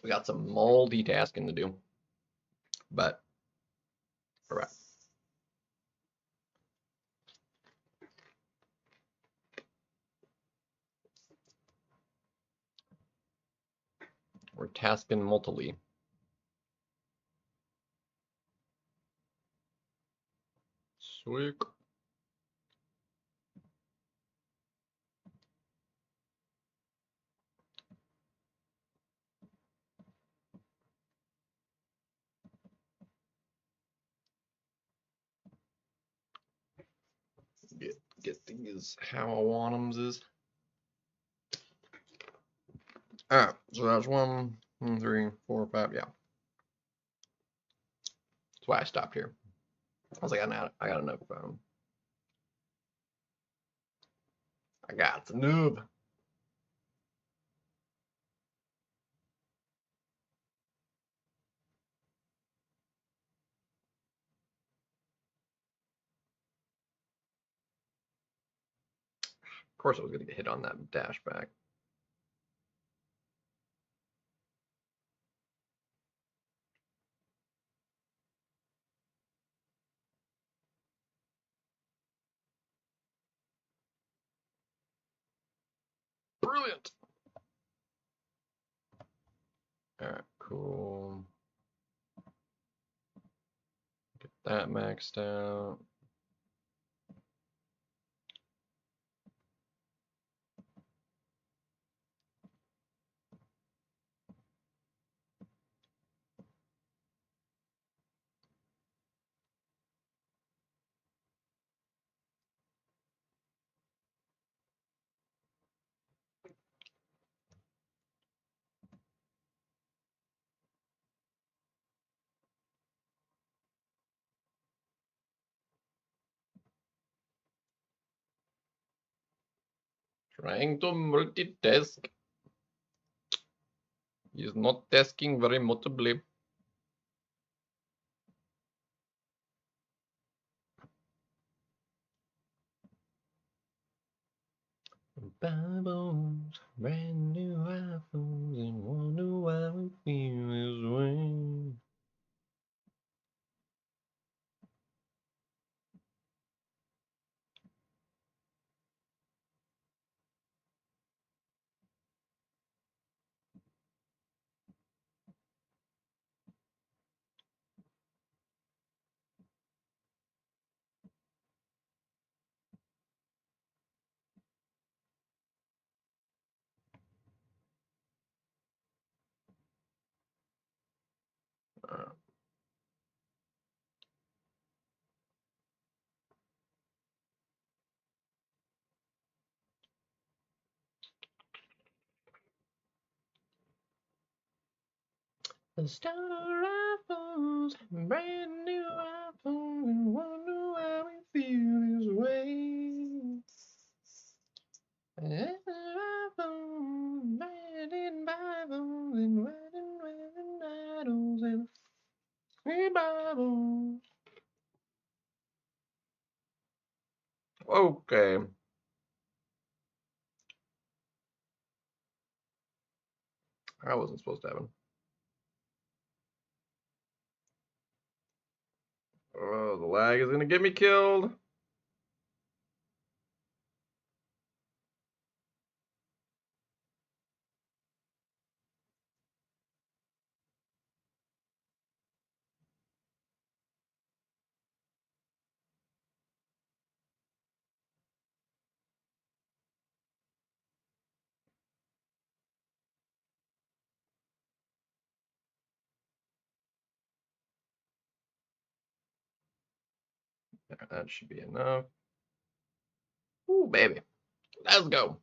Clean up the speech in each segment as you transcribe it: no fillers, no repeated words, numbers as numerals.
We got some multitasking to do, but all right. We're tasking multiply. Sweet. Get these how I want them is. Alright, so that's 1, 2, 3, 4, 5, yeah. That's why I stopped here. I was like, I got enough. I got the noob. Of course I was going to get hit on that dash back. Brilliant. Alright, cool. Get that maxed out. Trying to multitask. He's not tasking very multiply. Bibles, brand new iPhones, and wonder why we feel this way. The star iPhones, brand new iPhones, and wonder why we feel this way. iPhones, brand in Bibles, and wedding idols, and free Bibles. Okay. I wasn't supposed to have him. Oh, the lag is gonna get me killed. That should be enough. Ooh, baby. Let's go.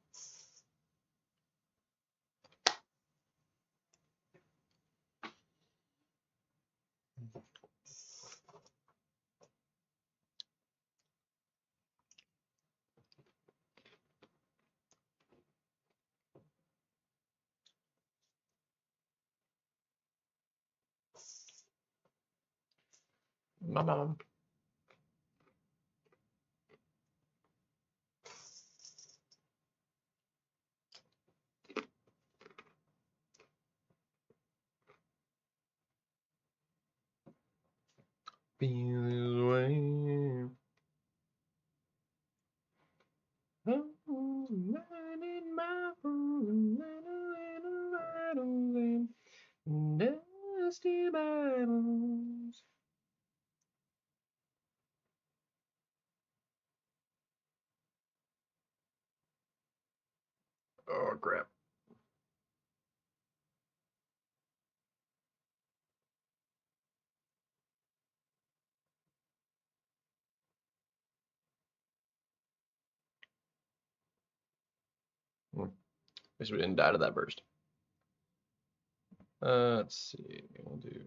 Mama. feel this way. Oh, lighting my phone, rattles and dusty Bibles. Oh, crap. Guess we didn't die to that burst. Let's see. We'll do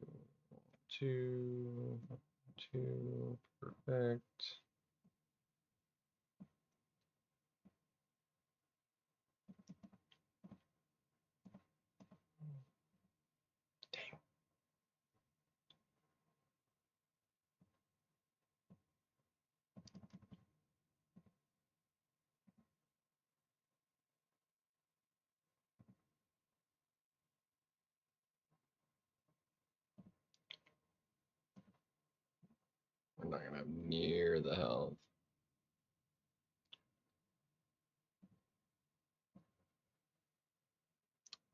2, 2, perfect. Dang. We're not gonna have near the health.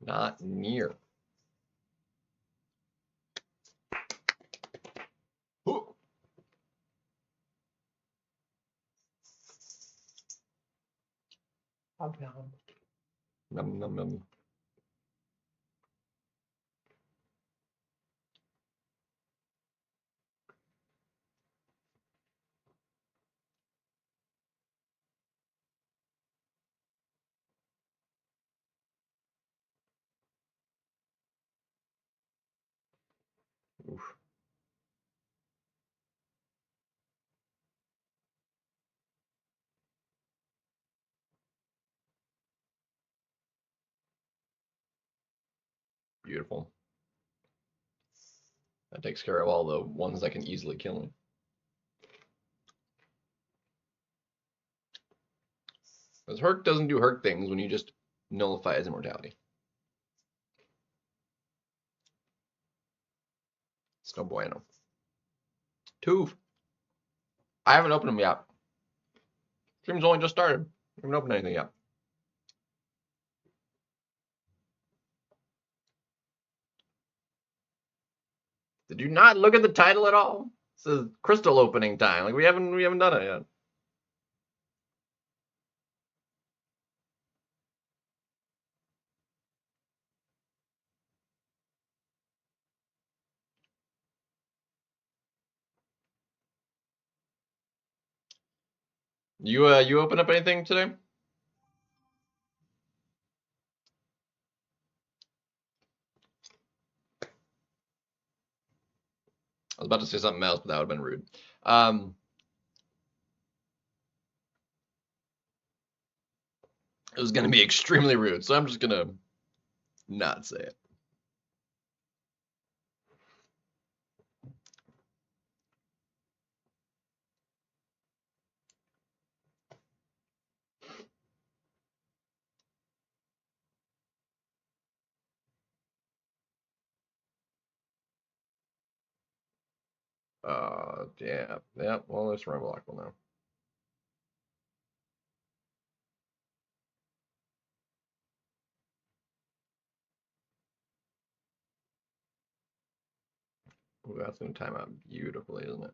Not near. Ooh. Num, num, num. Oof. Beautiful. That takes care of all the ones that can easily kill him. Because Herc doesn't do Herc things when you just nullify his immortality. It's no bueno. Toof. I haven't opened them yet. Stream's only just started. I haven't opened anything yet. Did you not look at the title at all? It says crystal opening time. Like we haven't done it yet. You open up anything today? I was about to say something else, but that would have been rude. It was going to be extremely rude, so I'm just going to not say it. Yeah. Well, there's Survival Aqua now. Ooh, that's going to time out beautifully, isn't it?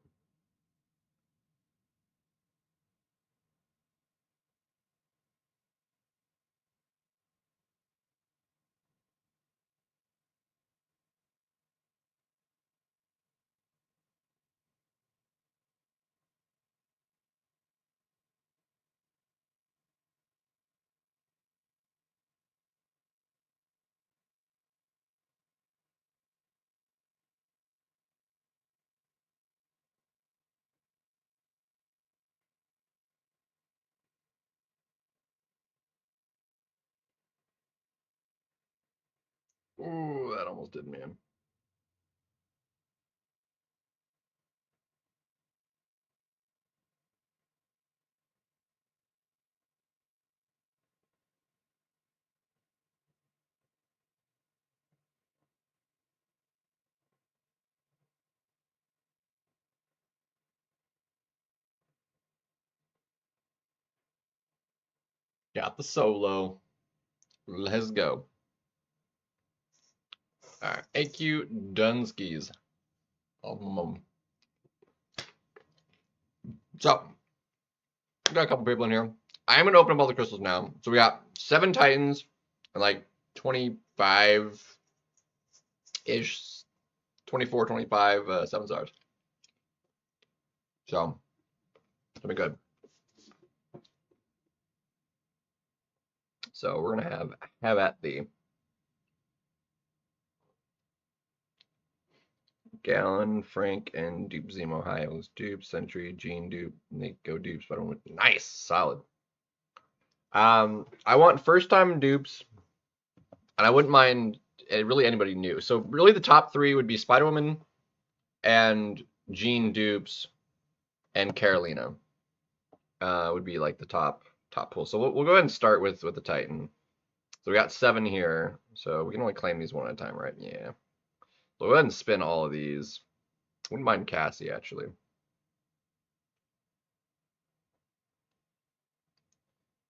Ooh, that almost did me in. Got the solo. Let's go. All right, AQ Dunskies. So, we got a couple people in here. I'm gonna open up all the crystals now. So we got 7 Titans and like 25-ish, 24, 25 7 stars. So, it's gonna be good. So we're gonna have at the Gallon, Frank, and Dupe Zemo Hiles. Dupe, Sentry, Gene, Dupe, Nico, Dupes, but I don't. Nice, solid. I want first time dupes, and I wouldn't mind really anybody new. So really the top 3 would be Spider-Woman and Jean dupes and Carolina. Would be like the top pool. So we'll go ahead and start with the Titan. So we got 7 here. So we can only claim these one at a time, right? Yeah. So we'll go ahead and spin all of these. Wouldn't mind Cassie actually.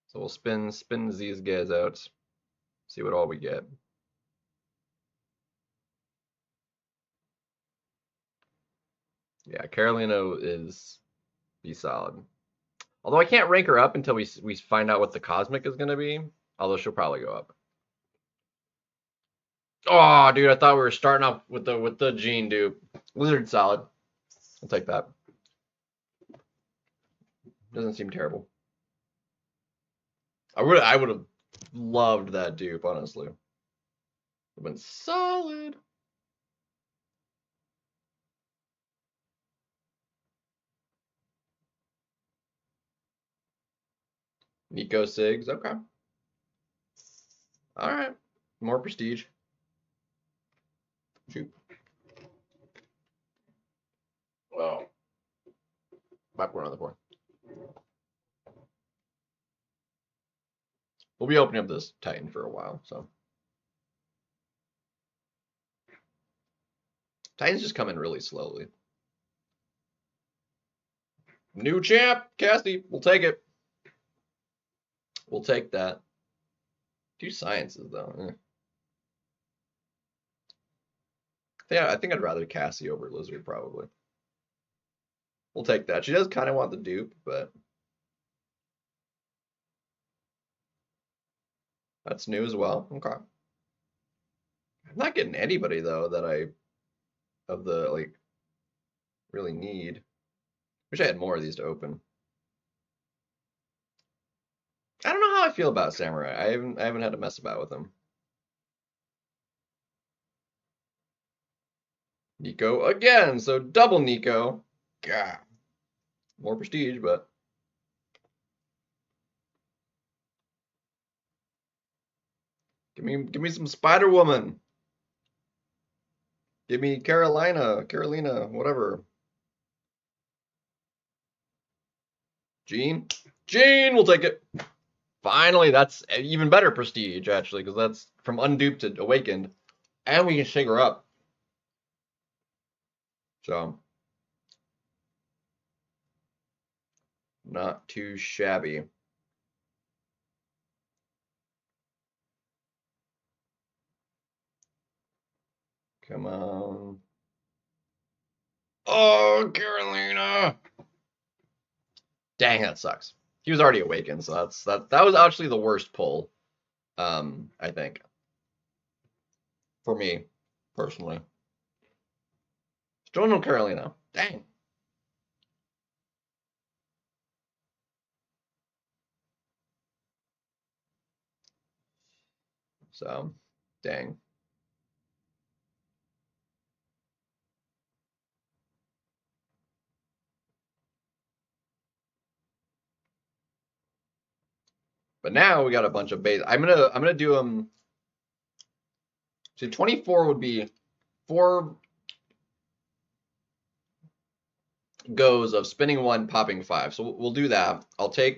So we'll spin these guys out. See what all we get. Yeah, Carolina is be solid. Although I can't rank her up until we find out what the cosmic is gonna be. Although she'll probably go up. Oh, dude, I thought we were starting off with the Gene dupe. Lizard solid. I'll take that. Doesn't seem terrible. I would have loved that dupe, honestly. Would have been solid. Nico Sigs, okay. Alright. More prestige. Shoot. Oh. Back one on the board. We'll be opening up this Titan for a while, so. Titans just come in really slowly. New champ, Cassie. We'll take it. We'll take that. 2 sciences, though. Yeah, I think I'd rather Cassie over Lizard, probably. We'll take that. She does kind of want the dupe, but that's new as well. Okay. I'm not getting anybody, though, that I, really need. Wish I had more of these to open. I don't know how I feel about Samurai. I haven't had to mess about with them. Nico again, so double Nico. God. More prestige, but give me some Spider-Woman. Give me Carolina, whatever. Jean, we'll take it. Finally, that's even better prestige, actually, because that's from unduped to awakened. And we can shake her up. So, not too shabby. Come on. Oh, Carolina. Dang, that sucks. He was already awakened, so that was actually the worst pull, I think. For me, personally. Still no Carolina. Dang. So, dang. But now we got a bunch of base. I'm gonna do them. So 24 would be 4 goes of spinning 1, popping 5. So we'll do that. I'll do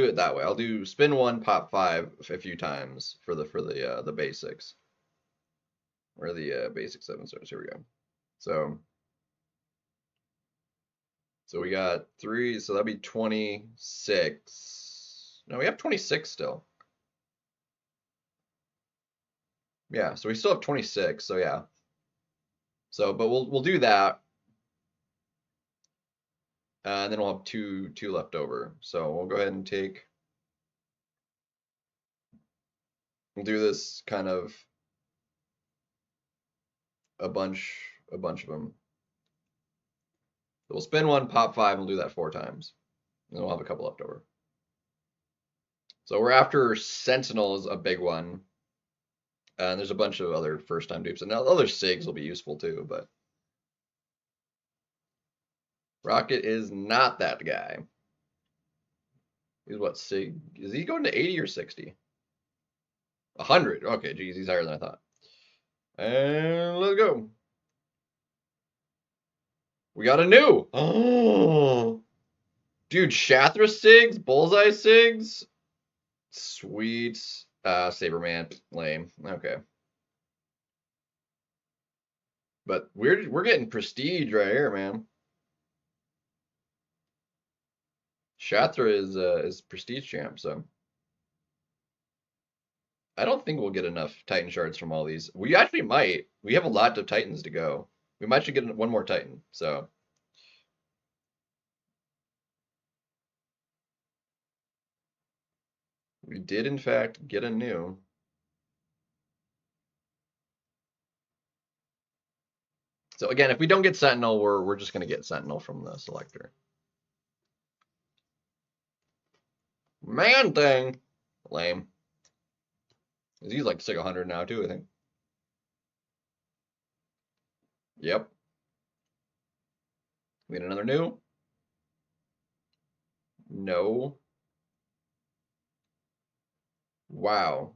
it that way. I'll do spin 1, pop 5 a few times for the basics. Or the basic 7 stars. Here we go. So we got 3, so that'd be 26. No, we have 26 still. Yeah, so we still have 26, so yeah. So, but we'll do that. And then we'll have two left over. So we'll go ahead and we'll do this kind of a bunch of them. So we'll spin one, pop 5, and we'll do that 4 times. And then we'll have a couple left over. So we're after Sentinel is a big one. And there's a bunch of other first-time dupes. And other SIGs will be useful too, but Rocket is not that guy. He's what, SIG? Is he going to 80 or 60? 100. Okay, geez, he's higher than I thought. And let's go. We got a new. Oh, dude, Shathra SIGs, Bullseye SIGs. Sweet. Saberman, lame. Okay. But we're getting prestige right here, man. Shathra is prestige champ, so I don't think we'll get enough Titan shards from all these. We actually might. We have a lot of Titans to go. We might should get one more Titan. So we did in fact get a new. So again, if we don't get Sentinel, we're just gonna get Sentinel from the selector. Man thing, lame. He's like 600 now too, I think. Yep. We need another new. No. Wow.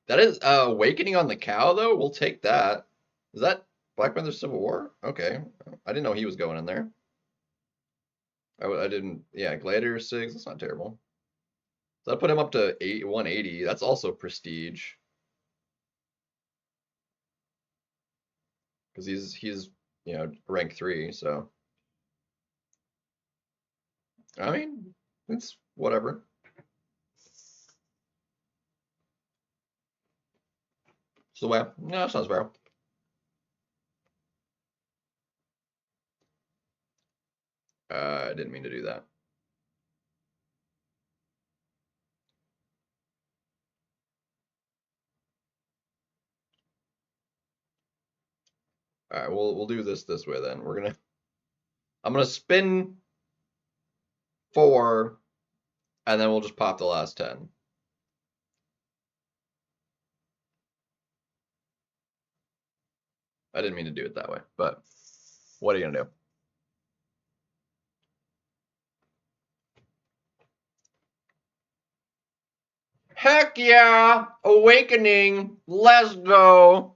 That is Awakening on the Cow though. We'll take that. Is that Black Panther Civil War? Okay. I didn't know he was going in there. I didn't. Yeah, Gladiator 6. That's not terrible. So that put him up to 180. That's also prestige. Because he's rank 3. So I mean, it's whatever. It's the way. No, that sounds fair. I didn't mean to do that. All right, we'll do this way then. I'm gonna spin 4, and then we'll just pop the last 10. I didn't mean to do it that way, but what are you gonna do? Heck yeah! Awakening! Let's go!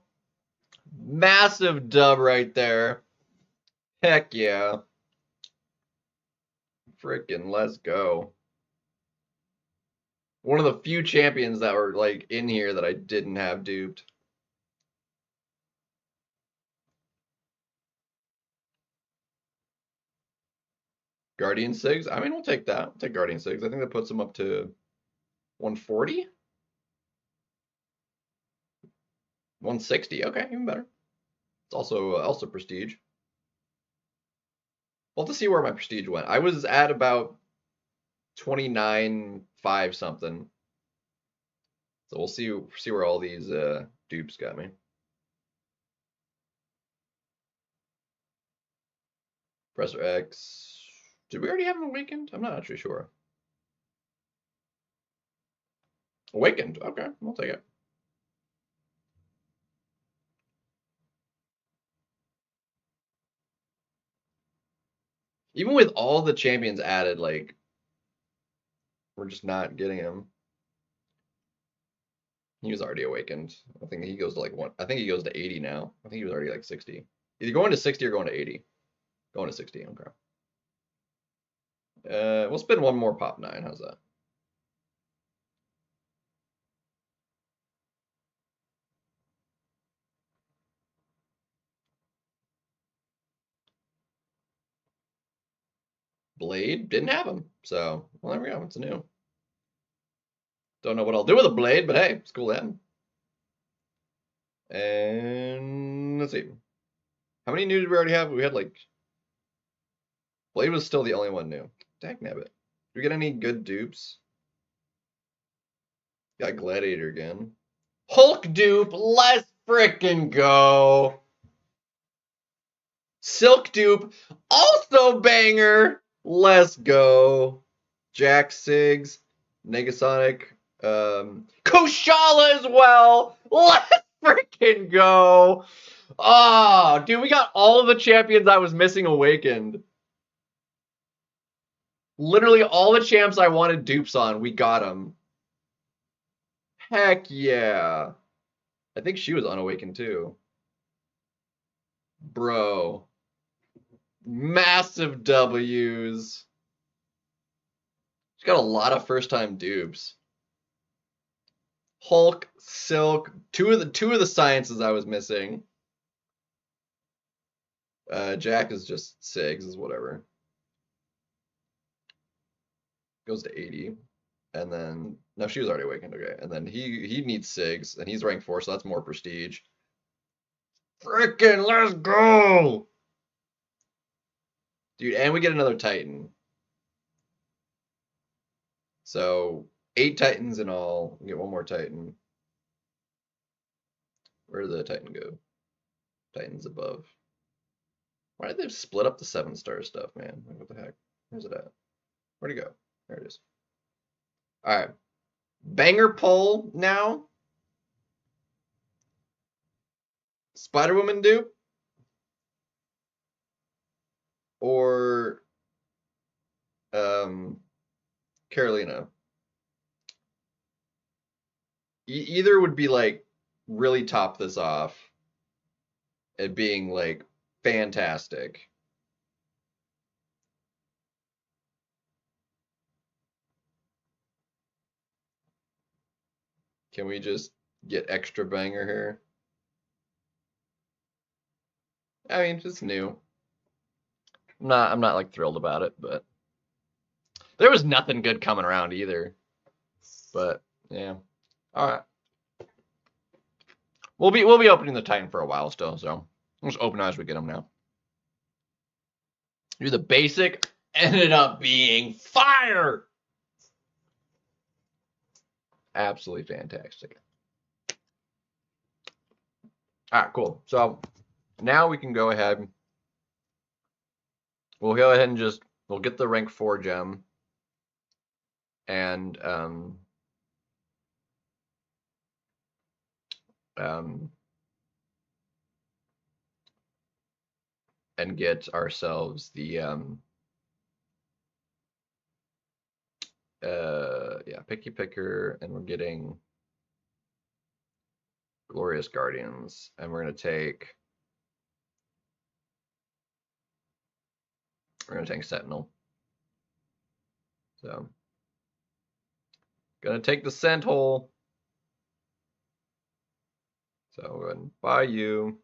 Massive dub right there. Heck yeah. Freaking let's go. One of the few champions that were like in here that I didn't have duped. Guardian Sigs? I mean, we'll take that. We'll take Guardian Sigs. I think that puts him up to 140? 160. Okay, even better. It's also prestige. We'll have to see where my prestige went. I was at about 29.5 something. So we'll see where all these dupes got me. Professor X. Did we already have him awakened? I'm not actually sure. Awakened. Okay, we'll take it. Even with all the champions added, like, we're just not getting him. He was already awakened. I think he goes to like I think he goes to 80 now. I think he was already like 60. Either going to 60 or going to 80. Going to 60. Okay. We'll spin one more pop 9. How's that? Blade didn't have him, so well there we go. It's new. Don't know what I'll do with a blade, but hey, it's cool then. And let's see. How many new did we already have? We had like... Blade was still the only one new. Dagnabbit. Did we get any good dupes? Got Gladiator again. Hulk dupe, let's frickin' go. Silk dupe, also banger. Let's go. Jack Sigs, Negasonic, Koshala as well. Let's frickin' go. Oh, dude, we got all of the champions I was missing awakened. Literally all the champs I wanted dupes on, we got them. Heck yeah. I think she was unawakened too. Bro. Massive W's. She's got a lot of first-time dupes. Hulk, Silk, two of the sciences I was missing. Jack is just Sigs, is whatever. Goes to 80. And then, no, she was already awakened, okay. And then he needs Sigs, and he's rank 4, so that's more prestige. Frickin' let's go! Dude, and we get another Titan. So, 8 Titans in all. We get one more Titan. Where did the Titan go? Titans above. Why did they split up the 7-star stuff, man? Like, what the heck? Where's it at? Where'd it go? There it is. Alright. Banger poll now. Spider-Woman dupe? Or Carolina? Either would be like really top this off at being like fantastic. Can we just get extra banger here? I mean, it's new. I'm not like thrilled about it, but there was nothing good coming around either. But yeah. Alright. We'll be opening the Titan for a while still, so we'll just open as we get them now. Do the basic ended up being fire. Absolutely fantastic. Alright, cool. So now we can go ahead. We'll go ahead and we'll get the rank 4 gem. And and get ourselves the Picky Picker, and we're getting Glorious Guardians, and we're gonna take Sentinel. So gonna take the Scent Hole. So we'll go ahead and buy you.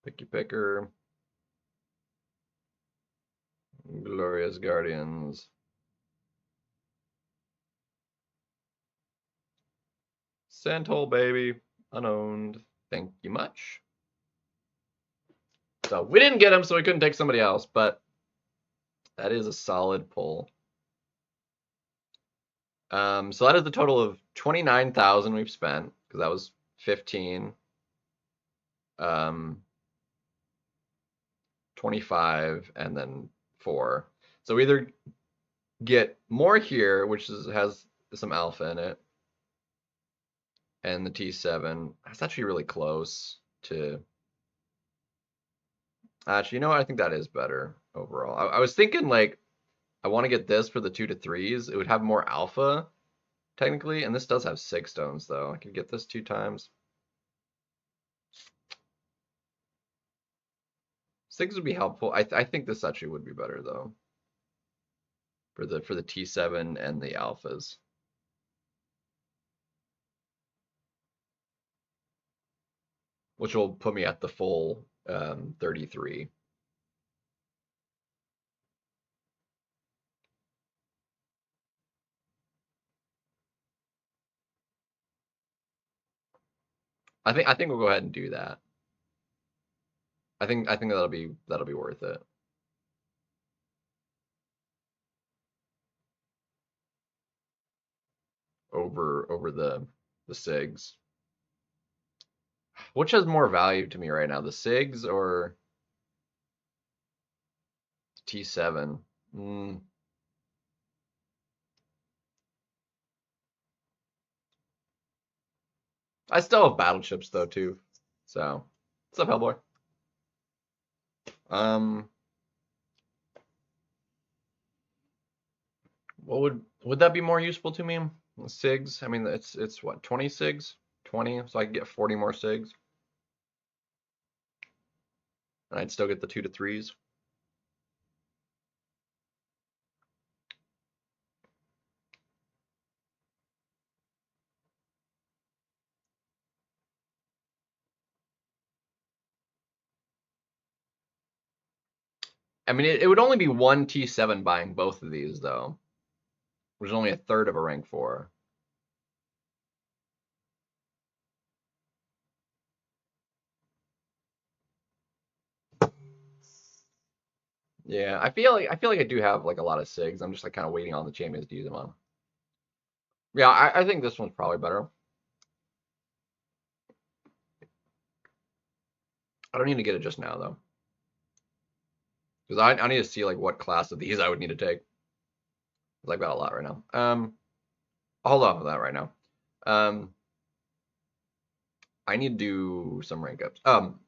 Picky Picker. Glorious Guardians. Scent Hole, baby. Unowned. Thank you much. So we didn't get him, so we couldn't take somebody else, but that is a solid pull. So that is the total of 29,000 we've spent, because that was 15. 25 and then 4. So we either get more here, which has some alpha in it, and the T7. That's actually really close to... Actually, you know what? I think that is better overall. I was thinking, like, I want to get this for the 2 to 3s. It would have more alpha, technically, and this does have 6 stones, though. I could get this 2 times. 6 would be helpful. I think this actually would be better, though, for the T7 and the alphas. Which will put me at the full 33. I think we'll go ahead and do that. I think that'll be worth it. Over the SIGs. Which has more value to me right now, the SIGs or T7? I still have battleships though too. So, what's up, Hellboy? What would that be more useful to me? SIGs? I mean, it's what, 20 SIGs? 20, so I can get 40 more SIGs. And I'd still get the 2 to 3s. I mean, it would only be one T7 buying both of these, though, which is only a third of a rank 4. Yeah, I feel like I do have like a lot of SIGs. I'm just like kind of waiting on the champions to use them on. Yeah, I think this one's probably better. I don't need to get it just now though, because I need to see like what class of these I would need to take. I've got a lot right now. I'll hold off on that right now. I need to do some rank ups.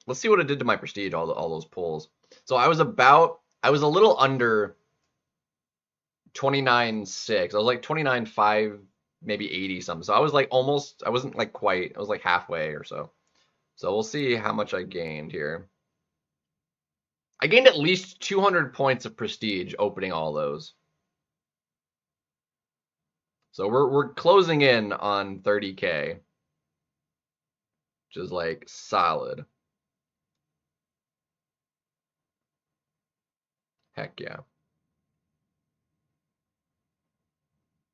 Let's see what it did to my prestige. All those pulls. So I was a little under 29.6. I was like 29.5, maybe 80 something. So I was like almost. I wasn't like quite. I was like halfway or so. So we'll see how much I gained here. I gained at least 200 points of prestige opening all those. So we're closing in on 30K, which is like solid. Heck yeah.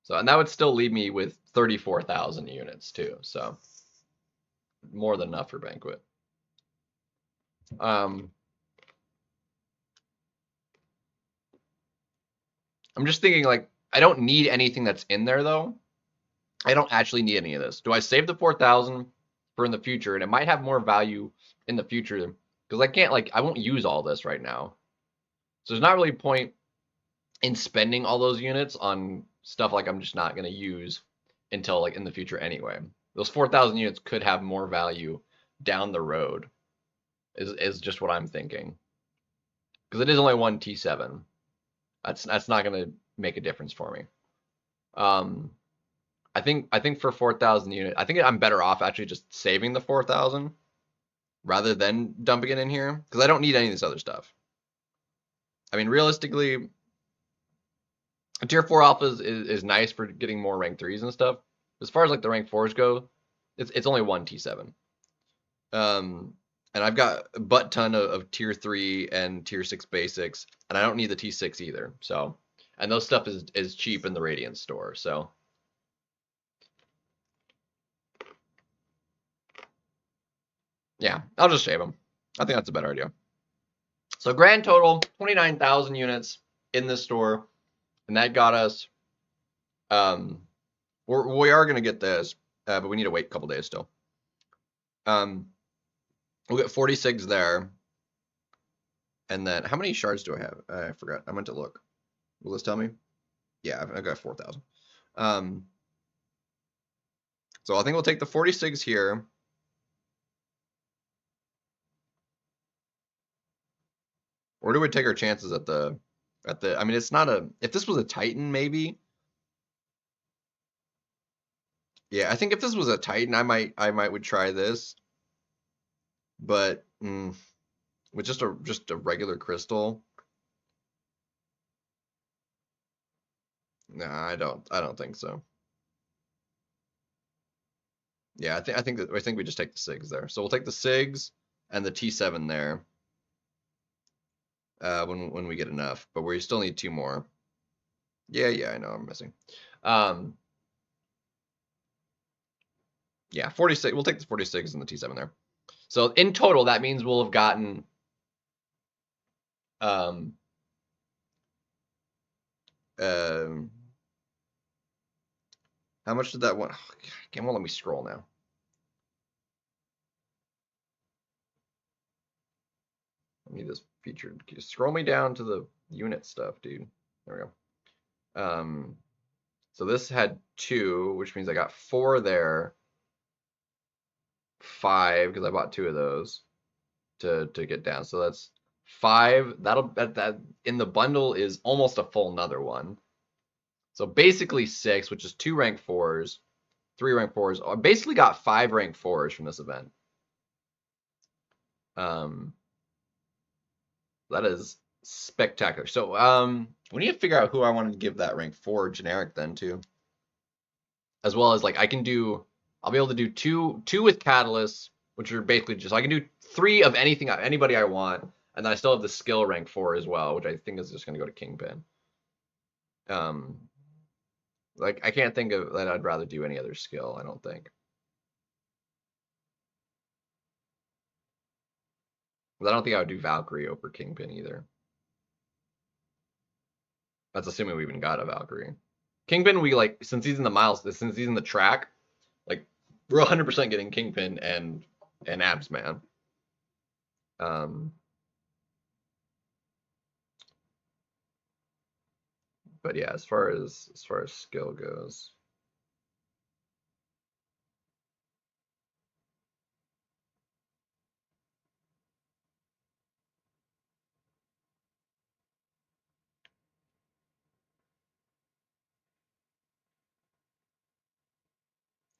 So, and that would still leave me with 34,000 units too. So more than enough for Banquet. I'm just thinking like, I don't need anything that's in there though. I don't actually need any of this. Do I save the 4,000 for in the future? And it might have more value in the future because I can't like, I won't use all this right now. So there's not really a point in spending all those units on stuff like I'm just not going to use until like in the future anyway. Those 4,000 units could have more value down the road is just what I'm thinking. Because it is only one T7. That's not going to make a difference for me. I think for 4,000 units, I think I'm better off actually just saving the 4,000 rather than dumping it in here because I don't need any of this other stuff. I mean, realistically, tier 4 alphas is nice for getting more rank 3s and stuff. As far as like the rank 4s go, it's only one T7. And I've got a butt ton of tier 3 and tier 6 basics, and I don't need the T6 either. So, and those stuff is cheap in the Radiant store. So, yeah, I'll just save them. I think that's a better idea. So grand total 29,000 units in this store, and that got us. We are gonna get this, but we need to wait a couple days still. We'll get 46 there. And then how many shards do I have? I forgot. I meant to look. Will this tell me? Yeah, I've got 4,000. So I think we'll take the 46 here. Or do we take our chances at the I mean, it's not a, if this was a Titan maybe. Yeah, I think if this was a Titan, I might would try this. But with just a regular crystal, nah, I don't think so. Yeah, I think we just take the SIGs there. So we'll take the SIGs and the T7 there when we get enough. But we still need 2 more. Yeah, I know I'm missing. Yeah, 46. We'll take the 46 and the T7 there. So in total, that means we'll have gotten um um how much did that one? Oh, it won't let me scroll now. I need this featured. Scroll me down to the unit stuff, dude. There we go. So this had 2, which means I got 4 there. 5 because I bought 2 of those to get down. So that's 5. That in the bundle is almost a full another one. So basically 6, which is 2 rank 4s, 3 rank 4s. I basically got 5 rank 4s from this event. That is spectacular. So we need to figure out who I want to give that rank 4 generic then to. As well as like I'll be able to do two with catalysts, which are basically just I can do 3 of anybody I want, and then I still have the skill rank 4 as well, which I think is just gonna go to Kingpin. Like I can't think of that I'd rather do any other skill, I don't think. But I don't think I would do Valkyrie over Kingpin either. That's assuming we even got a Valkyrie. Kingpin, we like since he's in the track, like we're 100% getting Kingpin and Abs Man. But yeah, as far as skill goes,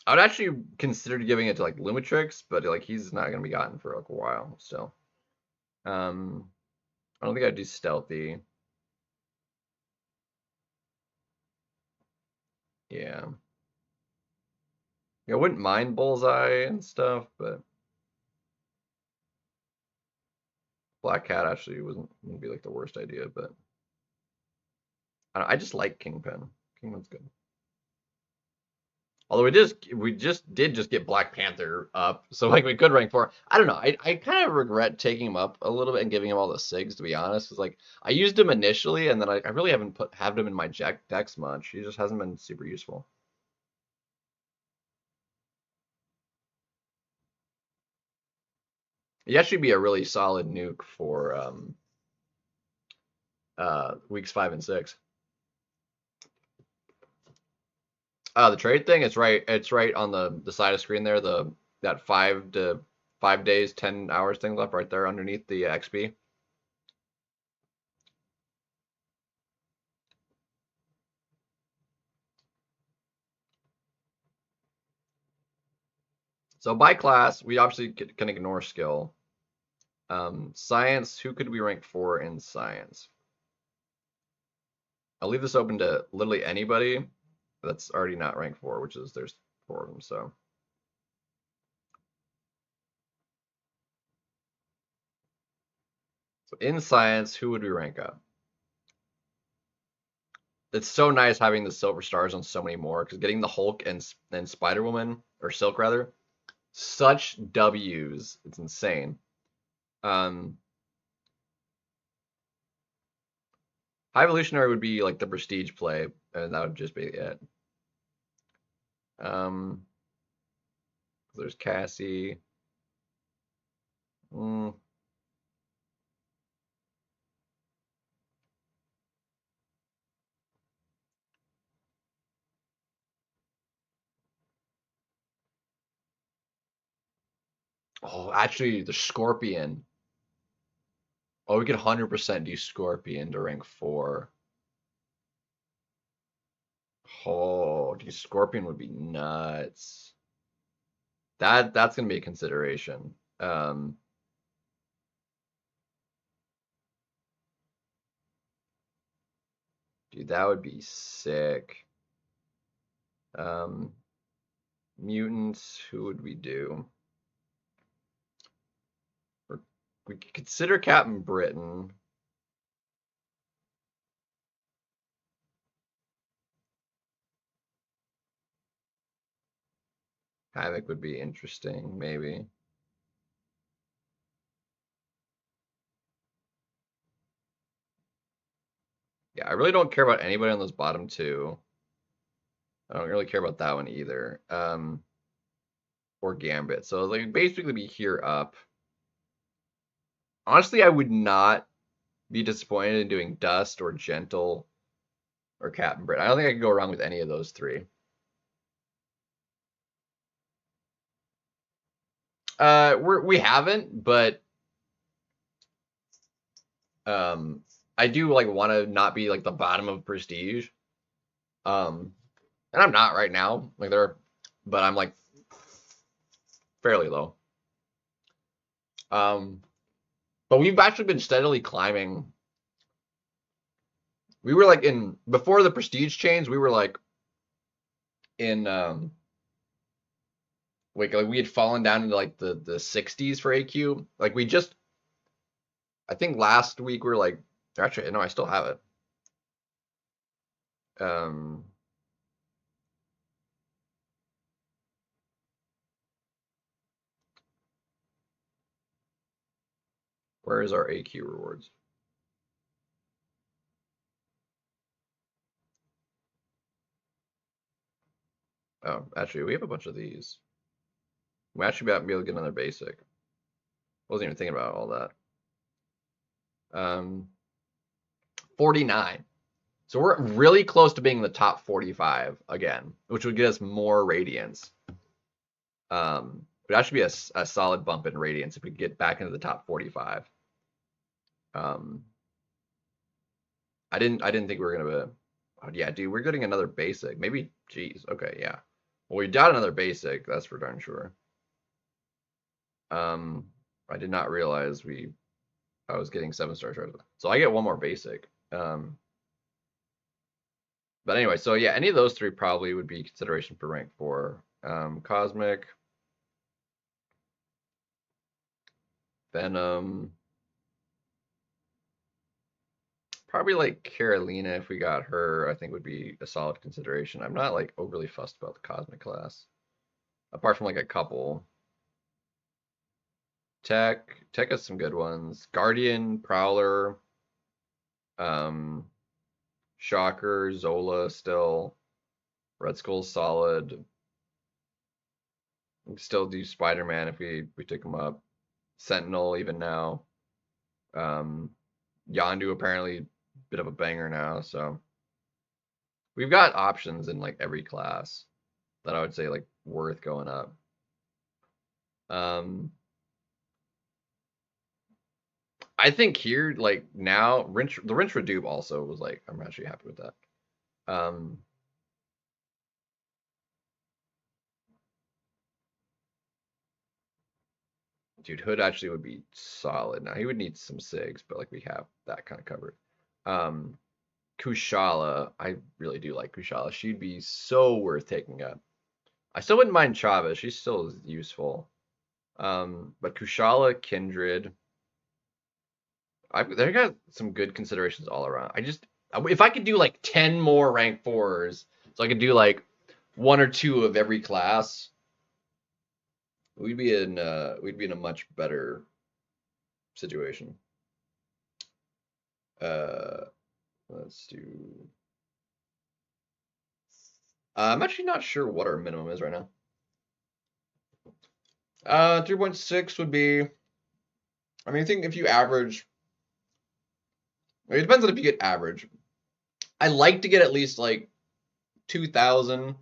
I would actually consider giving it to like Lumitrix, but like he's not gonna be gotten for like a while still. I don't think I'd do Stealthy. Yeah. I wouldn't mind Bullseye and stuff, but Black Cat actually wouldn't be like the worst idea, but I just like Kingpin. Kingpin's good. Although we just did get Black Panther up, so like we could rank 4. I don't know. I kind of regret taking him up a little bit and giving him all the SIGs, to be honest. Because like I used him initially, and then I really haven't had him in my decks much. He just hasn't been super useful. He actually be a really solid nuke for weeks 5 and 6. The trade thing, it's right. It's right on the side of screen there. That 5 days, 10 hours thing left right there underneath the XP. So by class, we obviously can ignore skill. Science, who could we rank 4 in science? I'll leave this open to literally anybody that's already not ranked 4, which is there's 4 of them. So in science, who would we rank up? It's so nice having the silver stars on so many more because getting the Hulk and Spider Woman or Silk rather, such W's. It's insane. High Evolutionary would be like the prestige play, and that would just be it. There's Cassie. Oh, actually, the Scorpion. Oh, we could 100% do Scorpion to rank 4. Oh, dude, Scorpion would be nuts. That's gonna be a consideration. Dude, that would be sick. Mutants, who would we do? We could consider Captain Britain. Havoc would be interesting, maybe. Yeah, I really don't care about anybody on those bottom two. I don't really care about that one either. Or Gambit. So like basically be here up. Honestly, I would not be disappointed in doing Dust or Gentle or Captain Britt. I don't think I could go wrong with any of those three. We haven't, but I do like want to not be like the bottom of Prestige. And I'm not right now. Like but I'm like fairly low. But we've actually been steadily climbing. We were like before the Prestige change, we were like in like we had fallen down into like the 60s for AQ. Like I think last week we were like, actually no, I still have it. Where is our AQ rewards? Oh, actually, we have a bunch of these. We actually be able to get another basic. Wasn't even thinking about all that. 49. So we're really close to being in the top 45 again, which would get us more radiance. But that should be a solid bump in radiance if we get back into the top 45. I didn't think we were gonna. Oh yeah, dude, we're getting another basic. Maybe, geez, okay, yeah. Well, we got another basic. That's for darn sure. I did not realize I was getting 7-star shards. So I get one more basic. But anyway, so yeah, any of those three probably would be consideration for rank 4. Cosmic, Venom, probably like Carolina if we got her, I think would be a solid consideration. I'm not like overly fussed about the Cosmic class, apart from like a couple. Tech has some good ones. Guardian, Prowler, Shocker, Zola still. Red Skull's solid. We can still do Spider-Man if we took him up. Sentinel even now. Yondu apparently a bit of a banger now, so we've got options in like every class that I would say like worth going up. I think here like now the Rinse Redupe also was like I'm actually happy with that. Dude, Hood actually would be solid. Now he would need some SIGs, but like we have that kind of covered. Kushala, I really do like Kushala. She'd be so worth taking up. I still wouldn't mind Chava. She's still useful. But Kushala, Kindred, they got some good considerations all around. If I could do like 10 more rank 4s, so I could do like 1 or 2 of every class, we'd be in a much better situation. Let's do. I'm actually not sure what our minimum is right now. 3.6 would be. I mean, I think if you average, it depends on if you get average. I like to get at least like 2,000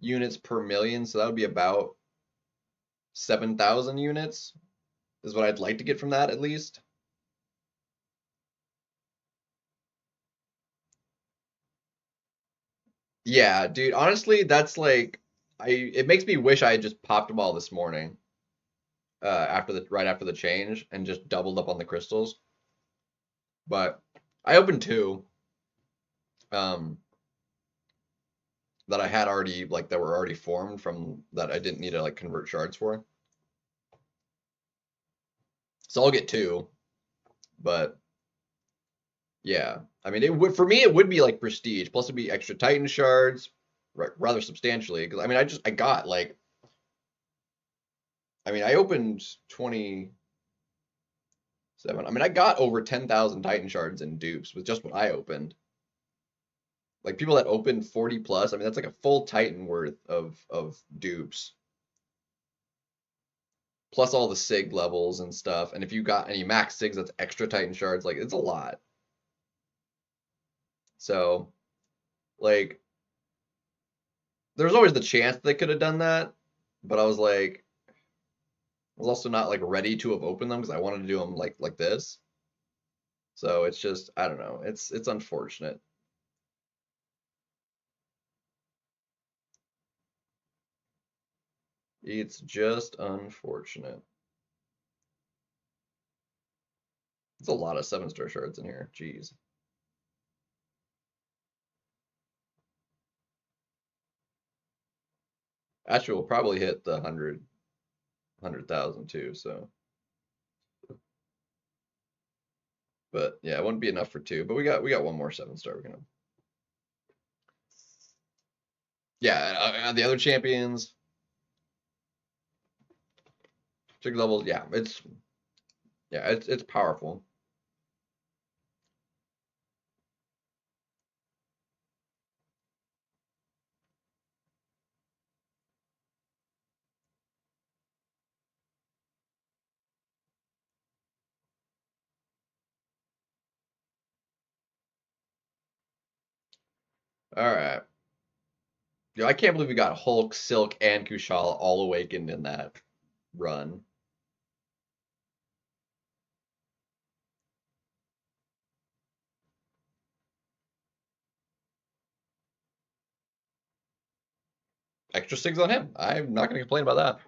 units per million, so that would be about 7,000 units is what I'd like to get from that at least. Yeah, dude, honestly, that's like it makes me wish I had just popped them all this morning. Right after the change and just doubled up on the crystals. But I opened 2 that I had already like that were already formed from that I didn't need to like convert shards for. So I'll get 2. But yeah, I mean it would for me it would be like prestige plus it'd be extra Titan shards rather substantially because I mean I got like I mean, I opened 27. I mean, I got over 10,000 Titan shards in dupes with just what I opened. Like people that opened 40 plus, I mean, that's like a full Titan worth of dupes. Plus all the sig levels and stuff. And if you got any max sigs, that's extra Titan shards. Like it's a lot. So, like, there's always the chance they could have done that, but I was like, I was also not like ready to have opened them because I wanted to do them like this. So it's just I don't know. It's unfortunate. It's just unfortunate. It's a lot of 7-star shards in here. Jeez. Actually, we'll probably hit the 100,000 too. So, but yeah, it wouldn't be enough for 2. But we got one more 7-star. We're gonna. Yeah, the other champions, sig levels. Yeah, it's powerful. All right. Yo, I can't believe we got Hulk, Silk, and Kushala all awakened in that run. Extra SIGs on him. I'm not going to complain about that.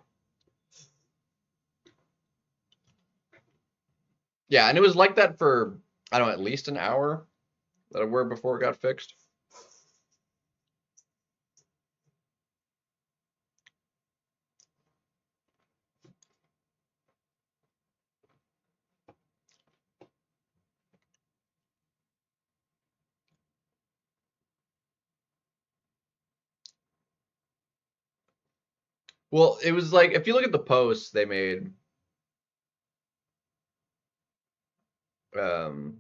Yeah, and it was like that for, I don't know, at least an hour that it were before it got fixed. Well, it was like, if you look at the posts they made, um,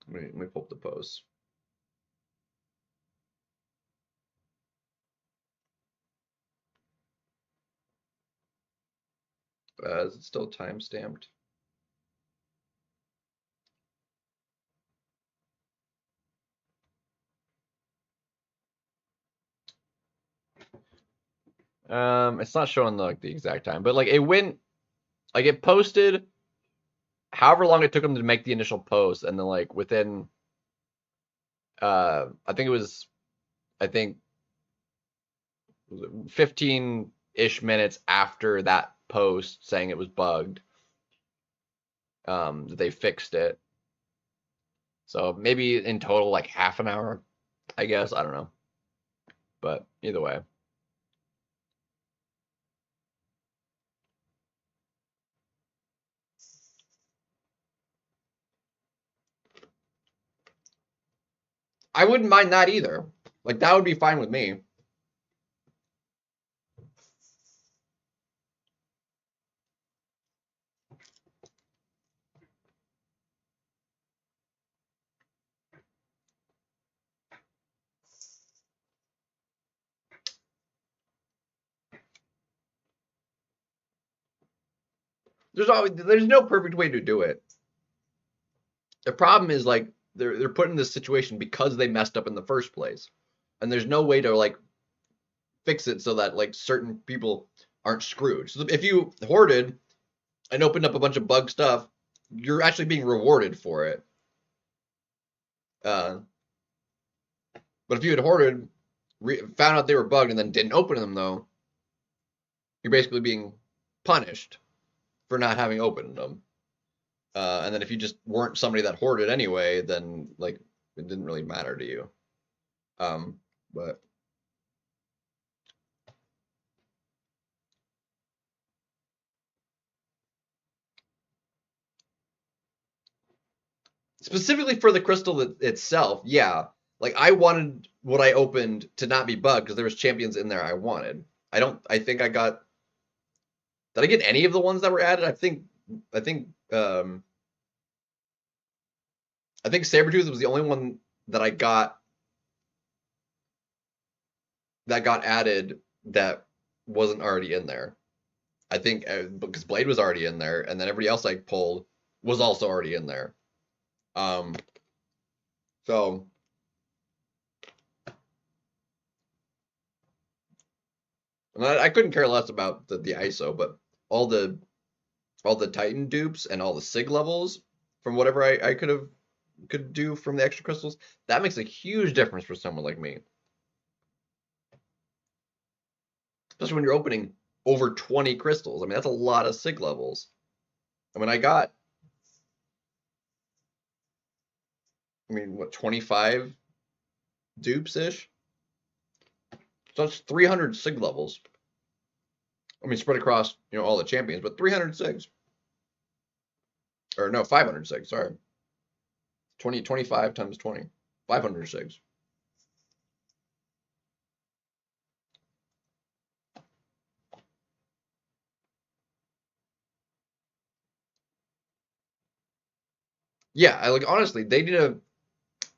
let me pull up the posts. Is it still time stamped? It's not showing like the exact time, but like it went, like it posted however long it took them to make the initial post, and then like within, I think it was, I think 15-ish minutes after that post saying it was bugged, that they fixed it. So maybe in total like half an hour, I guess. I don't know. But either way. I wouldn't mind that either. Like that would be fine with me. There's no perfect way to do it. The problem is like they're put in this situation because they messed up in the first place. And there's no way to like fix it so that like certain people aren't screwed. So if you hoarded and opened up a bunch of bug stuff, you're actually being rewarded for it. But if you had hoarded, found out they were bugged, and then didn't open them though, you're basically being punished for not having opened them. And then if you just weren't somebody that hoarded anyway, then like it didn't really matter to you. But specifically for the crystal itself, yeah. Like I wanted what I opened to not be bugged because there was champions in there I wanted. I think I got. Did I get any of the ones that were added? I think I think Sabretooth was the only one that I got that got added that wasn't already in there. I think because Blade was already in there, and then everybody else I pulled was also already in there. Um, so and I couldn't care less about the ISO, but all the all the Titan dupes and all the Sig levels from whatever I could do from the extra crystals, that makes a huge difference for someone like me. Especially when you're opening over 20 crystals. I mean, that's a lot of Sig levels. I mean, what, 25 dupes-ish? So that's 300 Sig levels. I mean, spread across, all the champions, but 300 Sigs. Or no, 500 Sigs, sorry. 25 times 20. 500 Sigs. Yeah, honestly, they need a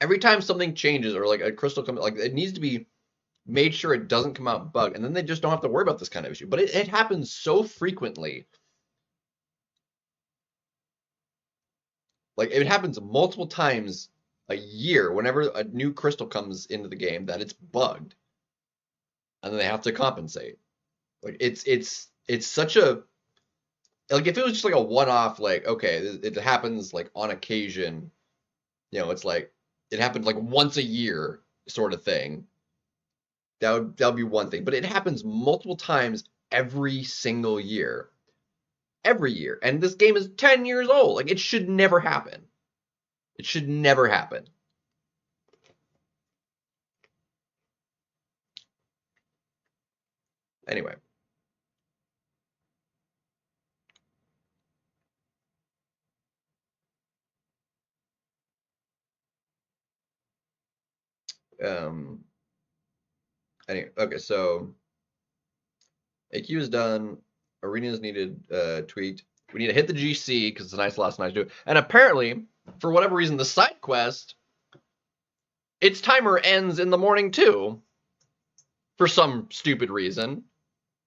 every time something changes or like a crystal comes, like it needs to be made sure it doesn't come out bugged, and then they just don't have to worry about this kind of issue. But it happens so frequently. Like it happens multiple times a year whenever a new crystal comes into the game that it's bugged, and then they have to compensate. Like it's such a like if it was just like a one-off, like okay, it happens like on occasion, it's like it happened like once a year sort of thing. That would be one thing, but it happens multiple times every single year, every year, and this game is 10 years old. Like it should never happen. It should never happen. Anyway. Um, anyway, okay, so AQ is done. Arena is needed, tweaked. We need to hit the GC because it's a nice last night to do it. And apparently, for whatever reason, the side quest, its timer ends in the morning too. For some stupid reason.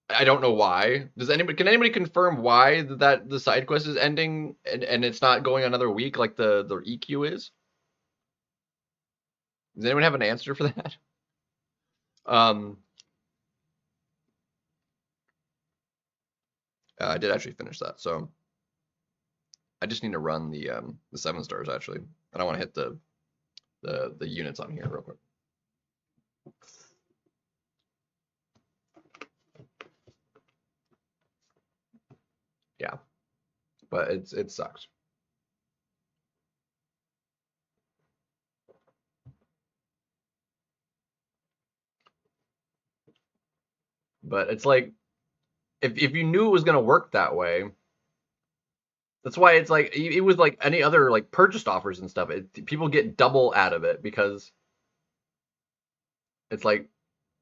I don't know why. Can anybody confirm why that the side quest is ending and it's not going another week like the EQ is? Does anyone have an answer for that? Um, I did actually finish that, so I just need to run the 7 stars actually, and I want to hit the units on here real quick. Yeah, but it sucks. But it's like if you knew it was gonna work that way, that's why it's like it was like any other like purchased offers and stuff. People get double out of it because it's like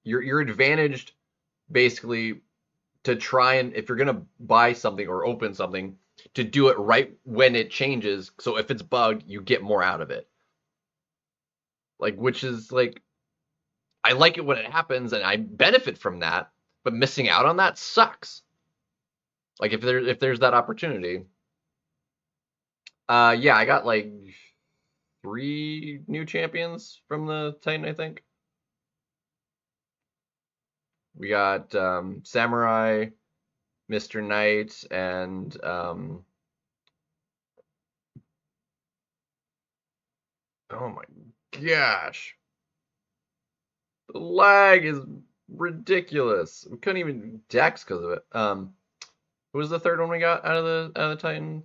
you're advantaged basically to try and if you're gonna buy something or open something to do it right when it changes. So if it's bugged, you get more out of it. Like which is like I like it when it happens and I benefit from that, but missing out on that sucks. Like if there's that opportunity. Yeah, I got like 3 new champions from the Titan, I think. We got Samurai, Mr. Knight, and oh my gosh. The lag is ridiculous. We couldn't even dex because of it. Who was the third one we got out of the Titan?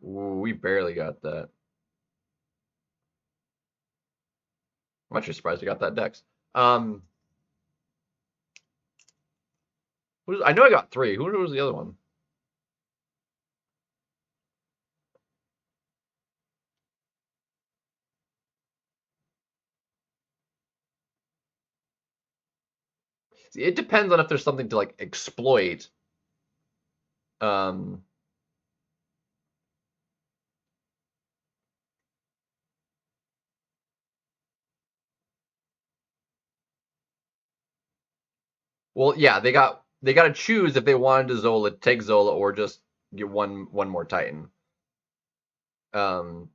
We barely got that. I'm actually surprised we got that dex. I know I got 3. Who was the other one? it depends on if there's something to like exploit. Um, well, yeah, they got to choose if they wanted to Zola, take Zola, or just get one more Titan. Um,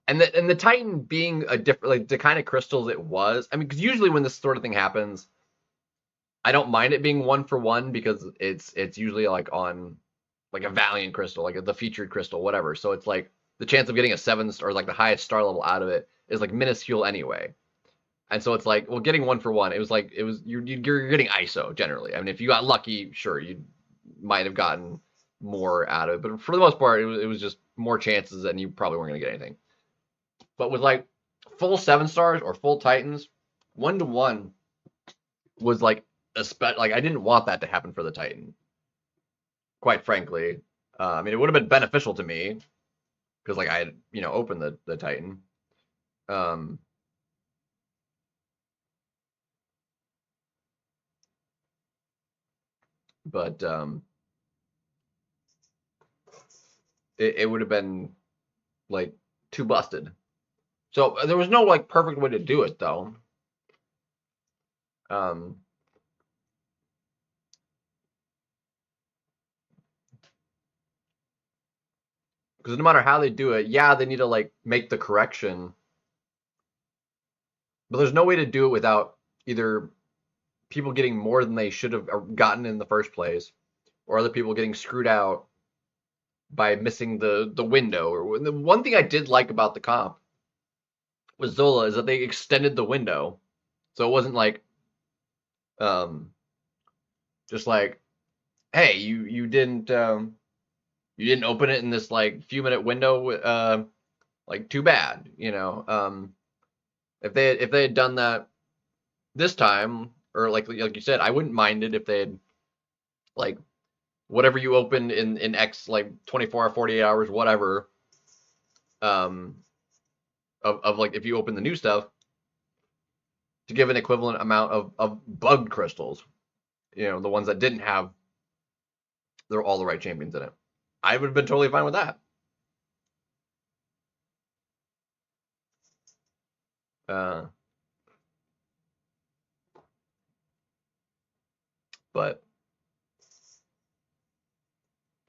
and the Titan being a different, like the kind of crystals it was. I mean, because usually when this sort of thing happens, I don't mind it being 1-for-1 because it's usually like on like a Valiant crystal, like the featured crystal, whatever. So it's like the chance of getting a 7 or like the highest star level out of it is like minuscule anyway. And so it's like, well, getting 1-for-1, it was like you're getting ISO generally. I mean, if you got lucky, sure, you might have gotten more out of it, but for the most part, it was just more chances, and you probably weren't gonna get anything. But with like full 7 stars or full Titans, 1-to-1 was like like I didn't want that to happen for the Titan, quite frankly. I mean, it would have been beneficial to me because like I had opened the Titan. Um, but it would have been like too busted. So there was no like perfect way to do it though. Um, because no matter how they do it, yeah, they need to like make the correction, but there's no way to do it without either people getting more than they should have gotten in the first place, or other people getting screwed out by missing the window. Or the one thing I did like about the comp with Zola is that they extended the window, so it wasn't like um just like, hey, you didn't open it in this like few minute window, like too bad, if they had done that this time, or like you said, I wouldn't mind it if they had like whatever you opened in X like 24 or 48 hours, whatever, um of like if you open the new stuff to give an equivalent amount of bugged crystals, the ones that didn't have all the right champions in it. I would have been totally fine with that. Uh, but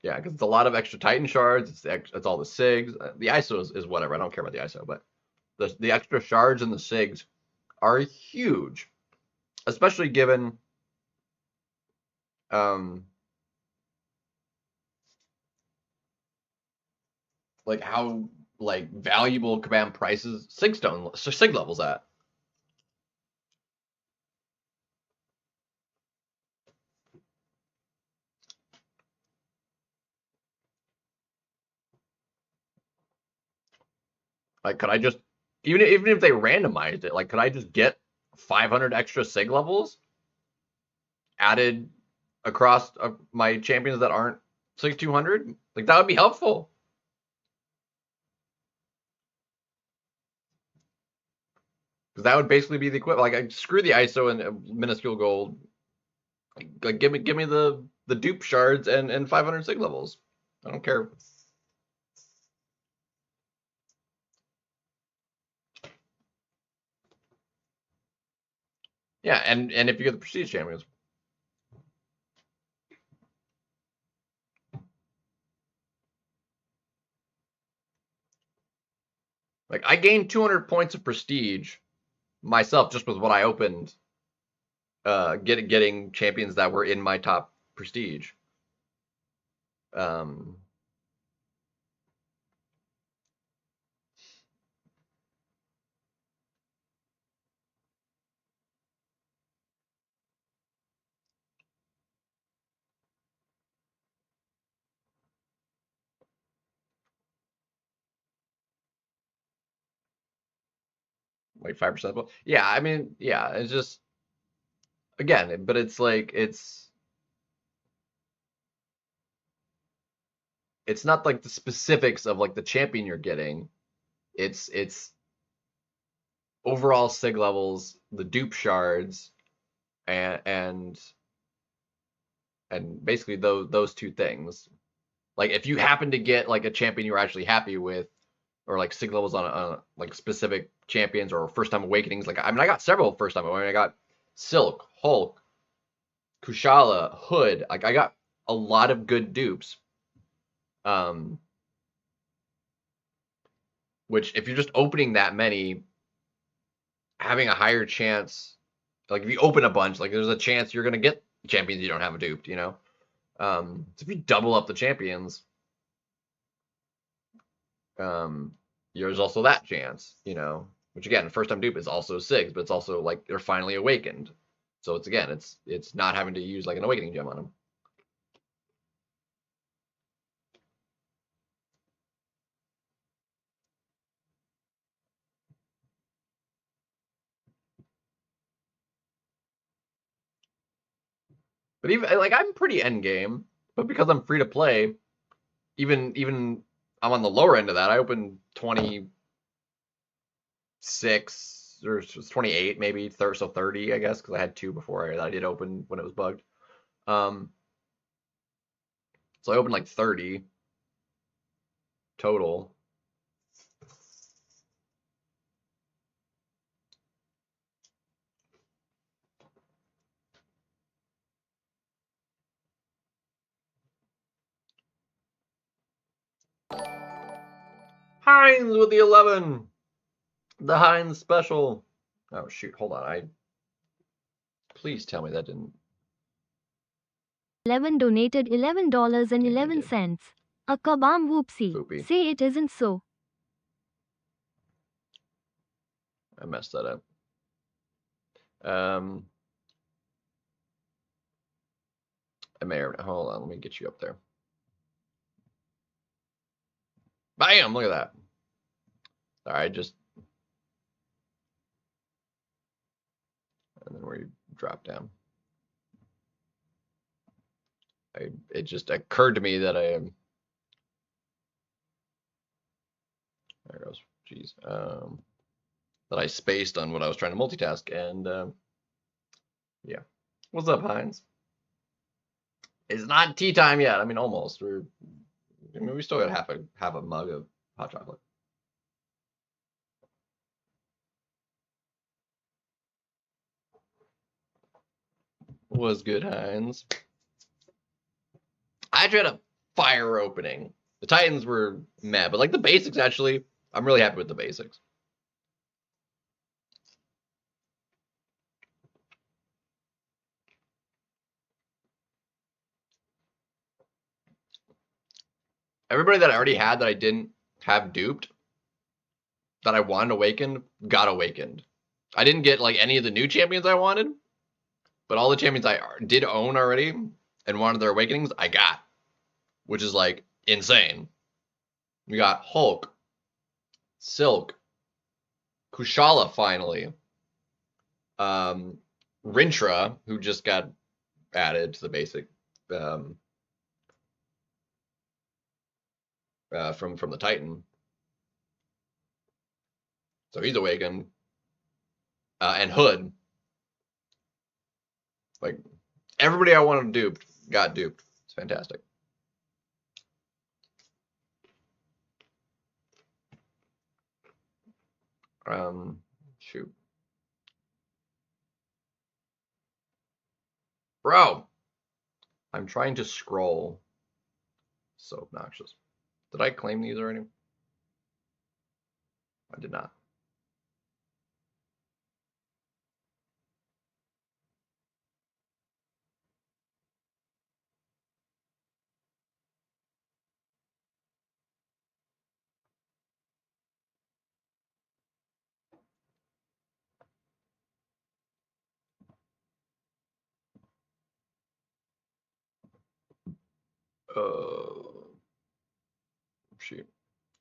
yeah, because it's a lot of extra Titan shards. It's all the SIGs. The ISO is whatever. I don't care about the ISO, but the extra shards and the SIGs are huge, especially given um like how like valuable Kabam prices SIG levels at. Like, could I just even if they randomized it, like, could I just get 500 extra SIG levels added across my champions that aren't 6200? Like, that would be helpful. Because that would basically be the equivalent. Like, screw the ISO and minuscule gold. Like, give me the dupe shards and 500 SIG levels. I don't care. Yeah, and if you get the prestige champions. Like, I gained 200 points of prestige myself just with what I opened, getting champions that were in my top prestige. Um, like 5%. Yeah, I mean, yeah, it's just again, but it's like it's not like the specifics of like the champion you're getting. It's overall sig levels, the dupe shards, and basically those two things. Like if you happen to get like a champion you're actually happy with, or like sig levels on like specific champions or first time awakenings. Like I mean, I got several first time. I got Silk, Hulk, Kushala, Hood. Like I got a lot of good dupes. Which if you're just opening that many, having a higher chance, like if you open a bunch, like there's a chance you're gonna get champions you don't have duped, you know. So if you double up the champions, there's also that chance, you know. Which again, first time dupe is also SIGs, but it's also like they're finally awakened. So it's again, it's not having to use like an awakening gem on them. But even like I'm pretty end game, but because I'm free to play, even I'm on the lower end of that. I opened 26 or 28 maybe, so 30 I guess, because I had two before I did open when it was bugged. So I opened like 30 total. Heinz with the 11. The Heinz special. Oh shoot, hold on. Please tell me that didn't. 11 donated $11.11. A Kabam whoopsie. Whoopie. Say it isn't so. I messed that up. I may or hold on, let me get you up there. Bam! Look at that. All right, just and then where you drop down. It just occurred to me that I am. There it goes. Jeez. That I spaced on what I was trying to multitask, and yeah. What's up, Heinz? It's not tea time yet. I mean, almost. We still got half a mug of hot chocolate. Was good, Heinz. I tried a fire opening. The Titans were meh, but like the basics, actually, I'm really happy with the basics. Everybody that I already had that I didn't have duped, that I wanted awakened, got awakened. I didn't get like any of the new champions I wanted, but all the champions I did own already and wanted their awakenings, I got, which is like insane. We got Hulk, Silk, Kushala finally, Rintra, who just got added to the basic from the Titan, so he's awakened, and Hood. Like everybody I wanted duped got duped. It's fantastic. Shoot. Bro, I'm trying to scroll. So obnoxious. Did I claim these already? I did not. Shoot.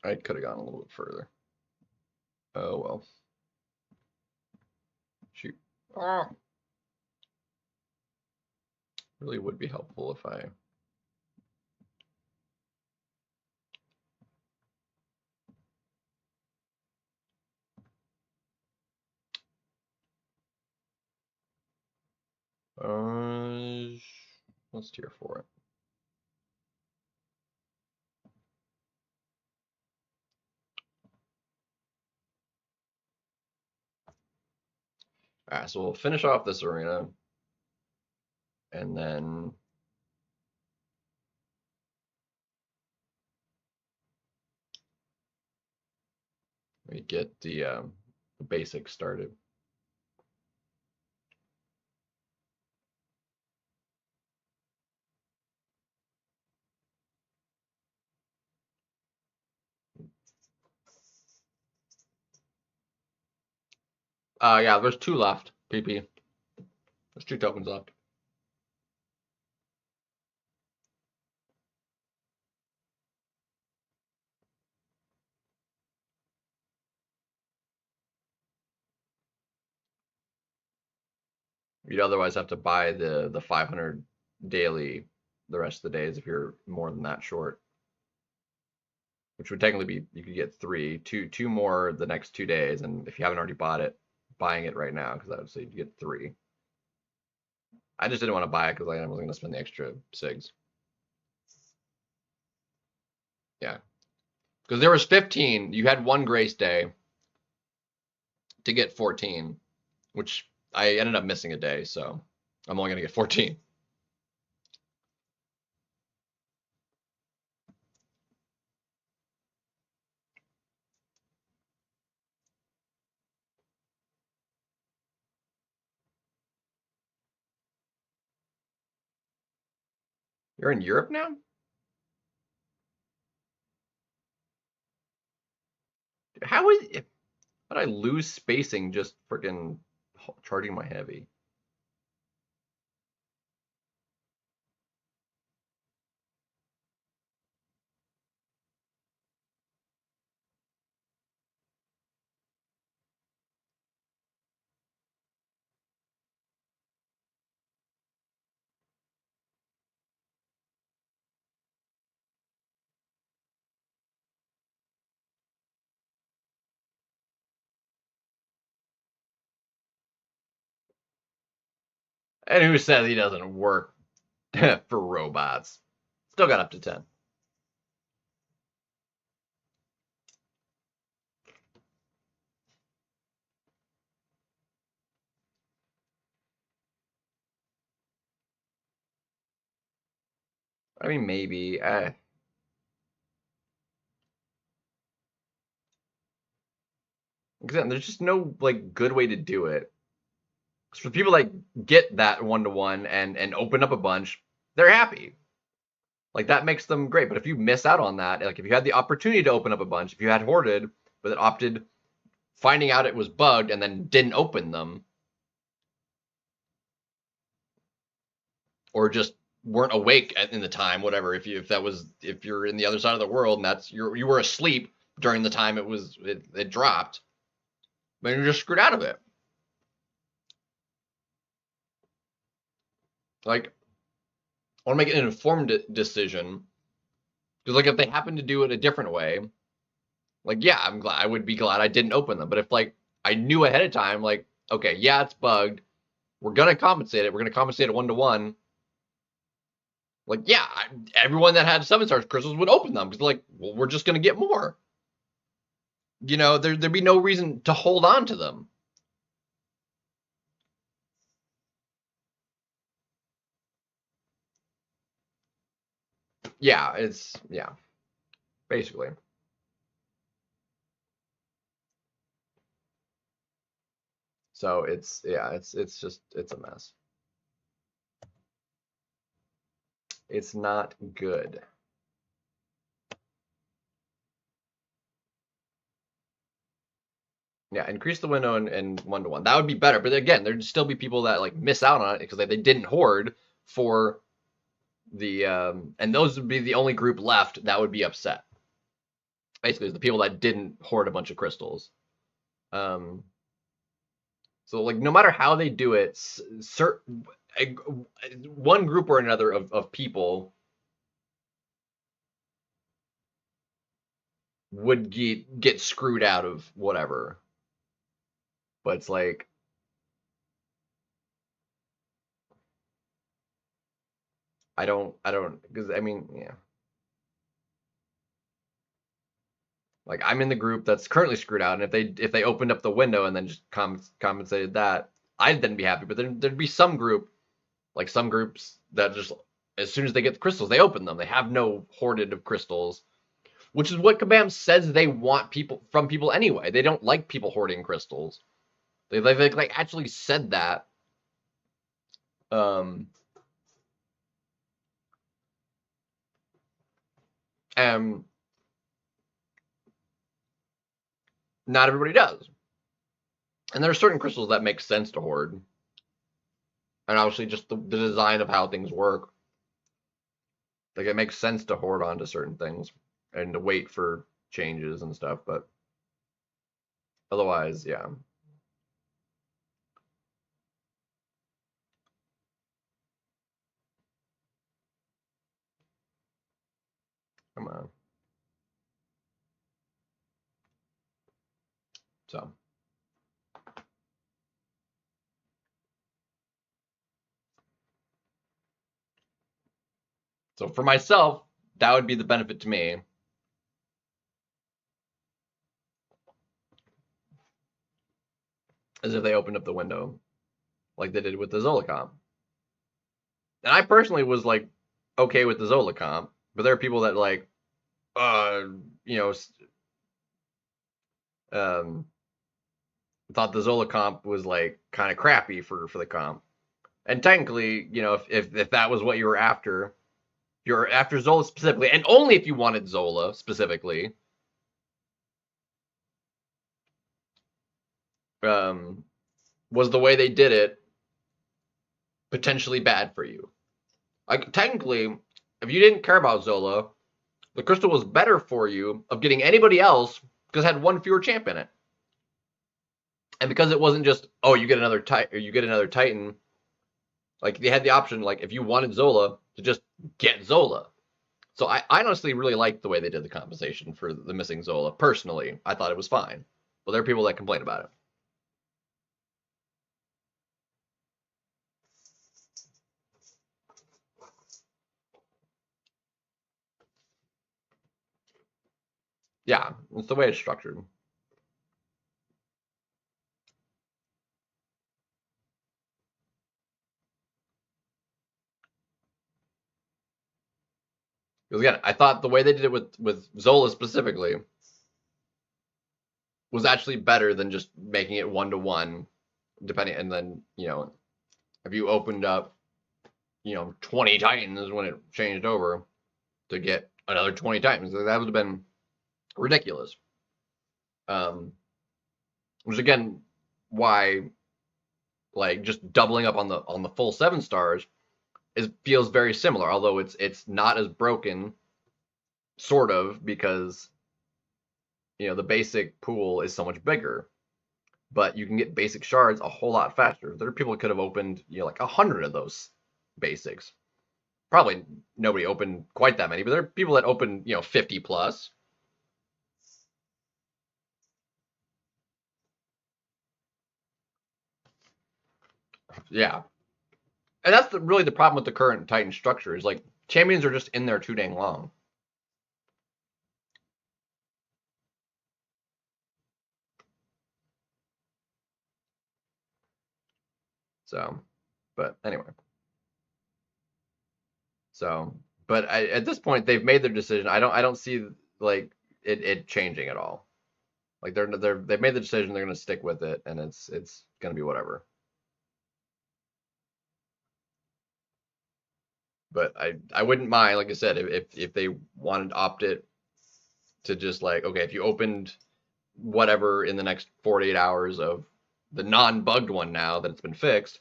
I could have gone a little bit further. Oh well. Shoot. Oh. Really would be helpful if I. Let's tier for it. All right, so we'll finish off this arena, and then we get the basics started. Yeah, there's 2 left, PP. There's 2 tokens left. You'd otherwise have to buy the 500 daily the rest of the days if you're more than that short. Which would technically be, you could get 3, two more the next 2 days, and if you haven't already bought it, buying it right now, because I would say you get 3. I just didn't want to buy it because I wasn't going to spend the extra SIGs. Yeah. Because there was 15, you had 1 grace day to get 14, which I ended up missing a day, so I'm only going to get 14. You're in Europe now? How did I lose spacing just freaking charging my heavy? And who says he doesn't work for robots? Still got up to 10. I mean, maybe. Because there's just no like good way to do it. Because for people that get that 1-to-1 and open up a bunch, they're happy. Like that makes them great. But if you miss out on that, like if you had the opportunity to open up a bunch, if you had hoarded, but then opted finding out it was bugged and then didn't open them, or just weren't awake in the time, whatever. If you're in the other side of the world and that's you were asleep during the time it dropped, then you're just screwed out of it. Like, I want to make an informed decision because, like, if they happen to do it a different way, like, yeah, I would be glad I didn't open them. But if like I knew ahead of time, like, okay, yeah, it's bugged, we're gonna compensate it. We're gonna compensate it 1-to-1. Like, yeah, everyone that had 7-star crystals would open them because, like, well, we're just gonna get more. You know, there'd be no reason to hold on to them. Yeah, basically. So it's a mess. It's not good. Yeah, increase the window and 1-to-1. That would be better. But again, there'd still be people that like miss out on it because they didn't hoard for the and those would be the only group left that would be upset. Basically, the people that didn't hoard a bunch of crystals. So like no matter how they do it, one group or another of people would get screwed out of whatever. But it's like I don't, because I mean, yeah. Like I'm in the group that's currently screwed out, and if they opened up the window and then just compensated that, I'd then be happy. But there'd be some group, like some groups that just as soon as they get the crystals, they open them. They have no hoarded of crystals, which is what Kabam says they want people from people anyway. They don't like people hoarding crystals. They like actually said that. And not everybody does. And there are certain crystals that make sense to hoard. And obviously just the design of how things work. Like it makes sense to hoard onto certain things and to wait for changes and stuff, but otherwise, yeah. Come on. So for myself, that would be the benefit to me. As if they opened up the window like they did with the Zola comp. And I personally was like okay with the Zola comp, but there are people that like you know thought the Zola comp was like kind of crappy for the comp. And technically, you know, if that was what you were after, you're after Zola specifically, and only if you wanted Zola specifically. Was the way they did it potentially bad for you? Like technically, if you didn't care about Zola, the crystal was better for you of getting anybody else because it had one fewer champ in it, and because it wasn't just you get another Titan. Like they had the option, like if you wanted Zola, to just get Zola. So I honestly really liked the way they did the compensation for the missing Zola. Personally, I thought it was fine. But there are people that complain about it. Yeah, it's the way it's structured. Because again, I thought the way they did it with Zola specifically was actually better than just making it 1-to-1, depending. And then if you opened up 20 Titans when it changed over to get another 20 Titans, that would have been ridiculous. Which again, why like just doubling up on the full 7 stars feels very similar, although it's not as broken, sort of, because the basic pool is so much bigger, but you can get basic shards a whole lot faster. There are people that could have opened like 100 of those basics. Probably nobody opened quite that many, but there are people that open 50 plus. Yeah, and that's really the problem with the current Titan structure is like champions are just in there too dang long. So, but anyway. So, but at this point they've made their decision. I don't see like it changing at all. Like they've made the decision. They're going to stick with it, and it's going to be whatever. But I wouldn't mind, like I said, if they wanted to opt it to just like, okay, if you opened whatever in the next 48 hours of the non-bugged one now that it's been fixed,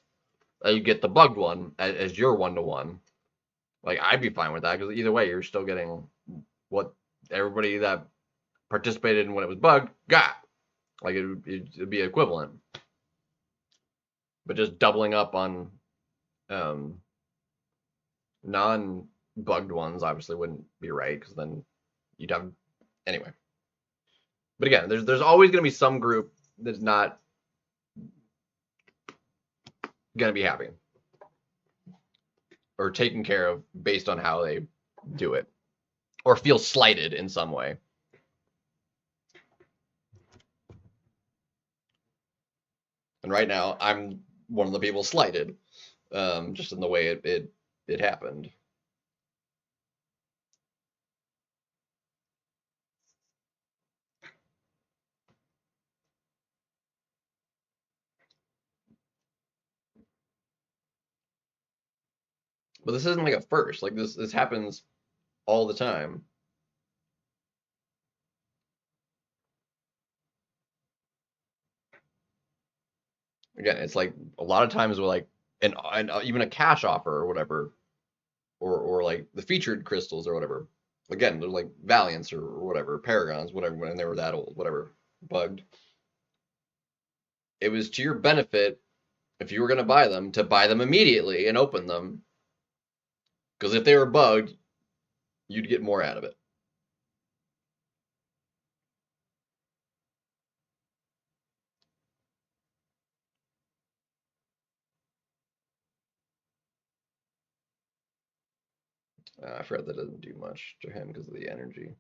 you get the bugged one as your 1-to-1. Like I'd be fine with that because either way you're still getting what everybody that participated in when it was bugged got. Like it'd be equivalent. But just doubling up on non-bugged ones obviously wouldn't be right because then you'd have anyway. But again, there's always going to be some group that's not going to be happy. or taken care of based on how they do it, or feel slighted in some way. And right now, I'm one of the people slighted, just in the way it happened. But this isn't like a first. Like this happens all the time. Again, it's like a lot of times with like an even a cash offer or whatever, or like the featured crystals or whatever. Again, they're like Valiants or whatever, Paragons, whatever, when they were that old, whatever, bugged. It was to your benefit if you were going to buy them immediately and open them. Because if they were bugged, you'd get more out of it. I forgot that doesn't do much to him because of the energy.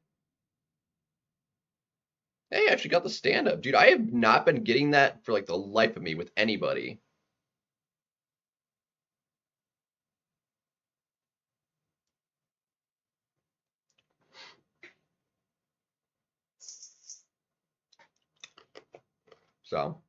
Hey, I actually got the stand up. Dude, I have not been getting that for like the life of me with anybody. So.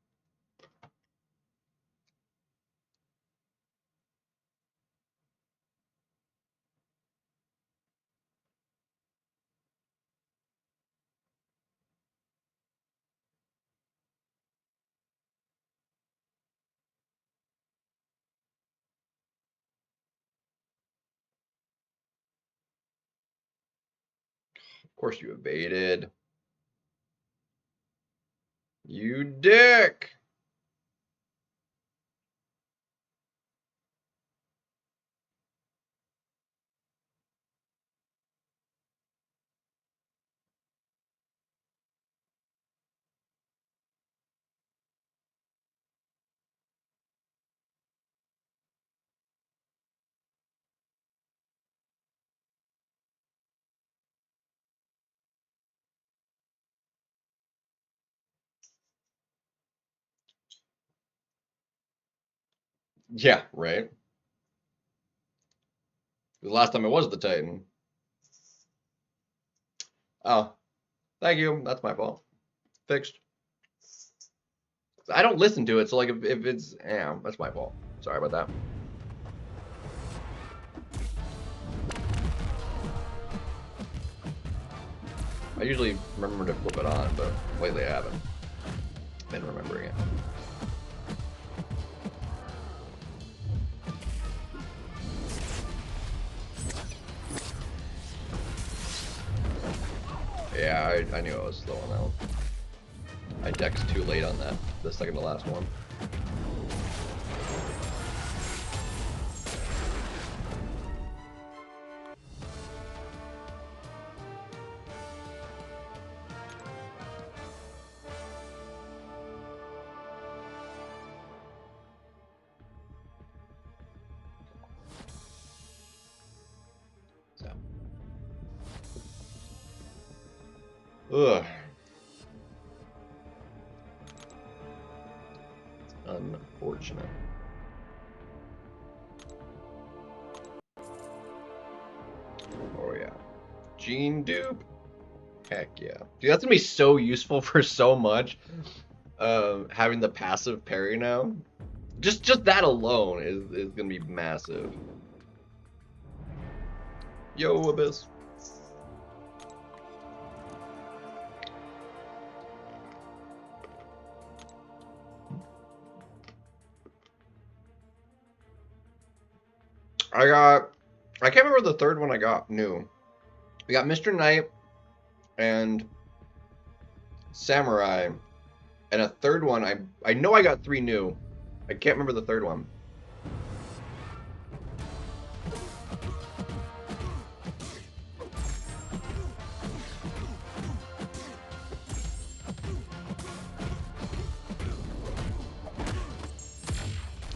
Of course you evaded. You dick! Yeah, right. The last time it was the Titan. Oh, thank you. That's my fault. Fixed. I don't listen to it, so like if it's yeah, that's my fault. Sorry about that. I usually remember to flip it on, but lately I haven't been remembering it. Yeah, I knew I was slow on that one. I dexed too late on that, the second to last one. So. Ugh. Unfortunate. Oh yeah. Gene dupe. Heck yeah. Dude, that's gonna be so useful for so much. Having the passive parry now. Just that alone is gonna be massive. Yo, Abyss. I can't remember the third one I got new. We got Mr. Knight and Samurai, and a third one. I know I got 3 new. I can't remember the third one.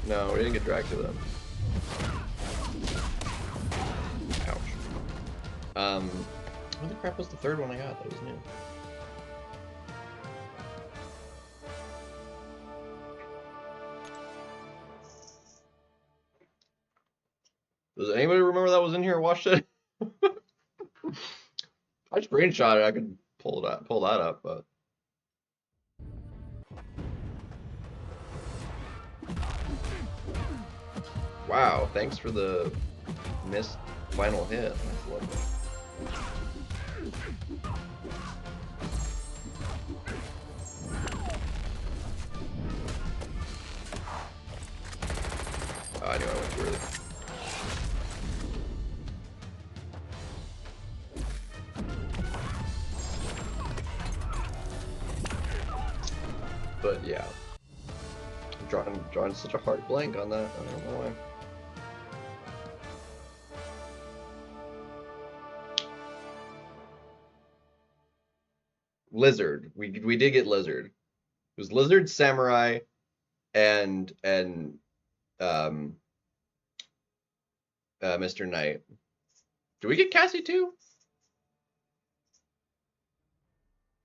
No, we didn't get dragged to them. What the crap was the third one I got that was new? Does anybody remember that was in here? Watched it. I screenshot it. I could pull that up, but wow! Thanks for the missed final hit. That's lovely. Oh, I knew I went too early. But yeah, I'm drawing such a hard blank on that. I don't know why. Lizard. We did get Lizard. It was Lizard, Samurai, and Mr. Knight. Did we get Cassie too?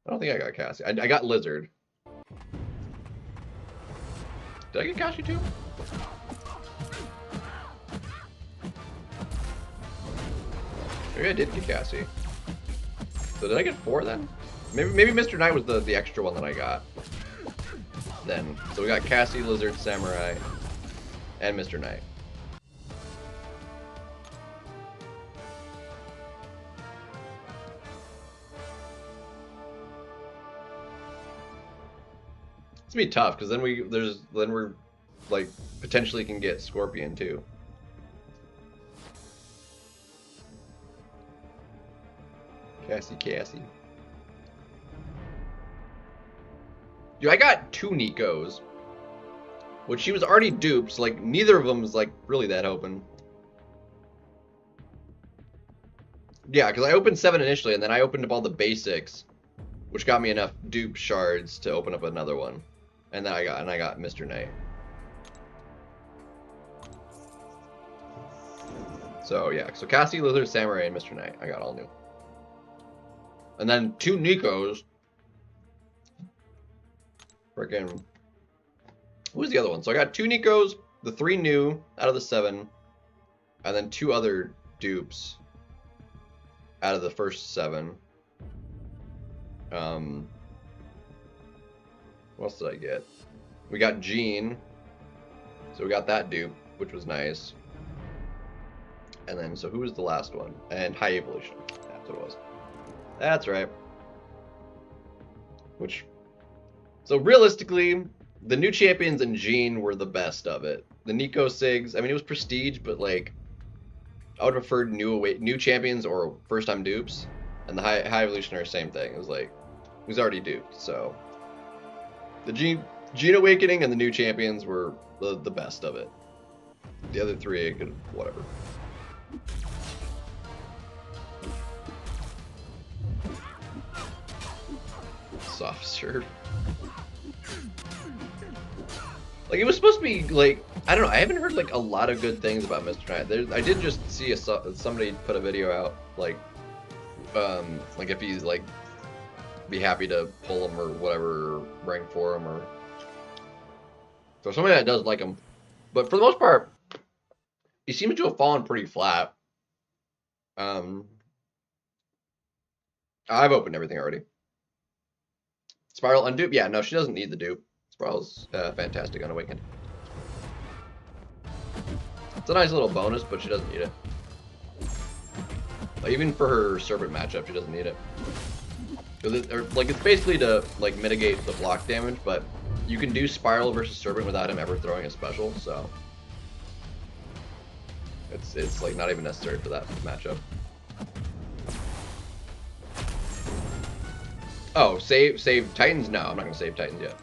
I don't think I got Cassie. I got Lizard. Did I get Cassie too? Maybe I did get Cassie. So did I get 4 then? Maybe Mr. Knight was the extra one that I got. Then so we got Cassie, Lizard, Samurai, and Mr. Knight. It's gonna be tough because then we're like potentially can get Scorpion too. Cassie. Dude, I got 2 Nikos, which she was already duped, so like neither of them is like really that open. Yeah, because I opened 7 initially, and then I opened up all the basics, which got me enough dupe shards to open up another one, and then I got Mr. Knight. So yeah, so Cassie, Lizard, Samurai, and Mr. Knight, I got all new. And then 2 Nikos. Freaking. Who's the other one? So I got 2 Nikos, the 3 new out of the 7, and then 2 other dupes out of the first 7. What else did I get? We got Jean. So we got that dupe, which was nice. And then, so who was the last one? And High Evolution. That's what it was. That's right. Which, so realistically, the new champions and Jean were the best of it. The Nico Sigs, I mean, it was prestige, but like, I would have preferred new champions or first time dupes. And the High Evolutionary, same thing. It was like, he was already duped, so. The Jean Awakening and the new champions were the best of it. The other 3, I could, whatever. Soft serve. Like, it was supposed to be like, I don't know, I haven't heard like a lot of good things about Mr. Knight. I did just see somebody put a video out like if he's like be happy to pull him or whatever, or rank for him, or so somebody that does like him. But for the most part, he seems to have fallen pretty flat. I've opened everything already. Spiral undupe? Yeah, no, she doesn't need the dupe. Spiral's fantastic on Awakened. It's a nice little bonus, but she doesn't need it. Like, even for her Serpent matchup, she doesn't need it. It's basically to like mitigate the block damage, but you can do Spiral versus Serpent without him ever throwing a special, so it's like not even necessary for that matchup. Oh, save Titans? No, I'm not gonna save Titans yet.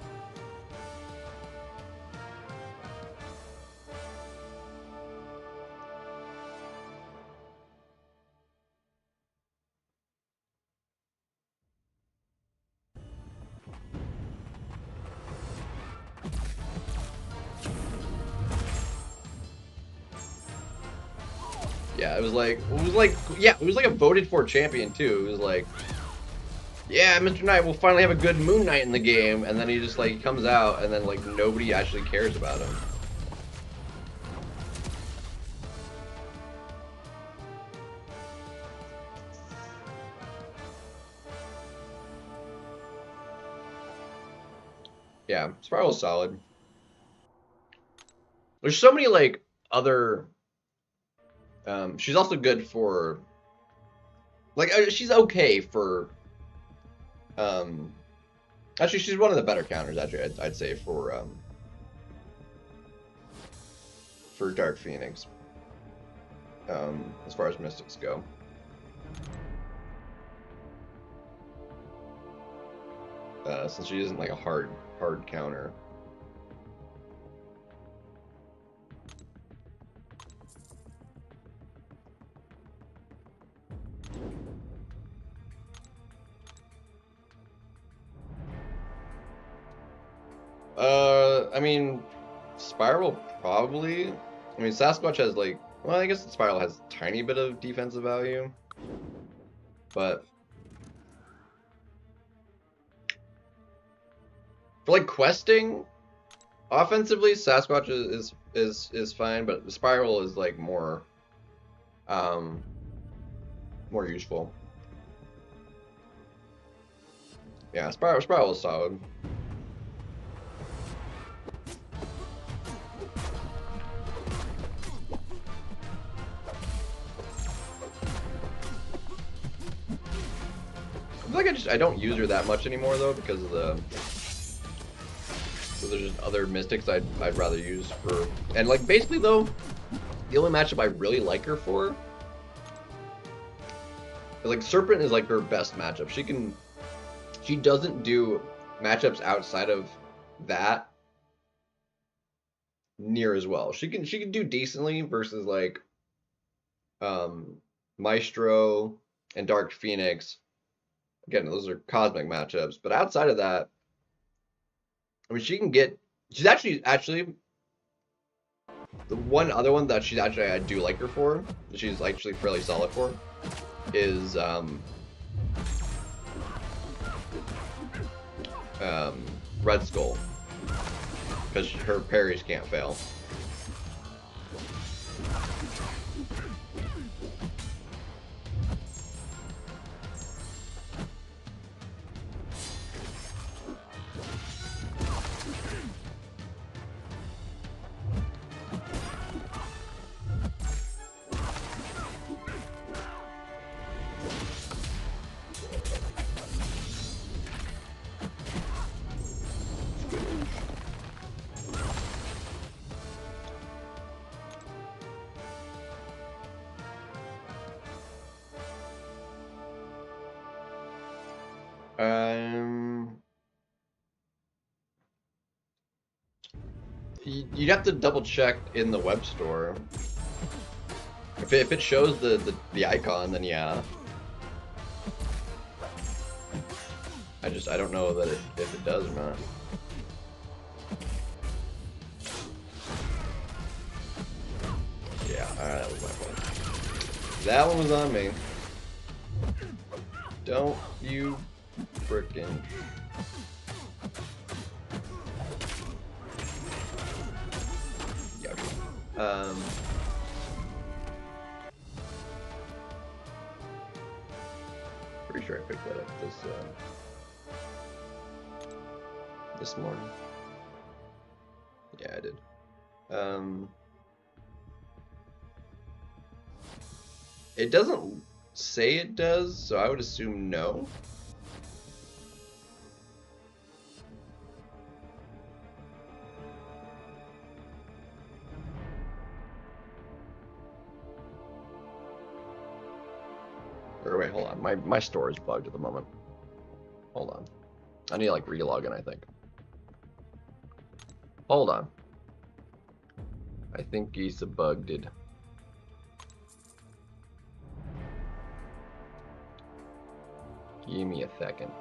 Yeah, it was like a voted for champion too. It was like, yeah, Mr. Knight will finally have a good Moon Knight in the game, and then he just like comes out, and then like nobody actually cares about him. Yeah, Spiral's solid. There's so many like other. She's also good for. Like she's okay for. Actually, she's one of the better counters. Actually, I'd say for Dark Phoenix. As far as mystics go. Since she isn't like a hard counter. I mean, Spiral probably. I mean, Sasquatch has like, well, I guess Spiral has a tiny bit of defensive value, but for like questing, offensively, Sasquatch is fine, but Spiral is like more useful. Yeah, Spiral is solid. I feel like I don't use her that much anymore though because of the. So there's just other mystics I'd rather use for, and like basically though, the only matchup I really like her for is like Serpent is like her best matchup. She doesn't do matchups outside of that near as well. She can do decently versus like Maestro and Dark Phoenix. Again, those are cosmic matchups, but outside of that, I mean, she's actually the one other one that I do like her for, that she's actually fairly solid for, is Red Skull, because her parries can't fail. You'd have to double check in the web store. If it shows the icon, then yeah. I don't know that if it does or not. Yeah, alright, that was my fault. That one was on me. Don't you frickin'. Pretty sure I picked that up this morning. Yeah, I did. It doesn't say it does, so I would assume no. Or wait, hold on. My store is bugged at the moment. Hold on. I need to like re-log in, I think. Hold on. I think he's bugged. Give me a second.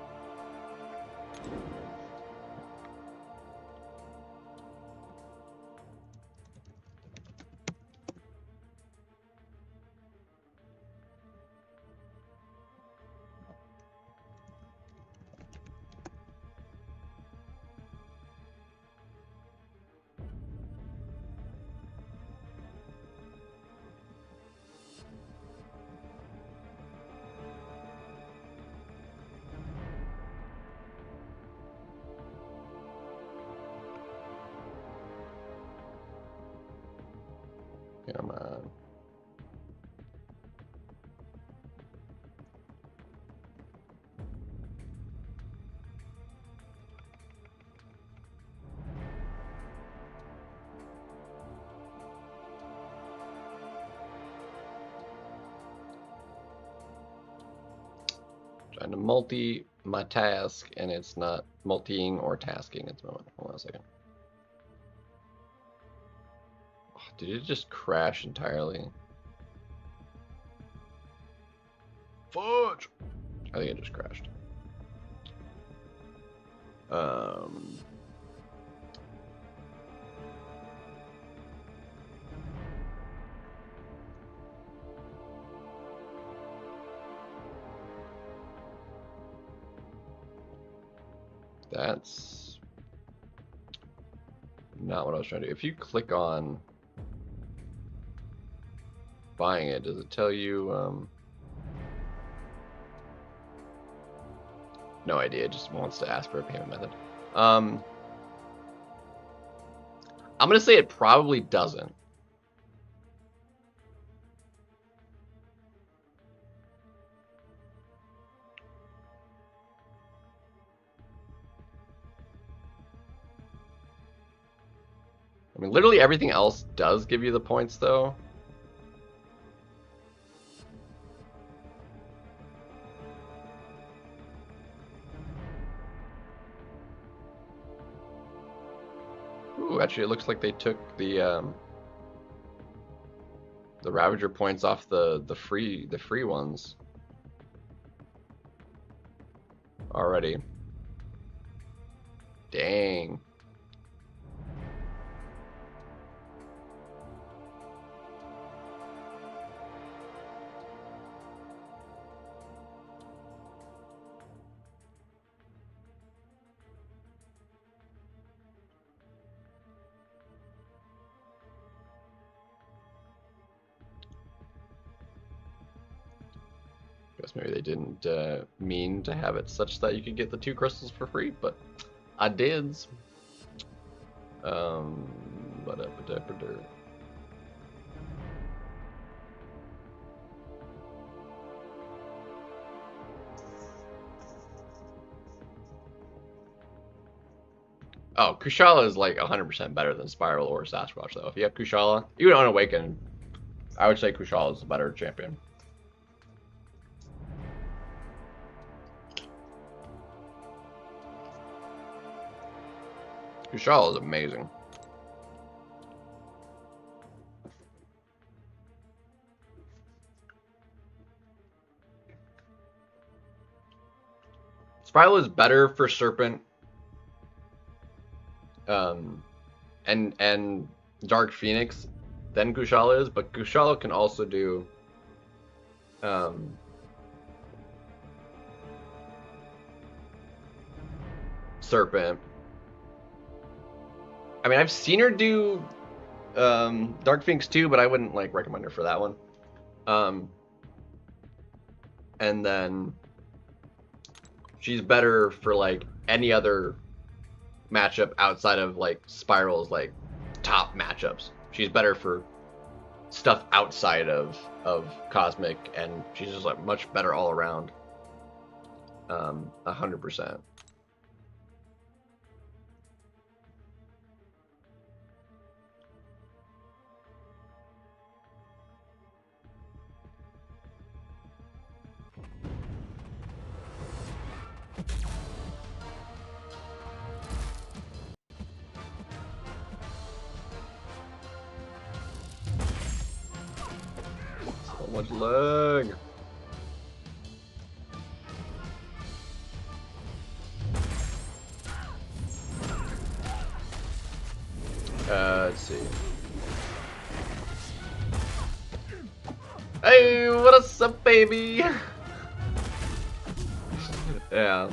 Trying to multi my task, and it's not multiing or tasking at the moment. Hold on a second. Oh, did it just crash entirely? Fudge! I think it just crashed. That's not what I was trying to do. If you click on buying it, does it tell you, no idea, it just wants to ask for a payment method. I'm gonna say it probably doesn't. I mean, literally everything else does give you the points, though. Ooh, actually, it looks like they took the Ravager points off the free ones already. Dang. Guess maybe they didn't mean to have it such that you could get the 2 crystals for free, but I did. Oh, Kushala is like 100% better than Spiral or Sasquatch, though. If you have Kushala, even on Awaken, I would say Kushala is the better champion. Kushala is amazing. Spiral is better for Serpent and Dark Phoenix than Kushala is, but Kushala can also do Serpent. I mean, I've seen her do Dark Phoenix too, but I wouldn't like recommend her for that one. And then she's better for like any other matchup outside of like Spiral's like top matchups. She's better for stuff outside of Cosmic, and she's just like much better all around. 100%. So much lag. Let's see. Hey, what's up, baby? Yeah.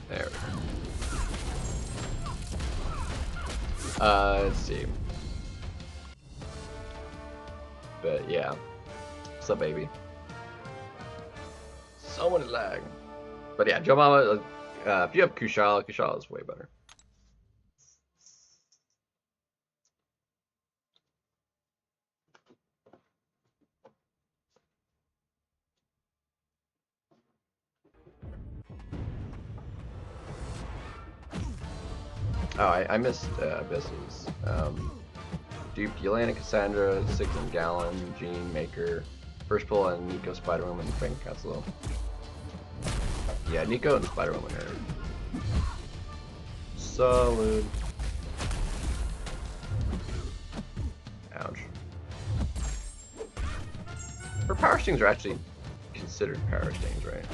There we go. Let's see. But yeah. What's up, baby? So much lag. But yeah, Joe Mama, if you have Kushala, Kushala is way better. Oh, I missed Abysses. Dupe, Yelena, Cassandra, Sigmund Gallon, Jean, Maker, First Pull, and Nico, Spider-Woman, Frank Castle. Yeah, Nico and Spider-Woman are solid. Ouch. Her power stings are actually considered power stings, right?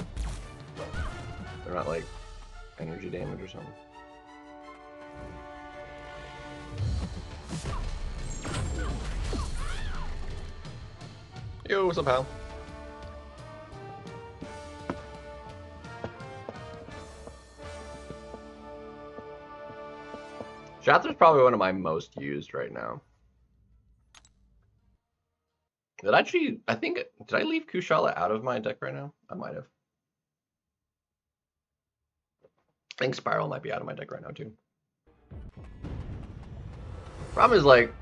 They're not like energy damage or something. Yo, what's up, pal? Shatter's probably one of my most used right now. I think, did I leave Kushala out of my deck right now? I might have. I think Spiral might be out of my deck right now, too. Problem is, like,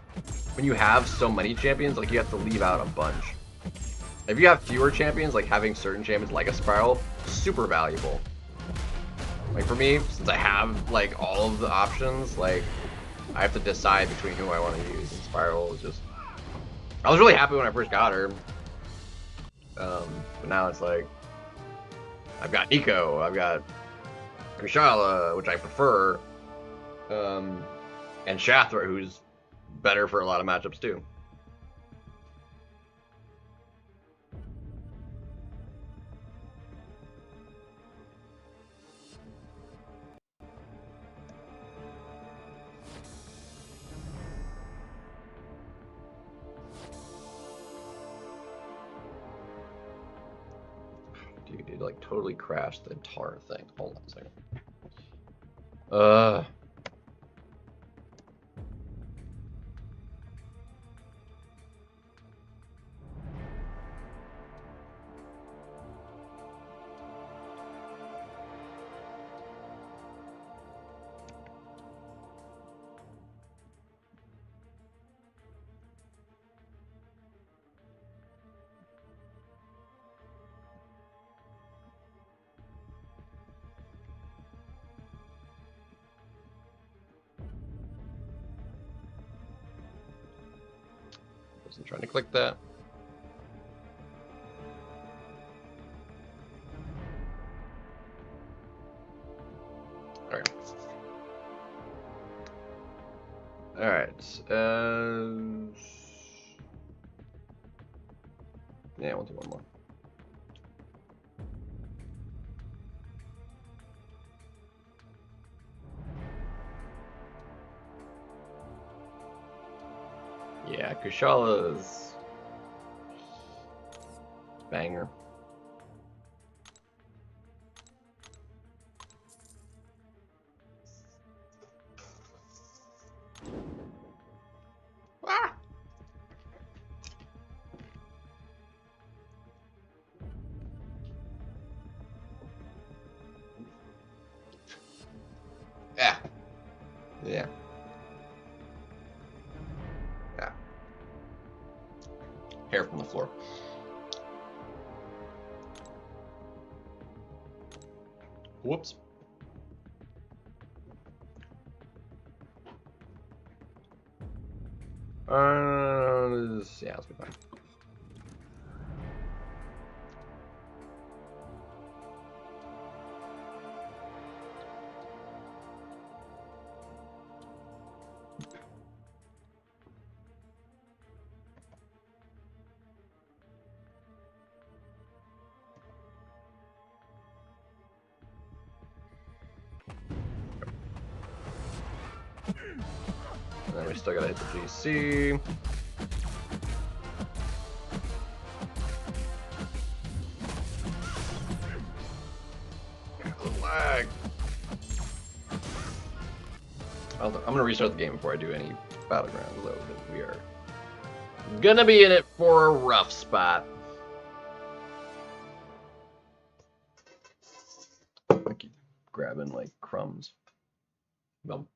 when you have so many champions, like, you have to leave out a bunch. If you have fewer champions, like, having certain champions like a Spiral, super valuable. Like, for me, since I have, like, all of the options, like, I have to decide between who I want to use, and Spiral is just... I was really happy when I first got her. But now it's like, I've got Nico, I've got Kushala, which I prefer, and Shathra, who's better for a lot of matchups too. Dude, it like totally crashed the entire thing. Hold on a second. Wasn't trying to click that. Alright. Alright. Yeah, we'll do one more. Yeah, Kushala's banger. Ah! Yeah. Yeah. Yeah. Hair from the floor. Whoops. Yeah, let's be fine. And then we still gotta hit the GC. Lag. I'm gonna restart the game before I do any battlegrounds, though, because we are gonna be in it for a rough spot. I keep grabbing like crumbs. Well,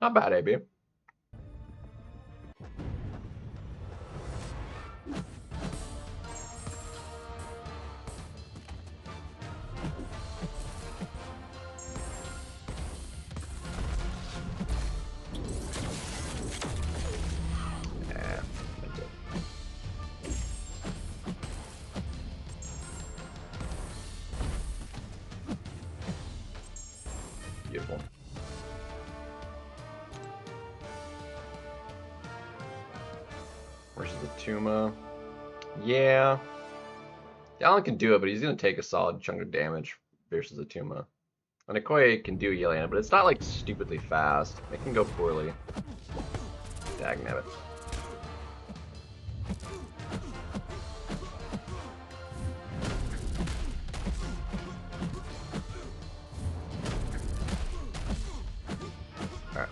not bad, AB. Beautiful. Versus the Tuma. Yeah. Allen can do it, but he's going to take a solid chunk of damage versus the Tuma. And Okoye can do Yelena, but it's not like stupidly fast. It can go poorly. Dagnabbit. Alright.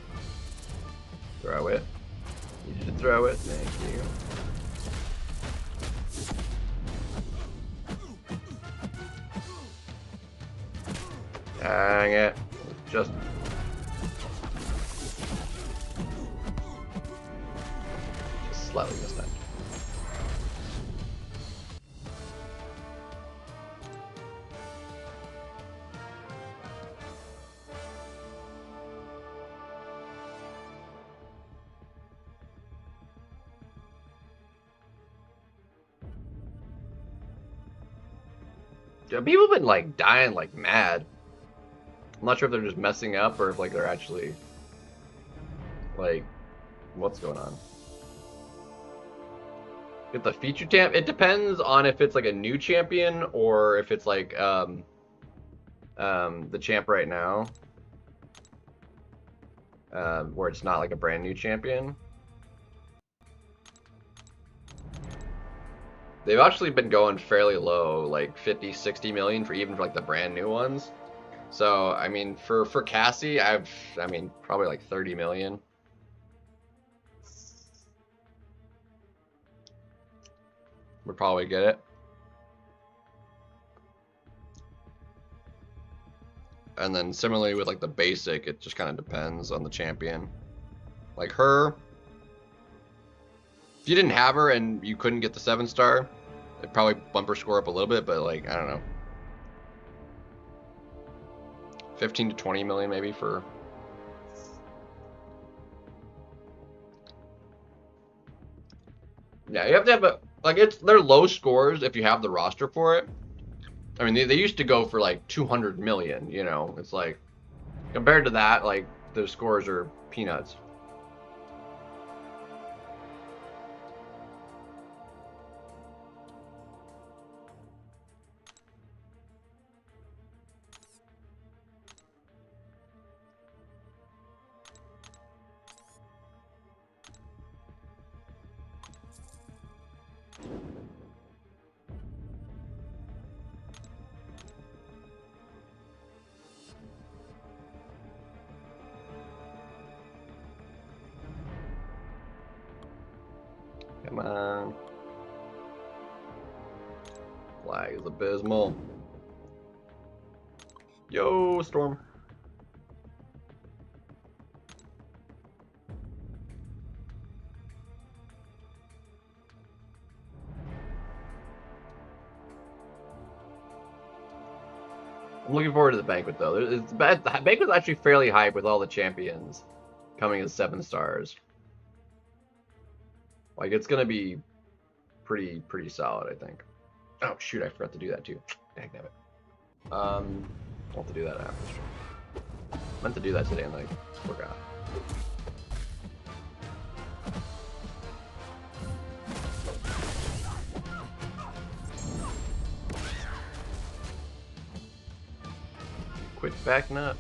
Throw it. You should throw it. Thank you. Dang it. Just slightly missed that. People have been like dying like mad. I'm not sure if they're just messing up or if like they're actually like what's going on. Get the feature champ. It depends on if it's like a new champion or if it's like the champ right now, where it's not like a brand new champion. They've actually been going fairly low, like 50, 60 million for even for like the brand new ones. So, I mean, for Cassie, I mean, probably like 30 million. Would probably get it. And then similarly with like the basic, it just kind of depends on the champion. Like her, if you didn't have her and you couldn't get the 7-star, it'd probably bump her score up a little bit, but like, I don't know. 15 to 20 million maybe for... Yeah, you have to have a... Like, they're low scores if you have the roster for it. I mean, they used to go for like 200 million, you know? It's like, compared to that, like, those scores are peanuts. Come on. Flag is abysmal. Yo, Storm. I'm looking forward to the banquet though. The banquet's actually fairly hype with all the champions coming as 7-stars. Like, it's gonna be pretty solid, I think. Oh shoot, I forgot to do that too. Dagnabbit. I'll have to do that after stream. Meant to do that today and I forgot. Quick back nut.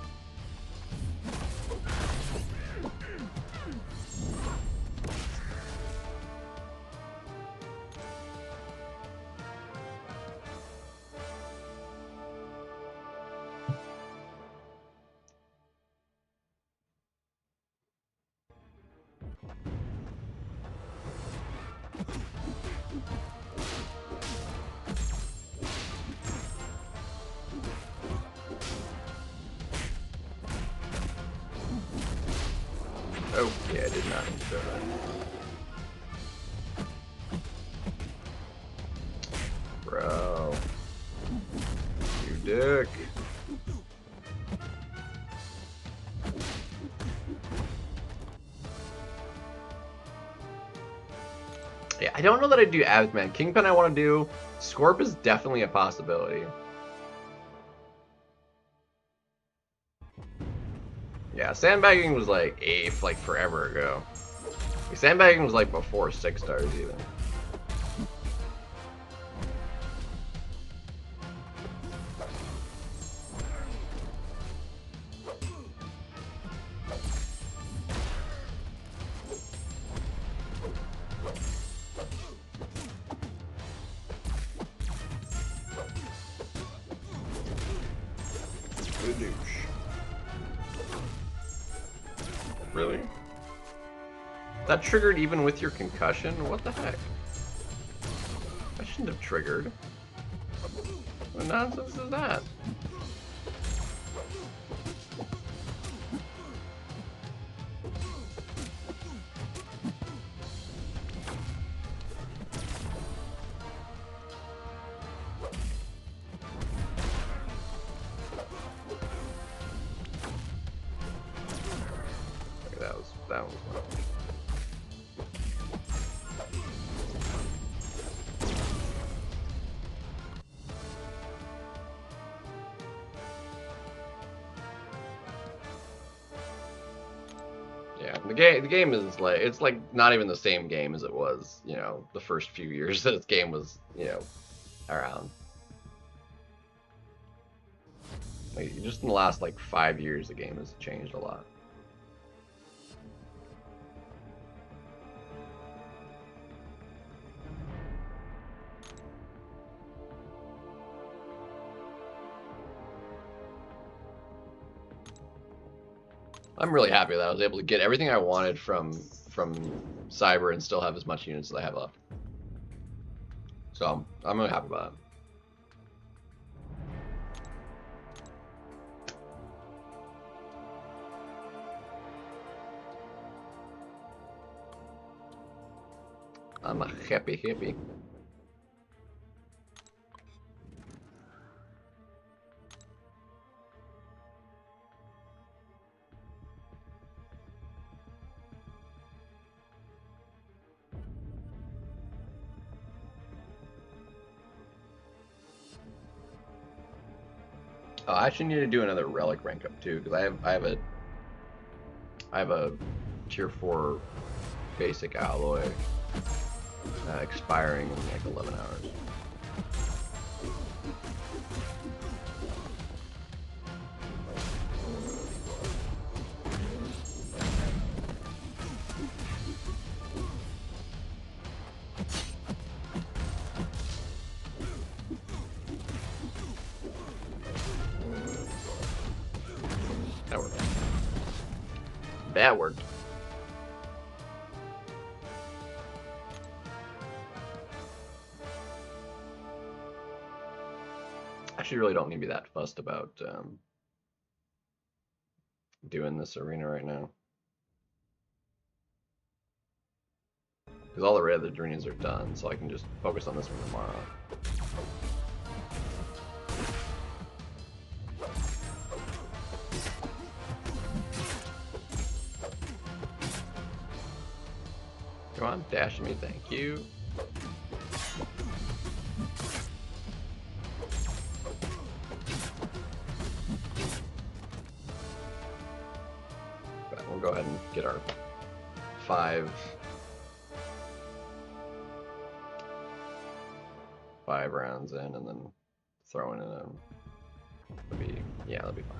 Oh, yeah, I did not need to throw that. Bro. You dick. Yeah, I don't know that I do abs, man. Kingpin I want to do. Scorp is definitely a possibility. Yeah, sandbagging was like eighth, like forever ago. Like, sandbagging was like before 6 stars even. Really? That triggered even with your concussion? What the heck? I shouldn't have triggered. What nonsense is that? That was well. Yeah, the game is like, it's like not even the same game as it was, you know, the first few years that this game was, you know, around. Like, just in the last like 5 years, the game has changed a lot. I'm really happy that I was able to get everything I wanted from Cyber and still have as much units as I have left. So I'm really happy about it. I'm a happy. I actually need to do another relic rank up too, because I have a tier 4 basic alloy expiring in like 11 hours. That worked. That worked. Actually, really don't need to be that fussed about doing this arena right now, because all the other arenas are done, so I can just focus on this one tomorrow. Come on, dash me, thank you. But we'll go ahead and get our 5 rounds in, and then throw in a. That'll be fine.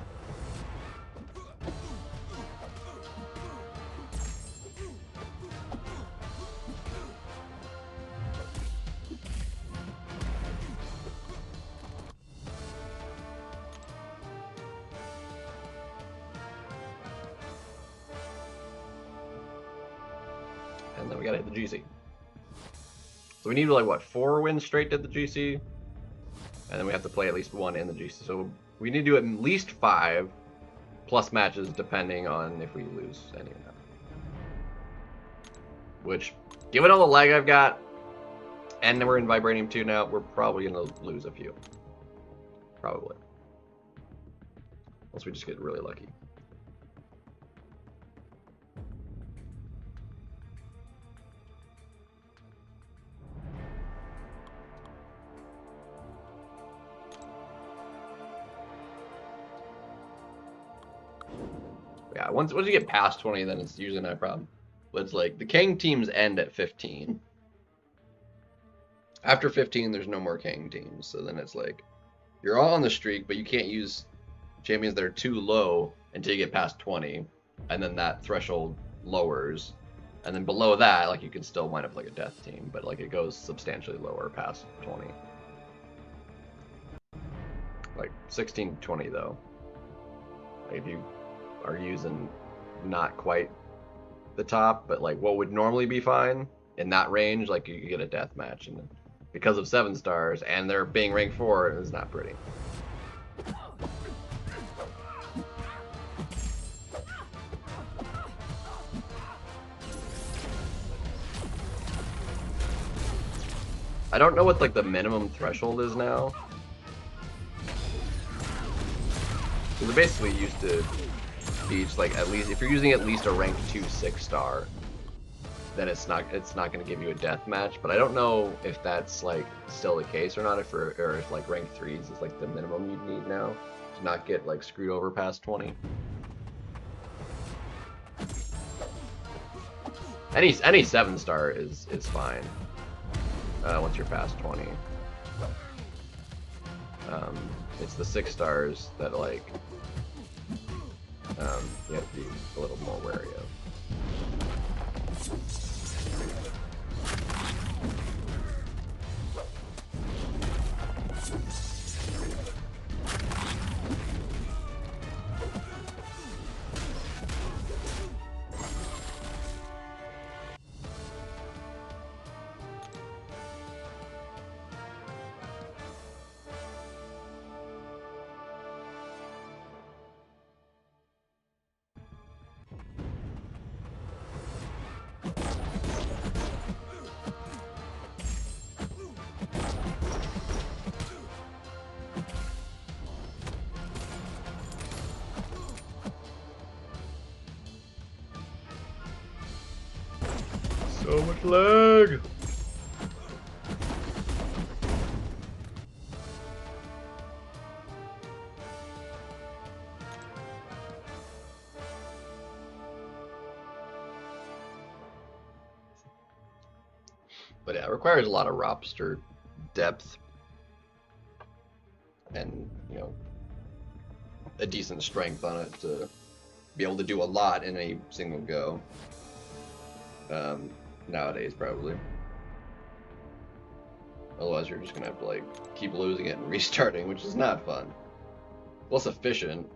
And then we gotta hit the GC. So we need like what, 4 wins straight to the GC, and then we have to play at least 1 in the GC. So we need to do at least 5 plus matches, depending on if we lose any or not. Which, given all the lag I've got, and we're in Vibranium 2 now, we're probably gonna lose a few. Probably. Unless we just get really lucky. Yeah, once you get past 20, then it's usually not a problem. But it's like the King teams end at 15. After 15, there's no more King teams. So then it's like you're all on the streak, but you can't use champions that are too low until you get past 20, and then that threshold lowers, and then below that, like you can still wind up like a death team, but like it goes substantially lower past 20. Like 16, 20 though. Like if you are using not quite the top, but like what would normally be fine in that range, like you get a death match, and because of 7 stars and they're being ranked 4, it's not pretty. I don't know what like the minimum threshold is now. Because it basically used to be just like at least if you're using at least a rank 2 6-star, then it's not going to give you a death match. But I don't know if that's like still the case or not. Or if like rank 3s is like the minimum you need now to not get like screwed over past 20. Any 7-star is fine. Once you're past 20. It's the 6 stars that like you have to be a little more wary of. So much lag! But yeah, it requires a lot of roster depth and, you know, a decent strength on it to be able to do a lot in a single go. Nowadays, probably. Otherwise, you're just gonna have to like keep losing it and restarting, which is not fun. Less efficient.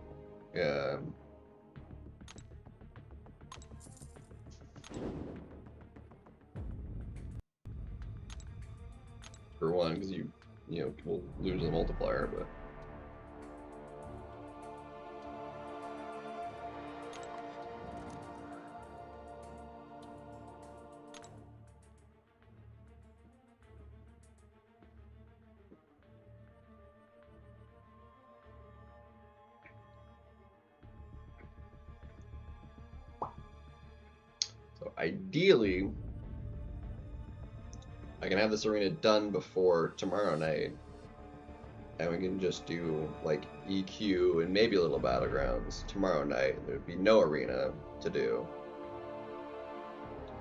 For one, because you know, will lose the multiplier, but. So ideally, I can have this arena done before tomorrow night, and we can just do like EQ and maybe a little battlegrounds tomorrow night. There'd be no arena to do.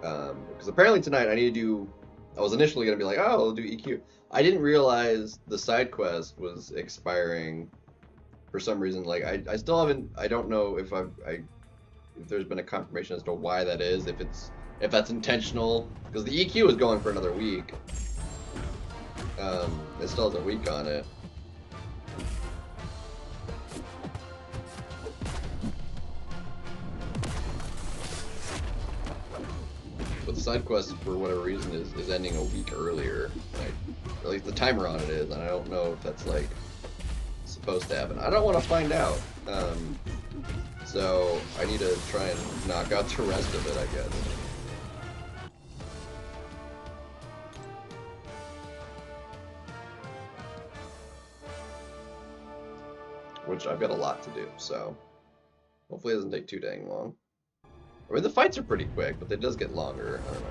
Because apparently tonight I need to do. I was initially gonna be like, oh, I'll do EQ. I didn't realize the side quest was expiring for some reason. Like I still haven't. I don't know if if there's been a confirmation as to why that is. If that's intentional, because the EQ is going for another week. It still has a week on it. But the side quest, for whatever reason, is ending a week earlier. Like, at least the timer on it is, and I don't know if that's like supposed to happen. I don't want to find out. So I need to try and knock out the rest of it, I guess. Which I've got a lot to do, so hopefully it doesn't take too dang long. I mean, the fights are pretty quick, but it does get longer. I don't know.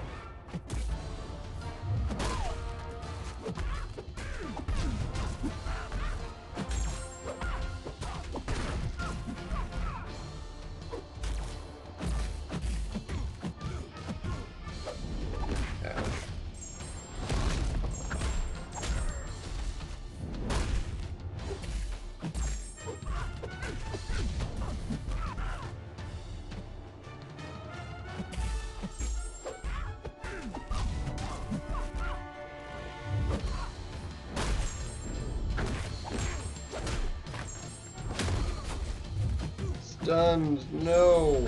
stunned. No.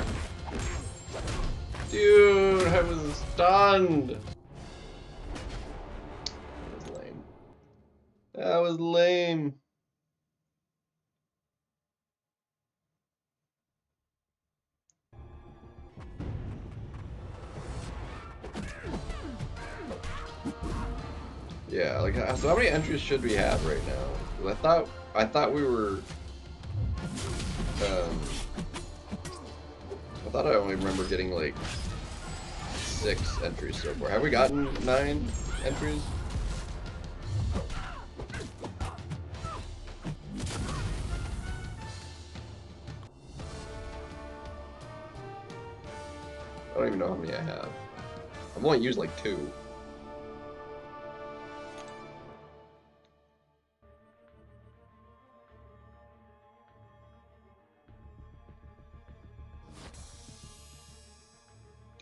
Dude, I was stunned. That was lame. That was lame. Yeah, like, so how many entries should we have right now? 'Cause I thought we were, I thought I only remember getting like 6 entries so far. Have we gotten 9 entries? I don't even know how many I have. I've only used like 2.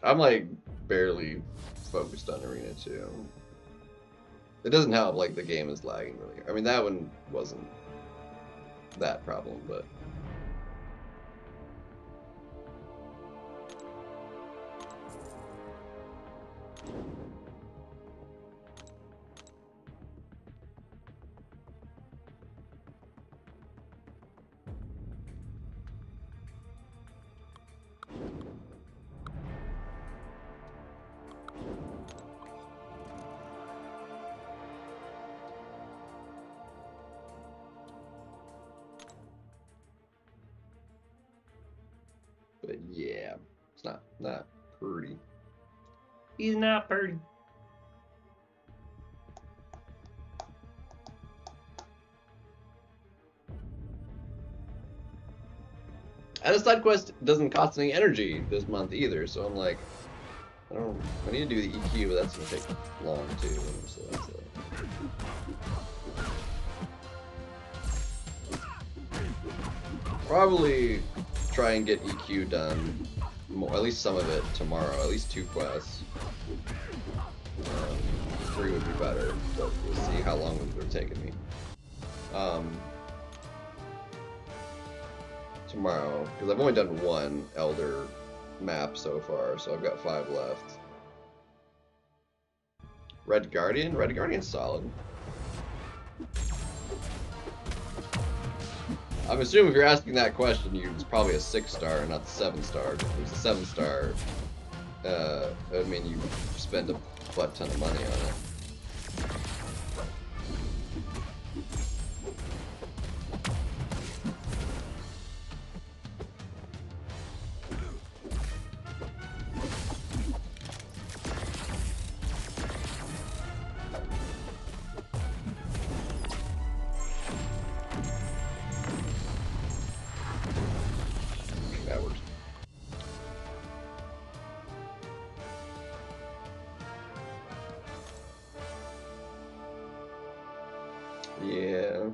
I'm like barely focused on Arena 2. It doesn't help, like the game is lagging really. I mean, that one wasn't that problem, but yeah, it's not pretty. He's not pretty. And the side quest doesn't cost any energy this month either, so I'm like, I need to do the EQ, but that's gonna take long too. So that's probably try and get EQ done, at least some of it tomorrow. At least 2 quests. 3 would be better, but we'll see how long it would have taken me. Tomorrow, because I've only done 1 Elder map so far, so I've got 5 left. Red Guardian's solid. I'm assuming if you're asking that question, it's probably a 6-star and not the 7-star. If it's a 7-star, I mean you spend a butt ton of money on it. That works. Yeah.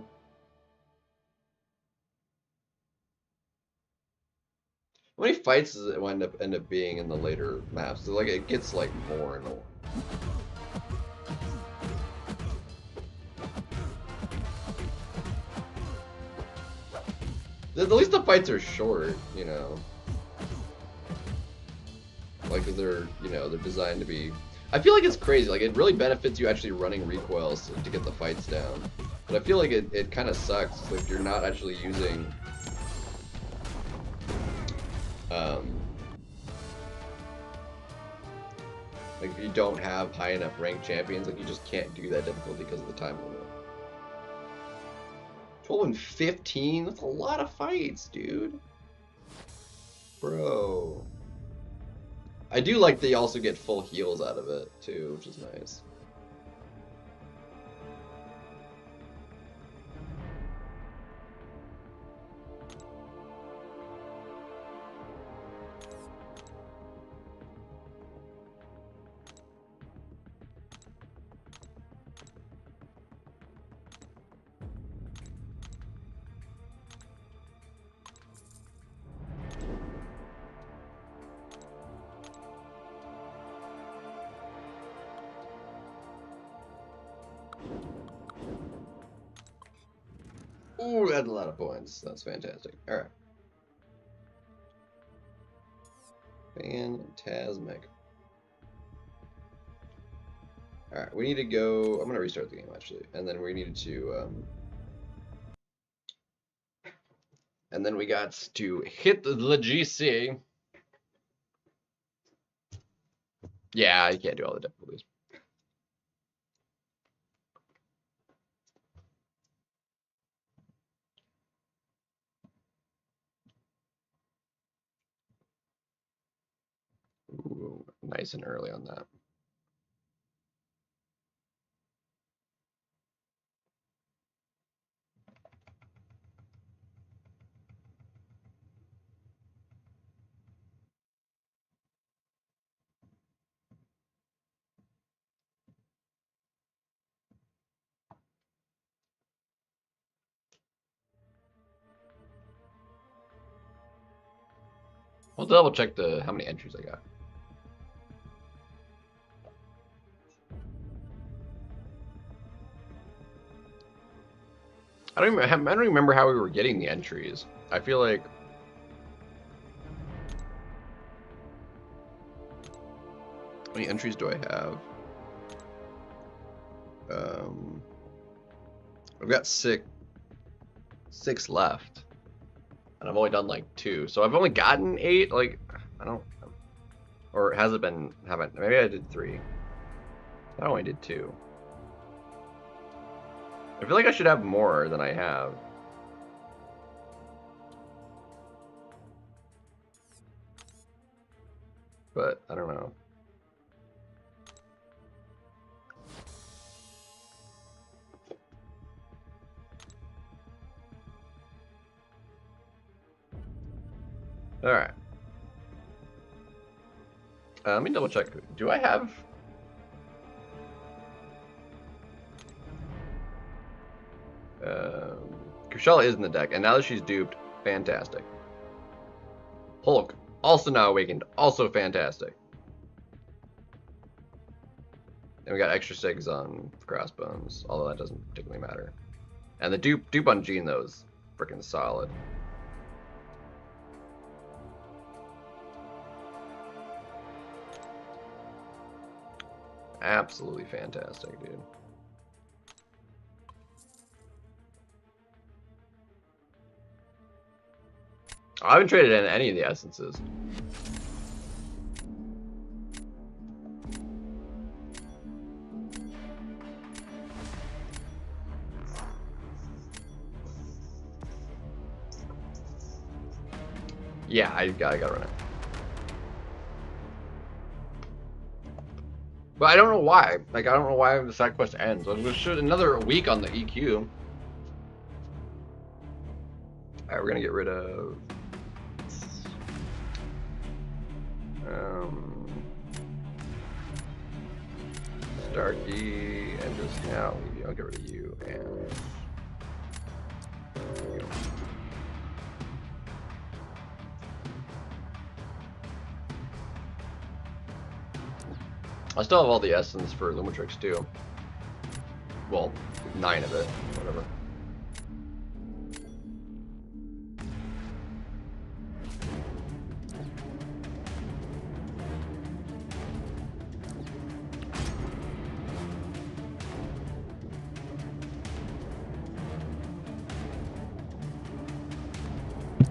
How many fights does it end up being in the later maps? So, like, it gets like more and more. At least the fights are short, you know. Like, they're, you know, they're designed to be. I feel like it's crazy. Like, it really benefits you actually running recoils to get the fights down. But I feel like it kind of sucks if you're not actually using. Like, if you don't have high enough ranked champions, like, you just can't do that difficulty because of the time limit. 12 and 15? That's a lot of fights, dude. Bro. I do like that you also get full heals out of it, too, which is nice. Ooh, that's a lot of points. That's fantastic. Alright. Fantasmic. Alright, we need to go. I'm going to restart the game actually. And then we needed to. And then we got to hit the GC. Yeah, you can't do all the difficulties. Ooh, nice and early on that. We'll double check how many entries I got. I don't remember how we were getting the entries. I feel like how many entries do I have? I've got six left, and I've only done like 2, so I've only gotten 8. Like I don't, or has it been? Haven't? Maybe I did 3. I only did 2. I feel like I should have more than I have. But I don't know. All right. Let me double check. Do I have? Kushella is in the deck, and now that she's duped, fantastic. Hulk, also now awakened, also fantastic. And we got extra sigs on Crossbones, although that doesn't particularly matter. And the dupe on Jean, though, is freaking solid. Absolutely fantastic, dude. I haven't traded in any of the essences. Yeah, I gotta run it. But I don't know why. Like, I don't know why the side quest ends. Let's shoot another week on the EQ. Alright, we're gonna get rid of... Starkey, and just now, I'll get rid of you, and... you. I still have all the essence for Lumitrix too. Well, 9 of it, whatever.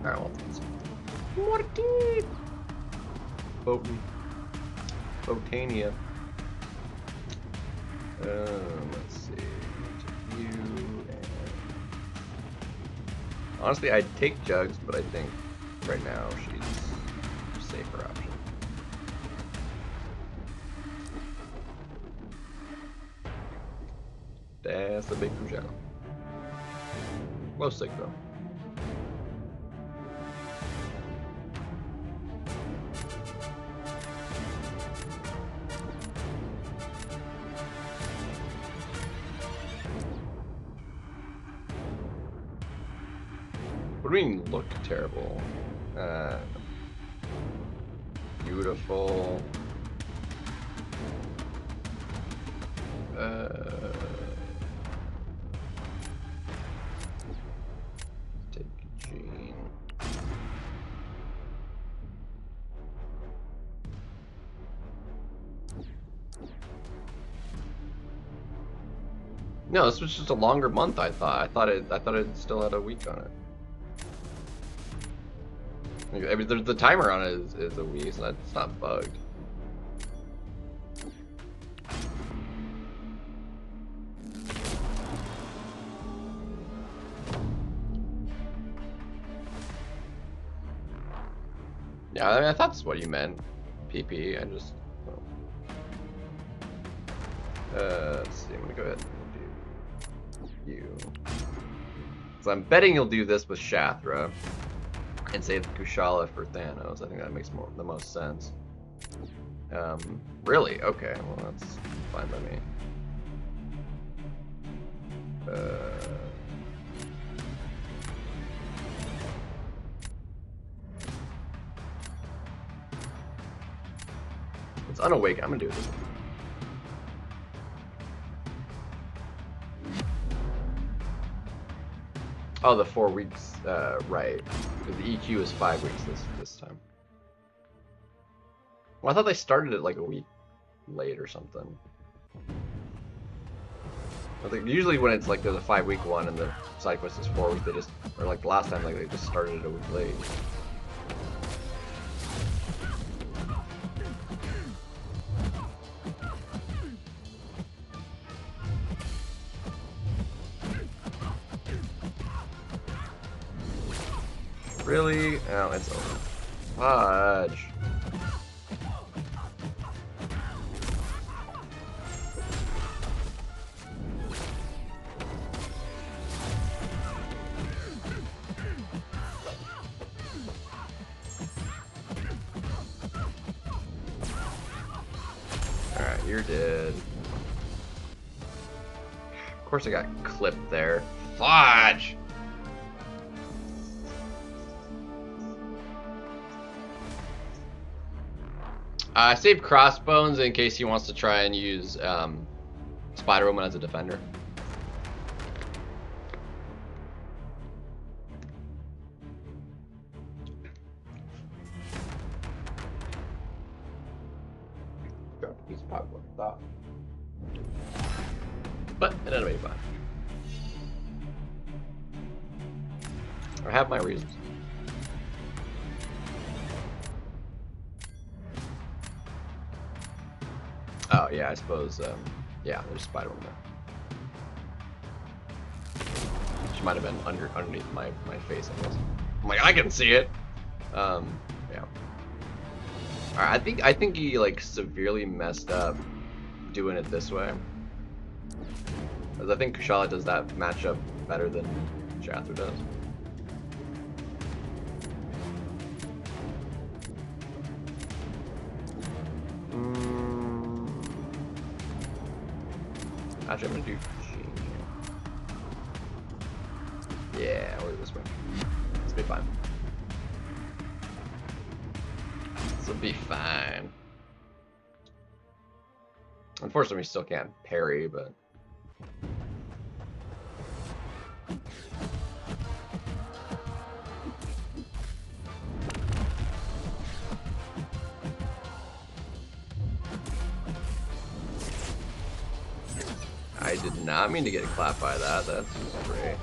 Alright, well, Morty! Botania. Let's see. You and... Honestly, I'd take Jugs, but I think right now she's a safer option. That's a big Kushella. Low sick though. What do you mean look terrible? Beautiful. Take Jean. No, this was just a longer month. I thought it still had a week on it. I mean, the timer on it is a week, so it's not bugged. Yeah, I mean, I thought that's what you meant. PP. I just. Well. Let's see. I'm gonna go ahead and do you. So I'm betting you'll do this with Shathra and save Kushala for Thanos. I think that makes the most sense. Really? Okay. Well, that's fine by me. It's unawake. I'm gonna do this. Oh, the 4 weeks, right. Because the EQ is 5 weeks this time. Well, I thought they started it like a week late or something. I think usually when it's like there's a 5-week one and the side quest is 4 weeks, they just, or like the last time, like they just started it a week late. Really? Oh, it's over. Fudge. Alright, you're dead. Of course I got clipped there. Fudge! I saved Crossbones in case he wants to try and use Spider-Woman as a defender. He's probably thought. But it ended up being fine. I have my reasons. Oh yeah, I suppose. Yeah, there's Spider-Woman there. She might have been underneath my face, I guess. I'm like, I can see it. Yeah. All right, I think he like severely messed up doing it this way. Because I think Kushala does that matchup better than Shathra does. Actually, I'm gonna do Gene here. Yeah, we'll do this way. This will be fine. This will be fine. Unfortunately, we still can't parry, but. I did not mean to get clapped by that. That's great.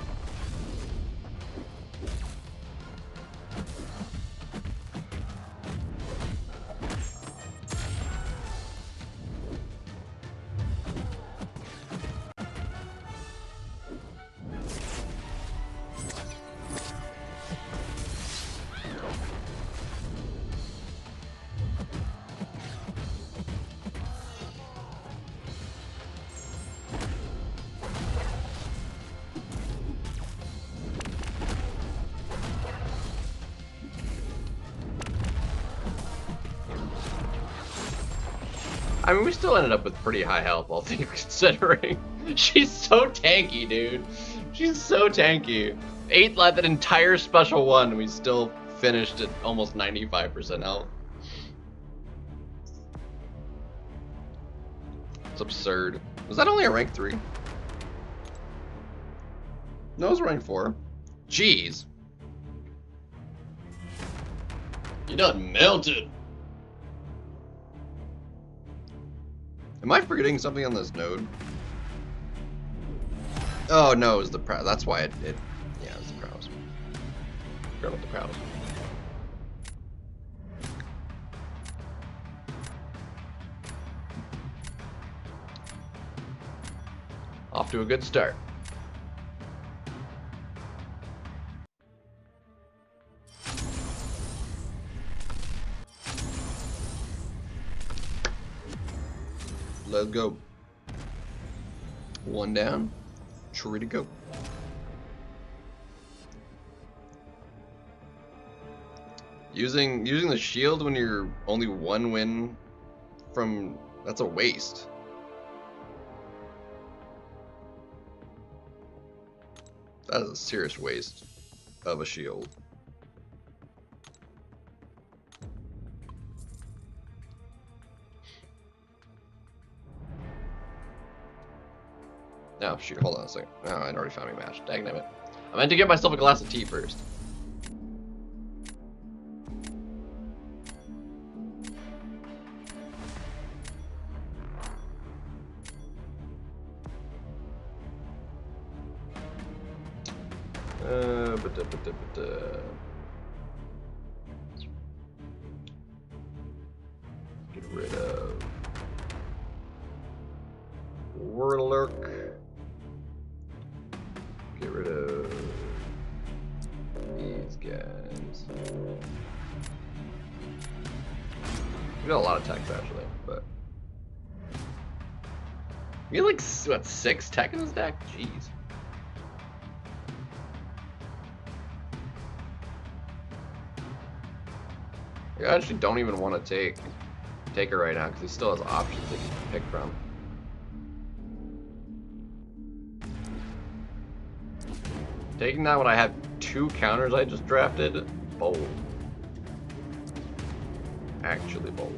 I mean, we still ended up with pretty high health, all things considering. She's so tanky, dude. She's so tanky. 8 left, an entire special one, and we still finished at almost 95% health. It's absurd. Was that only a rank 3? No, it was rank 4. Jeez. You done melted. Am I forgetting something on this node? Oh no, it was the prow. That's why it yeah, it was the prows. Forgot about the prows. Off to a good start. Let's go. One down. Tree to go. Using the shield when you're only one win from, that's a waste. That is a serious waste of a shield. Oh shoot, hold on a second. Oh, I'd already found me a match. Dang it. I meant to get myself a glass of tea first. Get rid of Warlurk. Get rid of these guys. We got a lot of techs actually, but we got like what, 6 tech in this deck? Jeez. I actually don't even want to take her right now because he still has options that he can pick from. Taking that when I have 2 counters I just drafted, bold. Actually bold.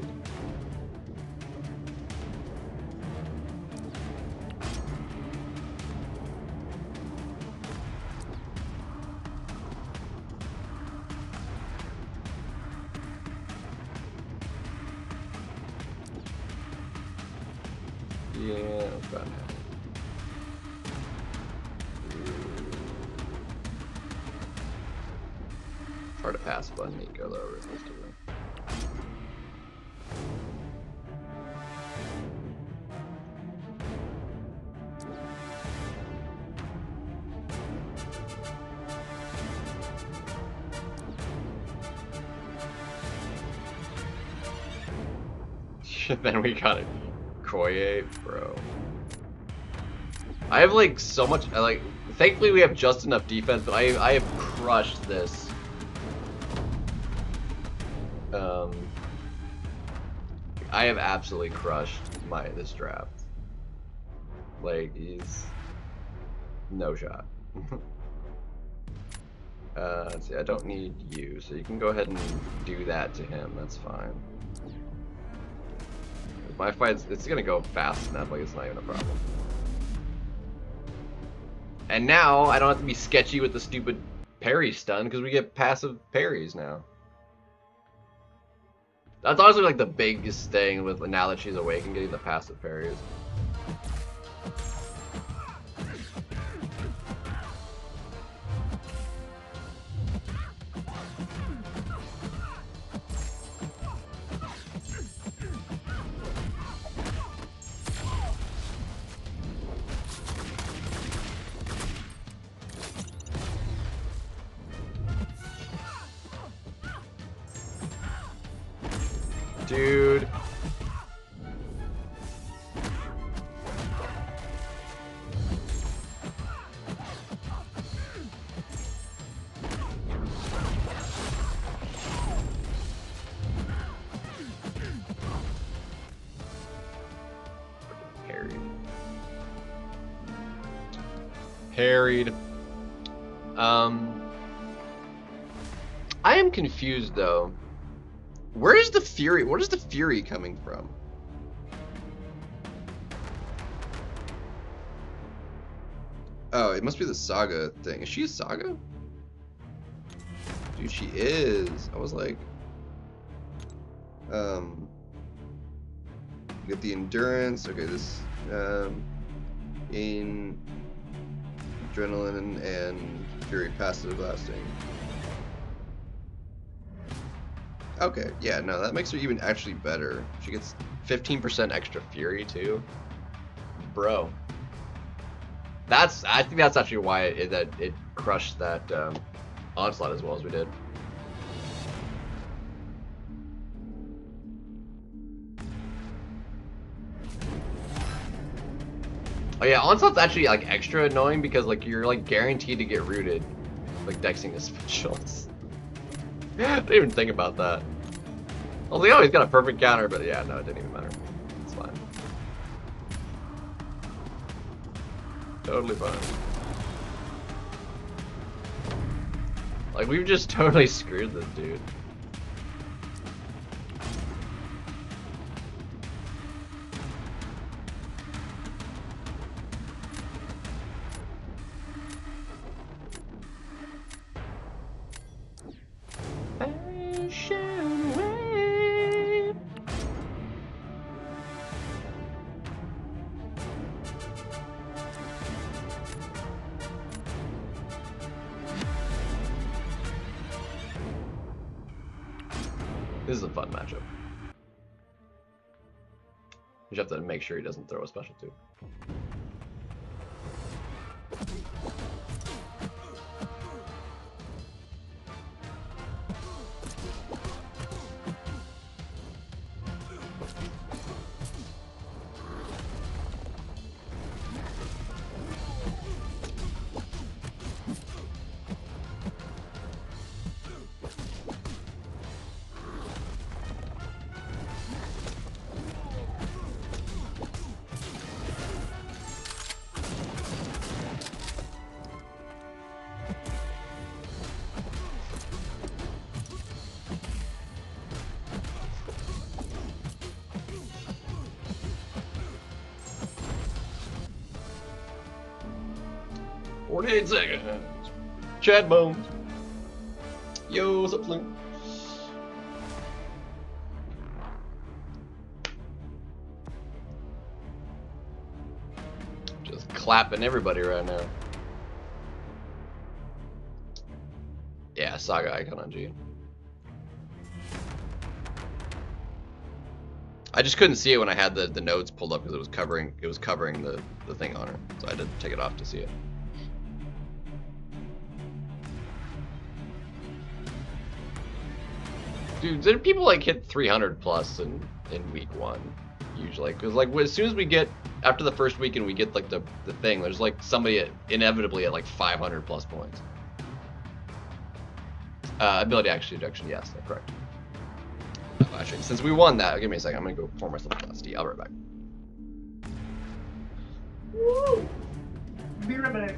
Yeah, that's bad. Hard to pass button Nico though, realistically. Then we got it. Koye, bro. I have like so much, like, thankfully we have just enough defense, but I have crushed this. I have absolutely crushed this draft. Like, he's no shot. Let's see, I don't need you, so you can go ahead and do that to him, that's fine. My fight's, it's gonna go fast enough, like it's not even a problem. And now I don't have to be sketchy with the stupid parry stun because we get passive parries now. That's honestly like the biggest thing with now that she's awake and getting the passive parries. Dude. Harried. I am confused though. Where is the Fury? What is the Fury coming from? Oh, it must be the Saga thing. Is she a Saga? Dude, she is. I was like, you get the endurance. Okay, this, Adrenaline and Fury passive lasting. Okay, yeah, no, that makes her even actually better. She gets 15% extra Fury too. Bro. I think that's actually why it crushed that Onslaught as well as we did. Oh yeah, Onslaught's actually like extra annoying because like you're like guaranteed to get rooted, like dexing his specials. I didn't even think about that. I was like, oh, he's got a perfect counter, but yeah, no, it didn't even matter. It's fine. Totally fine. Like we've just totally screwed this dude. This is a fun matchup. You just have to make sure he doesn't throw a special too. "48 seconds. Chad Bones. Yo, what's up, Slim?" Just clapping everybody right now. Yeah, Saga icon on G. I just couldn't see it when I had the nodes pulled up because it was covering the thing on her, so I had to take it off to see it. Dude, did people like hit 300 plus in week 1 usually? Because like as soon as we get after the first week and we get like the thing, there's like somebody inevitably at like 500 plus points. Ability action deduction, yes, that's correct. Actually, since we won that, give me a second. I'm gonna go pour myself a glass of tea. I'll be right back. Woo! Be right back.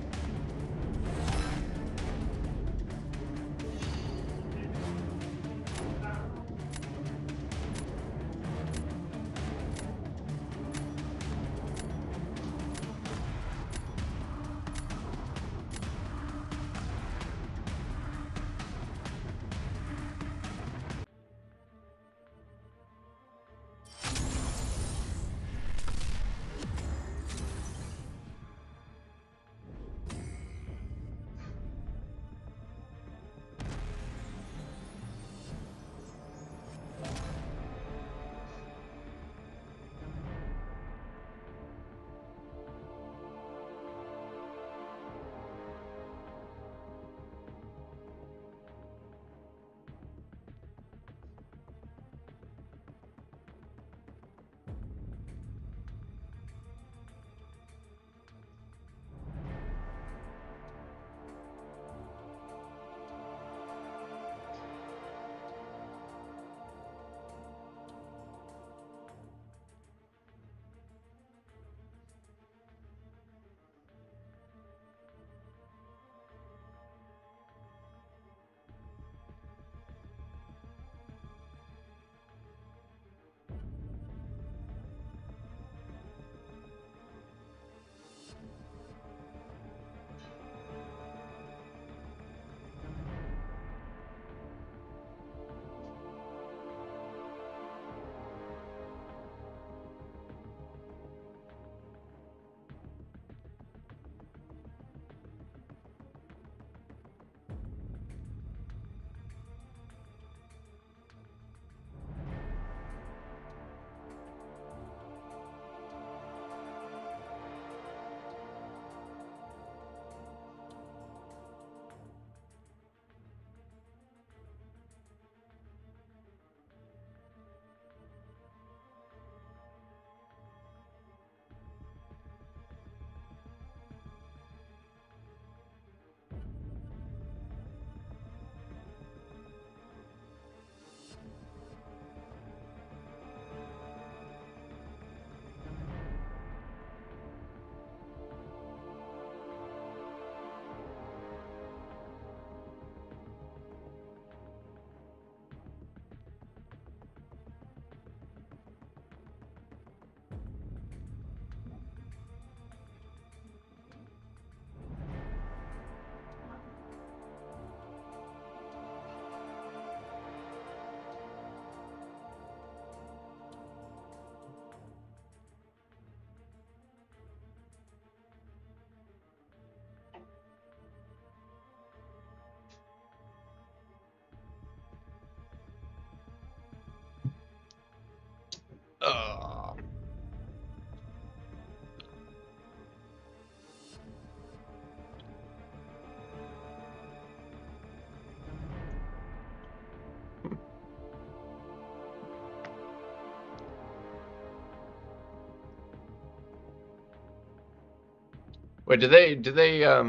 Wait, did they yeah.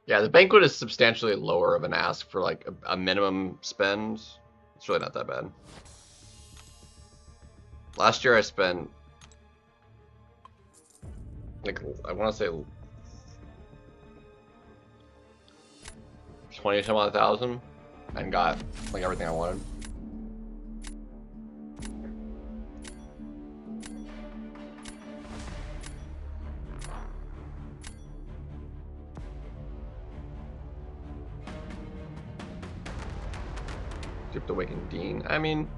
Yeah, the banquet is substantially lower of an ask for like a minimum spend. It's really not that bad. Last year I spent like I want to say 20 some odd thousand and got like everything I wanted. Duped Awakened Dean. I mean,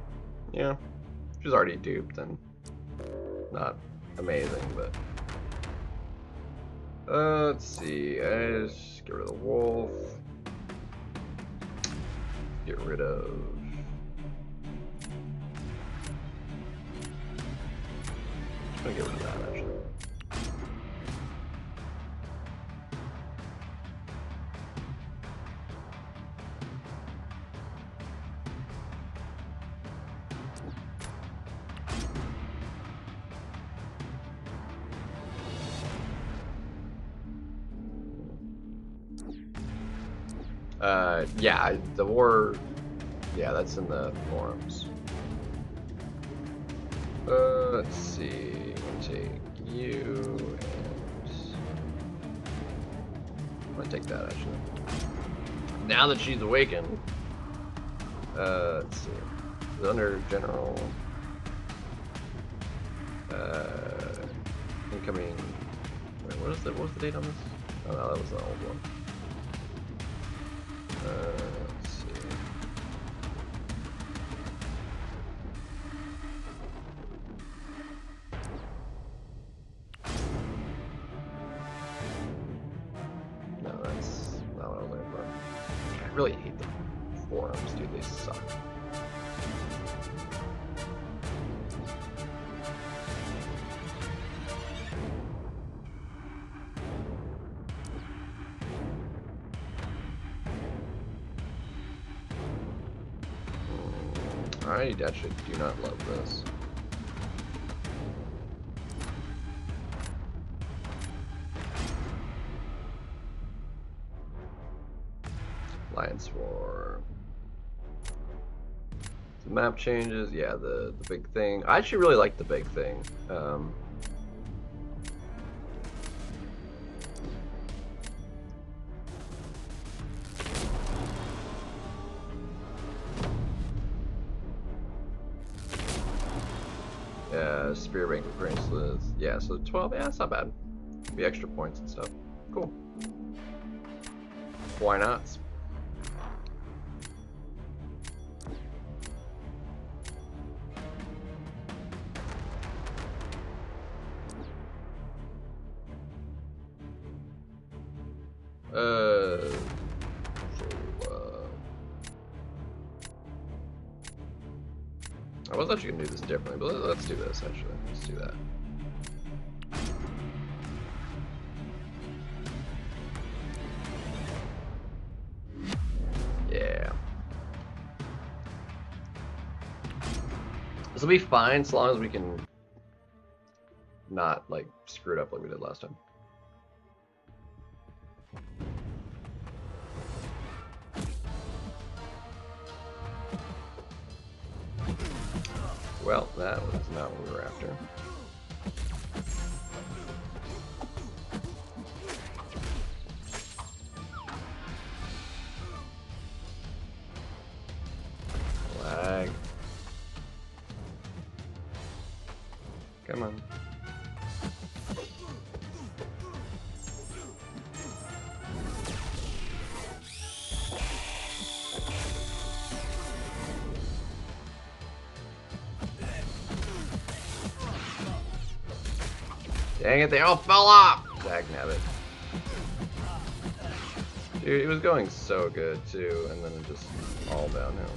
yeah, she's already duped and not amazing, but let's see. I just get rid of the wolf. Get rid of. I'm gonna get rid of that actually. Yeah, the war, yeah, that's in the forums. Let's see, I'm gonna take you, and I'm gonna take that actually. Now that she's awakened, let's see, it's under general, incoming, wait, what was the date on this? Oh no, that was the old one. Let's see. No, that's not what I was looking for. I really hate the forums, dude. They suck. I actually do not love this. Alliance War. The map changes, yeah, the big thing. I actually really like the big thing. Spear rank bracelets. Yeah, so 12, yeah, it's not bad. Be extra points and stuff. Cool. Why not? I was actually gonna do this differently, but let's do this actually. Let's do that. Yeah. This will be fine so long as we can not like screw it up like we did last time. Well, that was not what we were after. Lag. Come on. Dang it, they all fell off! Dagnabbit. Dude, it was going so good too, and then it just all downhill.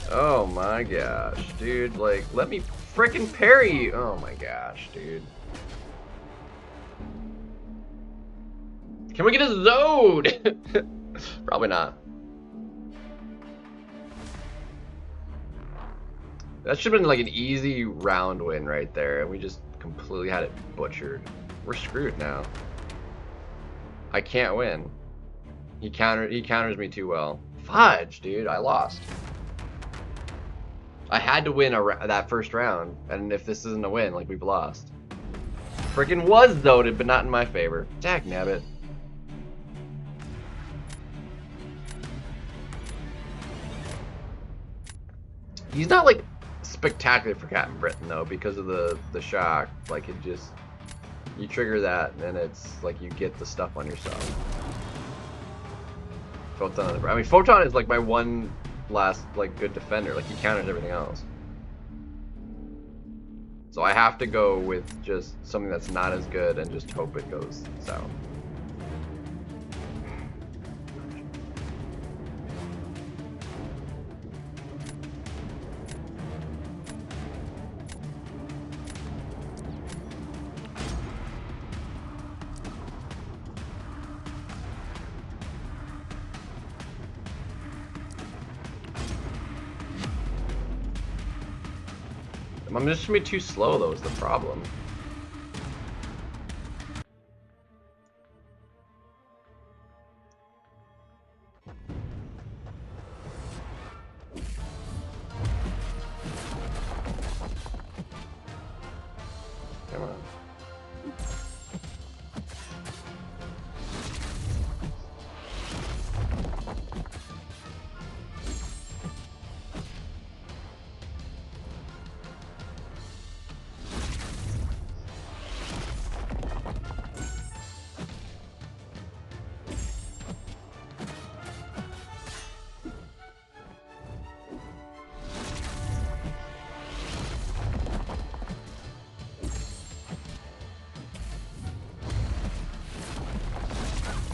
Oh my gosh, dude, like, let me frickin' parry you. Oh my gosh, dude. Can we get a Zode? Probably not. That should have been like an easy round win right there, and we just completely had it butchered. We're screwed now. I can't win. He counters me too well. Fudge, dude, I lost. I had to win that first round, and if this isn't a win, like, we've lost. Freaking was Zoded, but not in my favor. Dagnabbit. He's not, like, spectacular for Captain Britain, though, because of the shock. Like, it just... You trigger that, and it's like you get the stuff on yourself. Photon, I mean, Photon is like my one last like good defender. Like, he counters everything else. So I have to go with just something that's not as good and just hope it goes south. I'm just gonna be too slow, though, is the problem. Come on.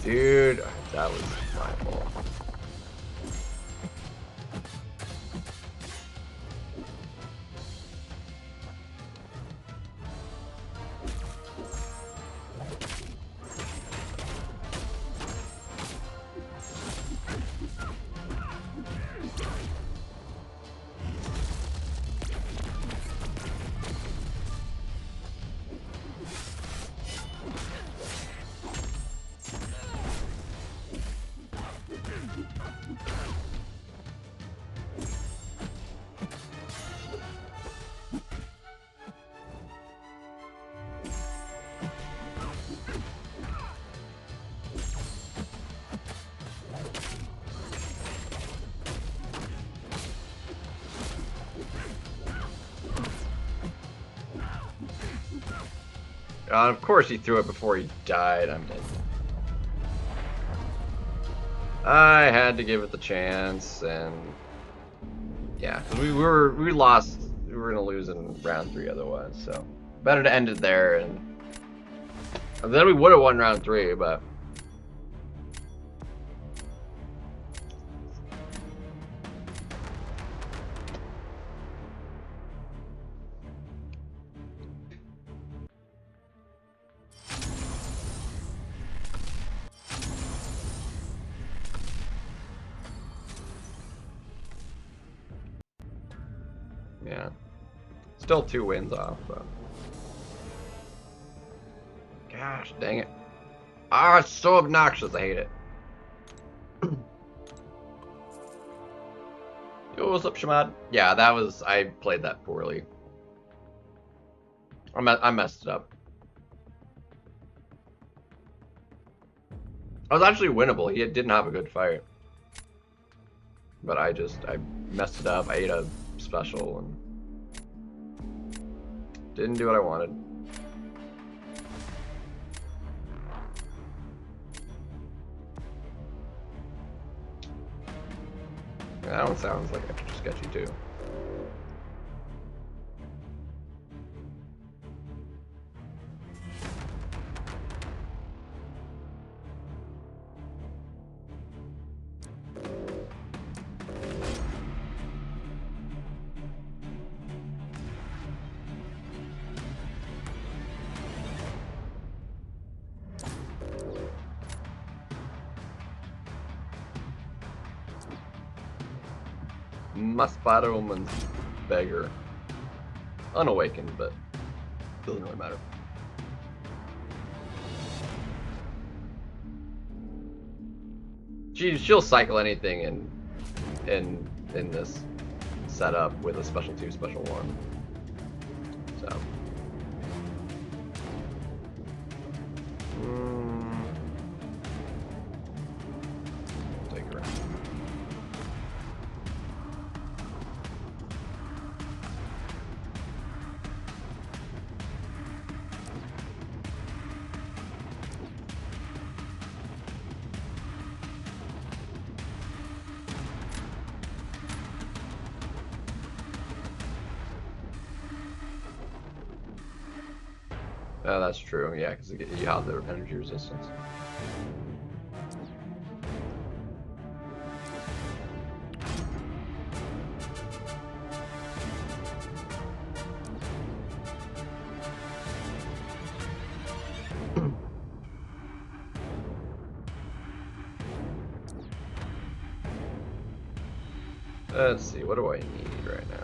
Dude, that was my fault. Of course he threw it before he died. I'm dead. I had to give it the chance, and yeah, we lost. We were gonna lose in round 3 otherwise. So better to end it there, and then we would have won round 3, but. Yeah. Still 2 wins off, but. Gosh, dang it. Ah, it's so obnoxious. I hate it. Yo, what's up, Shamad? Yeah, that was... I played that poorly. I messed it up. I was actually winnable. He didn't have a good fight. But I messed it up. I ate a special and didn't do what I wanted. That one sounds like extra sketchy too. My Spider-Woman's beggar. Unawakened, but doesn't really matter. She'll cycle anything in this setup with a special 2, special 1. So. Take her. Oh, that's true. Yeah, because you have the energy resistance. Let's see, what do I need right now?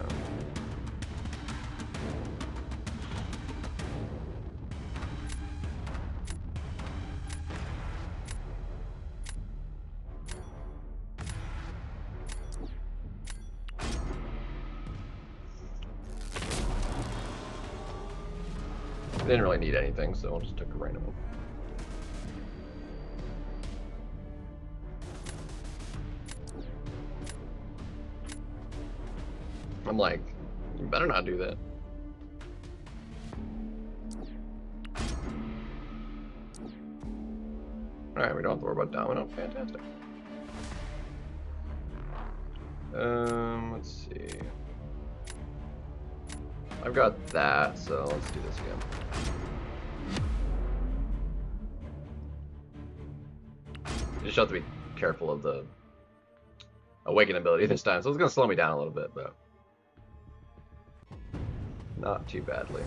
Didn't really need anything, so I'll just take a random one. I'm like, you better not do that. Alright, we don't have to worry about Domino. Fantastic. Let's see. I've got that, so let's do this again. You just have to be careful of the awaken ability this time, so it's gonna slow me down a little bit, but not too badly.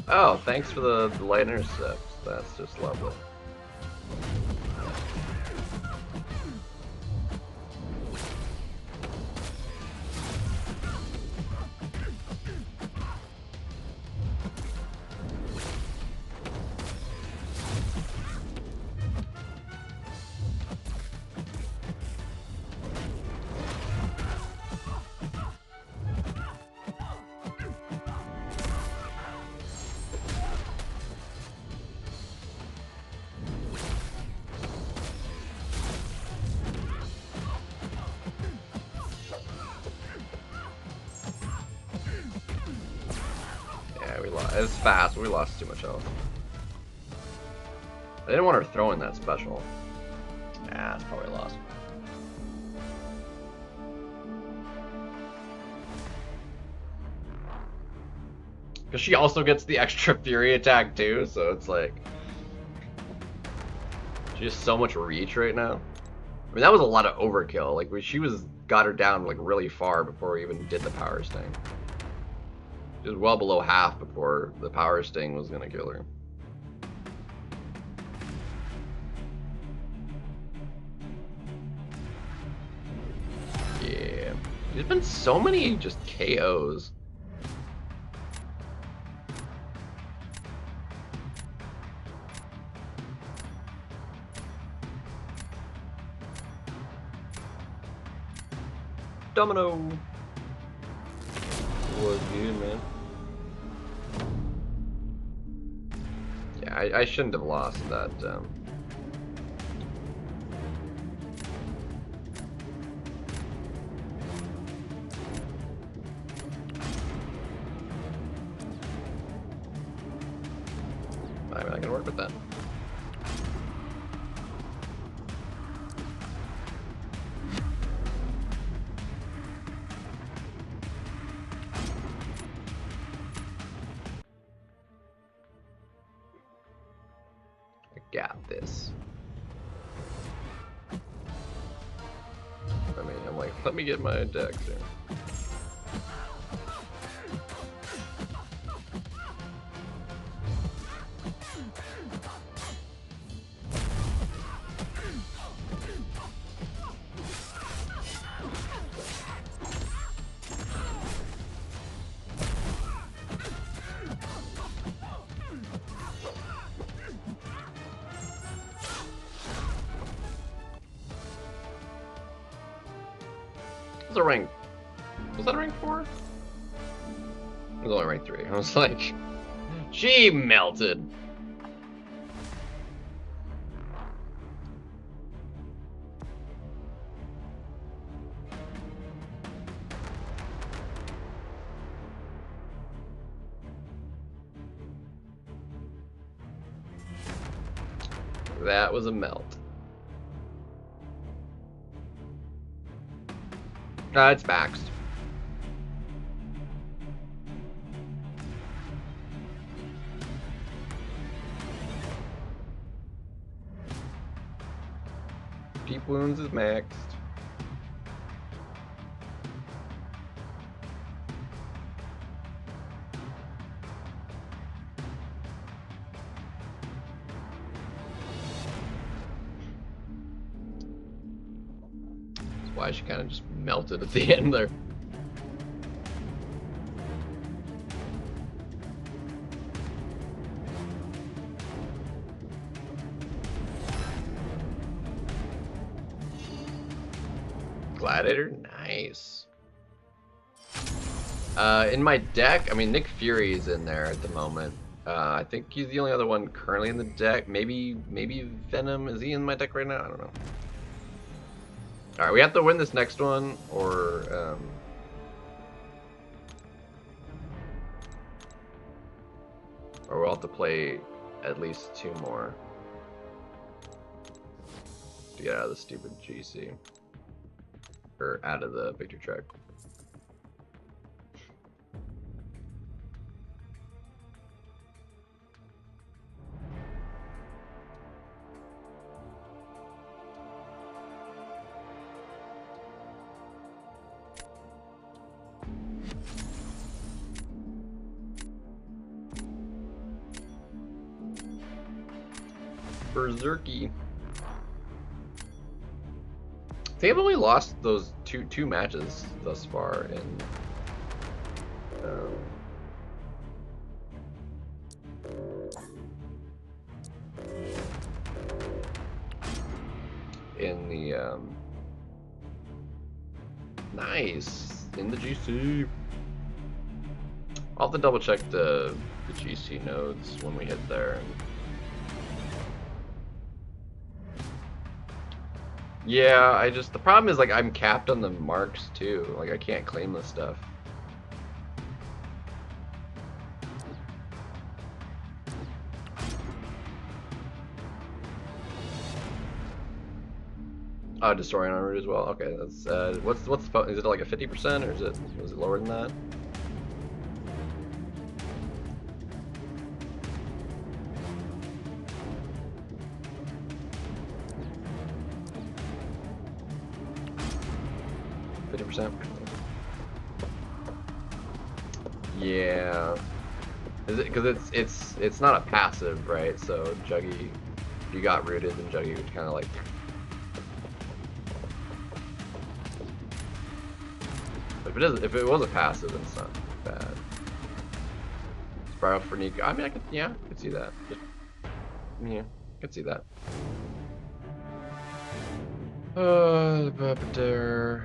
Oh, thanks for the light intercepts. That's just lovely. It's fast, but we lost too much health. I didn't want her throwing that special. Nah, it's probably lost. Because she also gets the extra Fury attack too, so it's like... She has so much reach right now. I mean, that was a lot of overkill. Like, she got her down like really far before we even did the power sting. She was well below half before the power sting was gonna kill her. Yeah. There's been so many just KOs. Domino was good, man. Yeah, I shouldn't have lost that. I mean, I can work with that. Got this. I mean, I'm like, let me get my dex here. Was it rank? Was that a rank 4? It was only rank 3. I was like, she melted. That was a melt. It's maxed. Deep wounds is maxed. That's why she kind of just melted at the end there. Gladiator, nice. In my deck, I mean, Nick Fury is in there at the moment. I think he's the only other one currently in the deck. Maybe Venom. Is he in my deck right now? I don't know. All right, we have to win this next one, or we'll have to play at least 2 more to get out of the stupid GC. Or out of the victory track. Berserky. I think I've only lost those two matches thus far in the nice in the GC. I'll have to double check the GC nodes when we hit there. Yeah, the problem is, like, I'm capped on the marks too. Like, I can't claim this stuff. Oh, destroying on route as well. Okay, that's what's the, is it like a 50% or is it lower than that? Yeah, is it because it's not a passive, right? So Juggy, if you got rooted, then Juggy would kind of like. If it was a passive, then it's not bad. Spiral for Nico. I mean, I could see that. Yeah, I could see that. The puppeteer.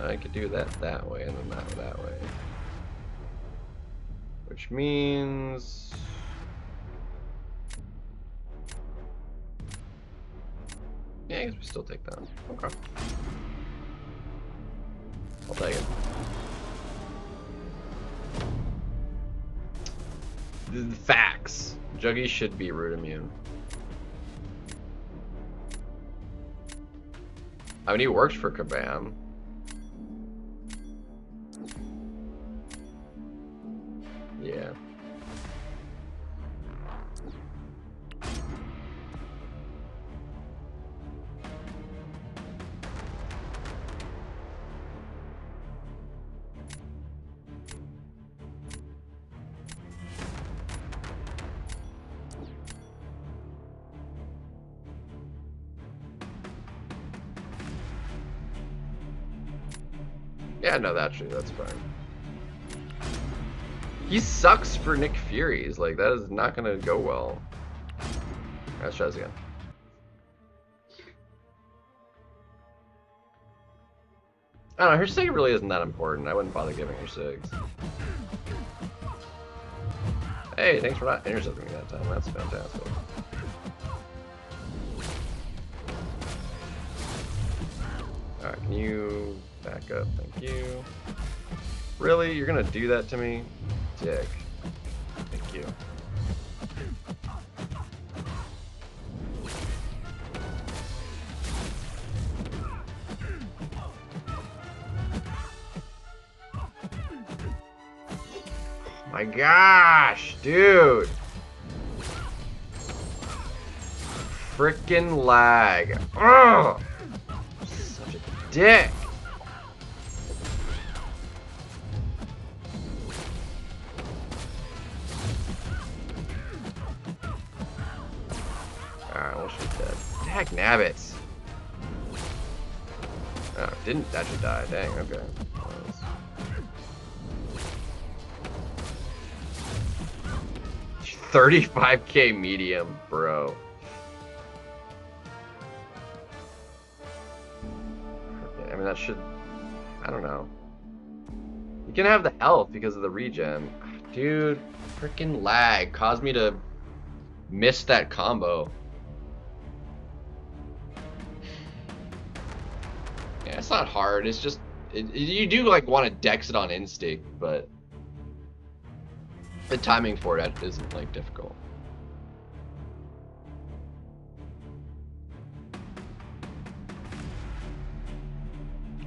I could do that way and then that way. Which means... yeah, I guess we still take that. Okay. I'll take it. The facts. Juggy should be root immune. I mean, he works for Kabam. Yeah. Yeah, no, that's fine. He sucks for Nick Fury's. Like, that is not gonna go well. Alright, let's try this again. I don't know, her sig really isn't that important. I wouldn't bother giving her sigs. Hey, thanks for not intercepting me that time. That's fantastic. Alright, can you back up? Thank you. Really? You're gonna do that to me? Dick. Thank you. My gosh, dude. Frickin' lag. Ugh. Such a dick. Alright, well, she's dead. Dag nabbits. Oh, didn't actually die. Dang, okay. 35k medium, bro. I mean, that should... I don't know. You can have the health because of the regen. Dude, freaking lag caused me to miss that combo. Yeah, it's not hard. It's just... you do, like, want to dex it on instinct, but... the timing for it isn't, like, difficult.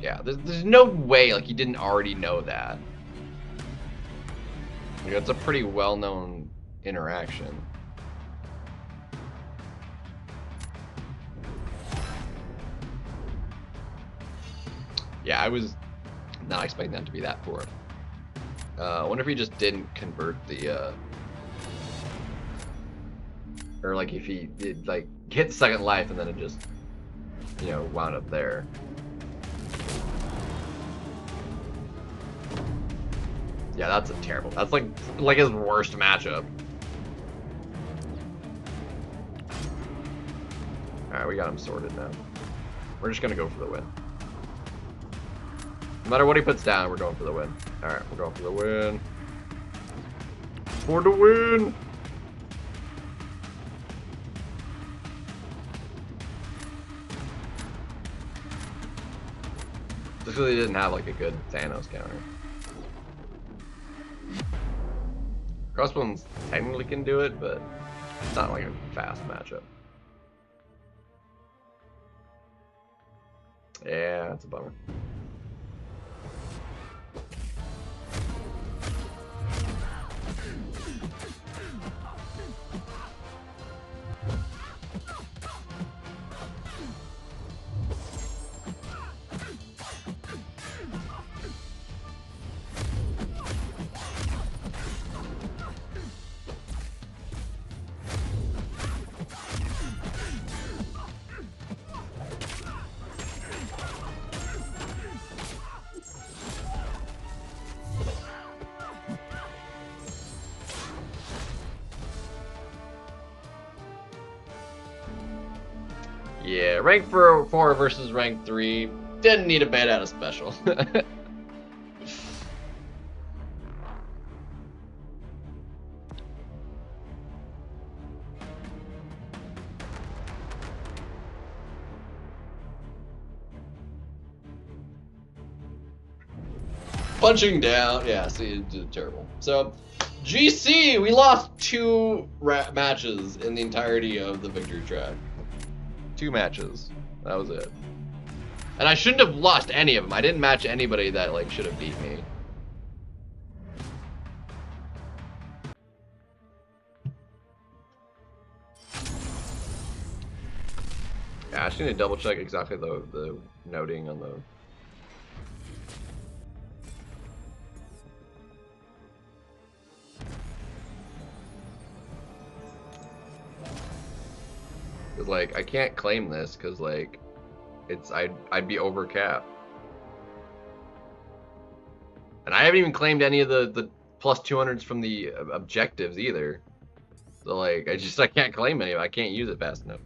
Yeah, there's no way, like, you didn't already know that. Like, that's a pretty well-known interaction. Yeah, I was not expecting that to be that poor. I wonder if he just didn't convert the, or like if he did, like, hit second life and then it just, you know, wound up there. Yeah, that's a terrible, that's like his worst matchup. Alright, we got him sorted now. We're just gonna go for the win. No matter what he puts down, we're going for the win. Alright, we're going for the win. For the win! Just because he didn't have, like, a good Thanos counter. Crossbones technically can do it, but it's not like a fast matchup. Yeah, that's a bummer. Yeah, rank 4 versus rank 3. Didn't need a bait out of special. Punching down. Yeah, see, it did terrible. So, GC, we lost 2 matches in the entirety of the victory track. 2 matches. That was it. And I shouldn't have lost any of them. I didn't match anybody that, like, should have beat me. Yeah, I just need to double check exactly the noting on the... Cause, like, I can't claim this because, like, it's I'd be over cap. And I haven't even claimed any of the plus 200s from the objectives either. So like, I can't claim any of it. I can't use it fast enough.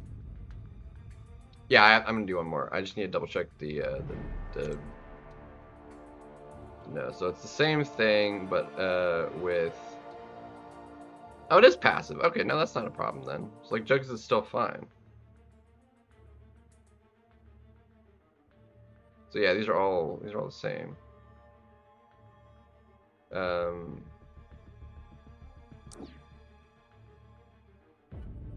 Yeah, I'm gonna do one more. I just need to double check the no, so it's the same thing, but with... Oh, it is passive. Okay, no, that's not a problem then. It's like Jugs is still fine. So yeah, these are all the same.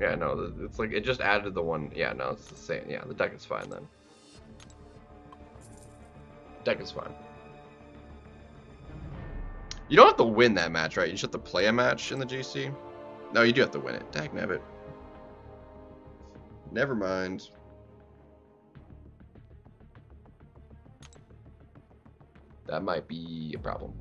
Yeah, no, it's like it just added the one. Yeah, no, it's the same. Yeah, the deck is fine then. Deck is fine. You don't have to win that match, right? You just have to play a match in the GC. No, you do have to win it. Dagnabbit. Never mind. That might be a problem.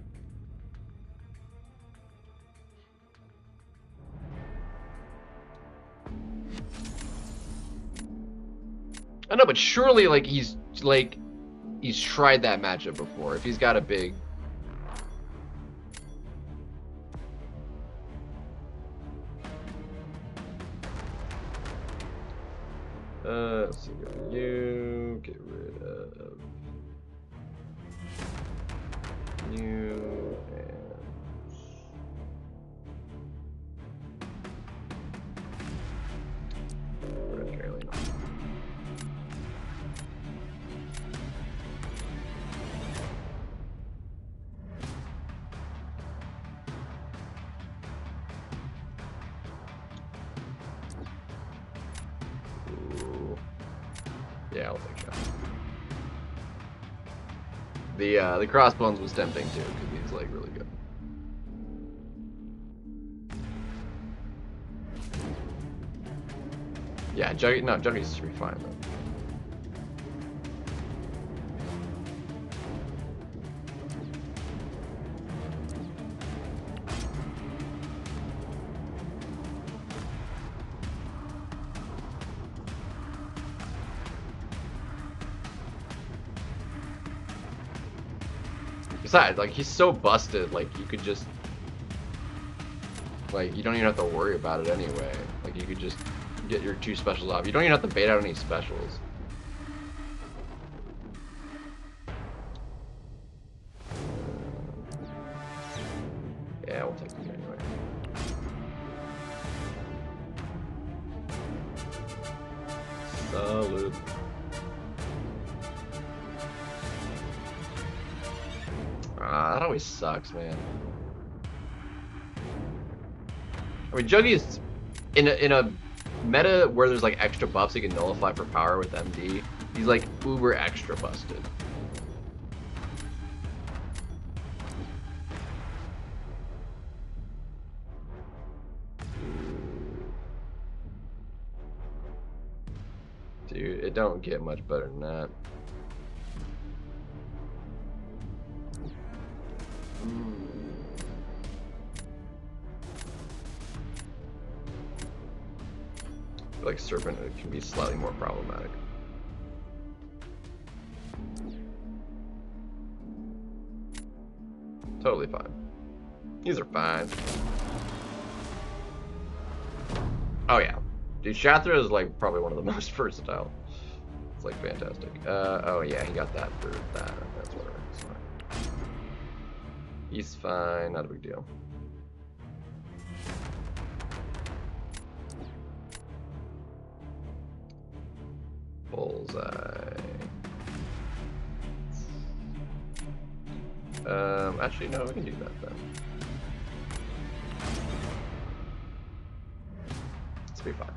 I know, but surely, like, he's tried that matchup before. If he's got a big... let's see, get rid of you, get rid of you, and... Get rid of Carolina. Yeah, I'll take that. The crossbones was tempting too, because he's like really good. Yeah, Juggies should be fine though. Besides, like, he's so busted, like, you could just... Like, you don't even have to worry about it anyway. Like, you could just get your 2 specials off. You don't even have to bait out any specials. Yeah, we'll take them anyway. Solid. That always sucks, man. I mean, Juggy's in a meta where there's like extra buffs he can nullify for power with MD. He's like uber extra busted. Dude, it don't get much better than that. I feel like Serpent can be slightly more problematic. Totally fine. These are fine. Oh yeah. Dude, Shathra is like probably one of the most versatile. It's like fantastic. Oh yeah, he got that for that. That's whatever. It's fine. He's fine, not a big deal. Bullseye. Actually, no, we can do that then. Let's be fine.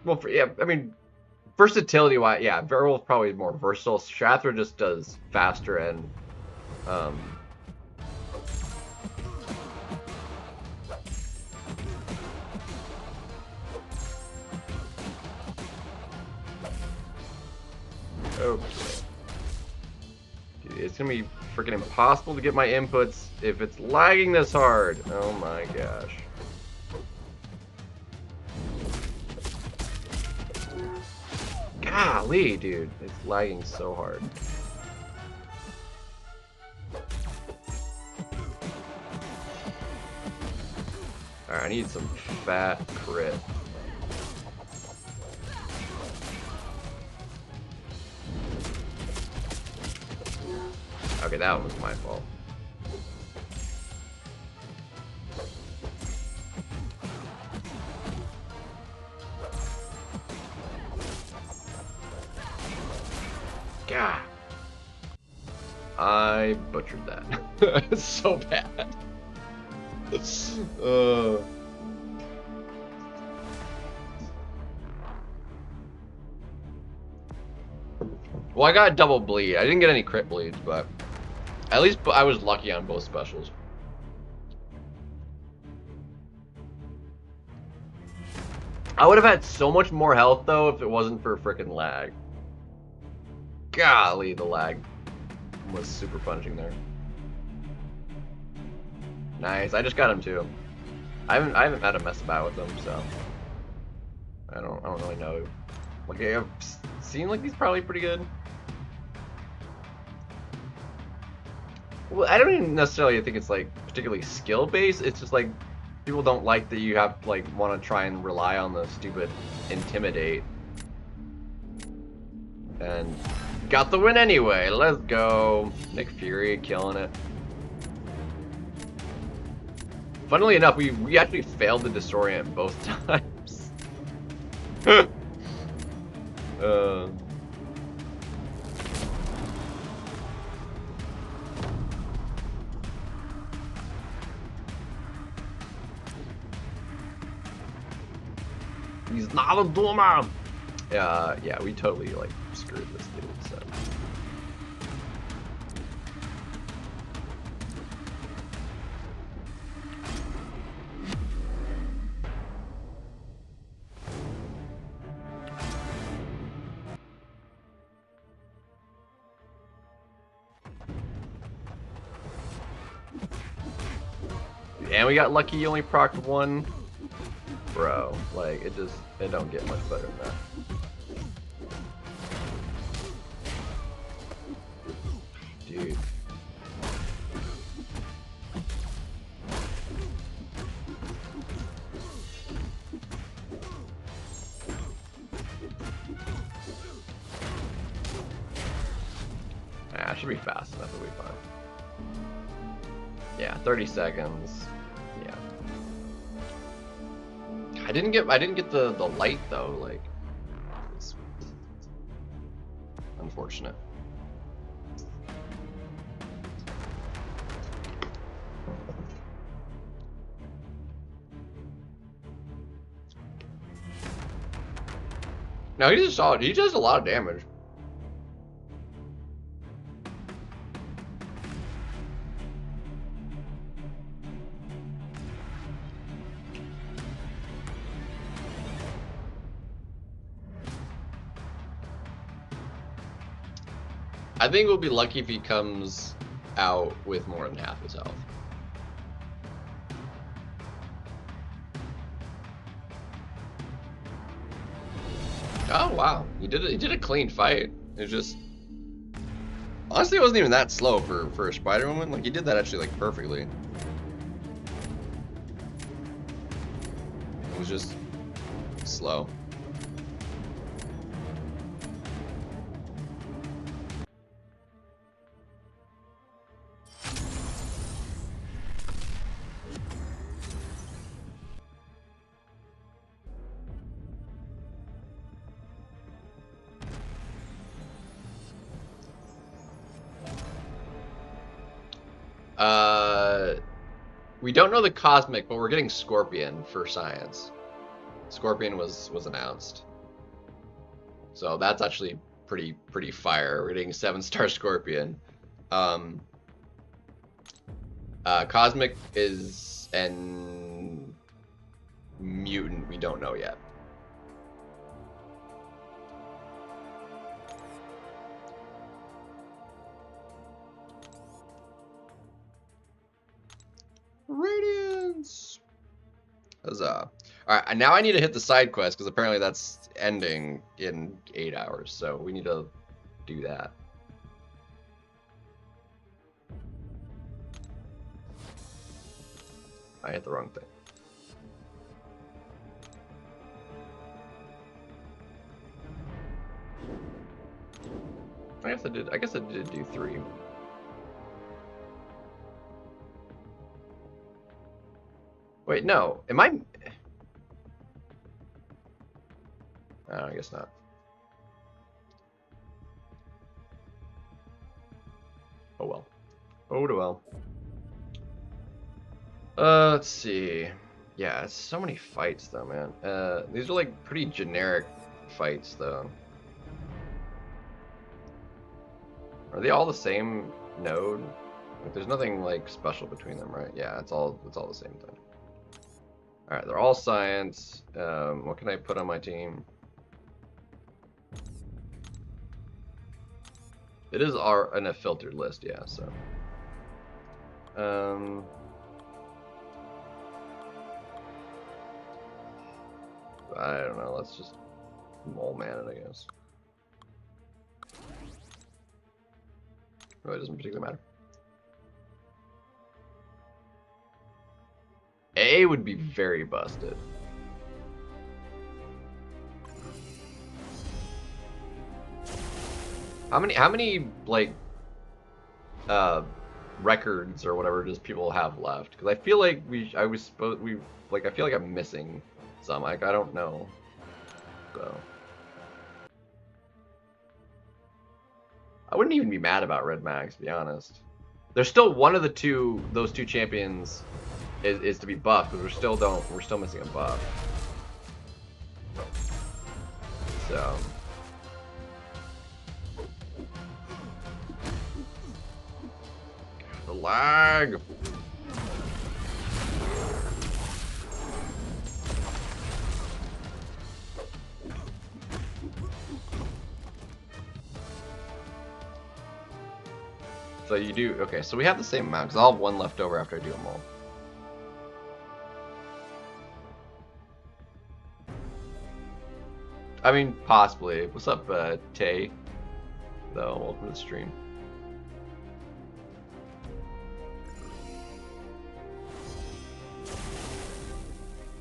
Well, yeah, I mean, versatility wise, yeah, Verol's probably more versatile. Shathra just does faster and okay. Dude, it's gonna be freaking impossible to get my inputs if it's lagging this hard. Oh my gosh. Golly, dude. It's lagging so hard. Alright, I need some fat crit. Okay, that was my fault. God. I butchered that. It's so bad. Well, I got double bleed. I didn't get any crit bleeds, but at least I was lucky on both specials. I would have had so much more health, though, if it wasn't for frickin' lag. Golly, the lag was super punishing there. Nice, I just got him too. I haven't had a mess about with him, so I don't really know. Like I've seen like he's probably pretty good. Well, I don't even necessarily think it's like particularly skill based. It's just like people don't like that you have like want to try and rely on the stupid intimidate. And got the win anyway. Let's go. Nick Fury killing it. Funnily enough, we actually failed the disorient both times. He's not a boomer. Yeah, we totally like screwed this dude. So. And we got lucky. You only procced one. Bro, like it don't get much better than that. Dude. I should be fast enough to be fine. Yeah, 30 seconds. Yeah. I didn't get the light though, like it's unfortunate. No, he's just solid. He does a lot of damage. I think we'll be lucky if he comes out with more than half his health. Oh wow, he did a clean fight. It was just honestly, it wasn't even that slow for a Spider-Woman. Like he did that actually like perfectly. It was just slow. We don't know the Cosmic, but we're getting Scorpion for Science. Scorpion was announced. So that's actually pretty fire. We're getting 7-star Scorpion. Cosmic is an mutant we don't know yet. Radiance! Huzzah. All right, now I need to hit the side quest because apparently that's ending in 8 hours. So we need to do that. I hit the wrong thing. I guess I did do 3. Wait, no. Am I? I guess not. Oh well. Oh well. Let's see. Yeah, it's so many fights though, man. These are like pretty generic fights though. Are they all the same node? Like, there's nothing like special between them, right? Yeah, it's all the same thing. All right, they're all science. What can I put on my team? It is in a filtered list, yeah. So, I don't know. Let's just mole man it, I guess. Really doesn't particularly matter. A would be very busted. How many like records or whatever does people have left? Because I feel like I feel like I'm missing some. Like I don't know. So I wouldn't even be mad about Red Max, to be honest. There's still one of those two champions is to be buffed, because we're still missing a buff. So the lag. So you do, okay, so we have the same amount, because I'll have one left over after I do them all. I mean, possibly. What's up, Tay? Though, welcome to the stream.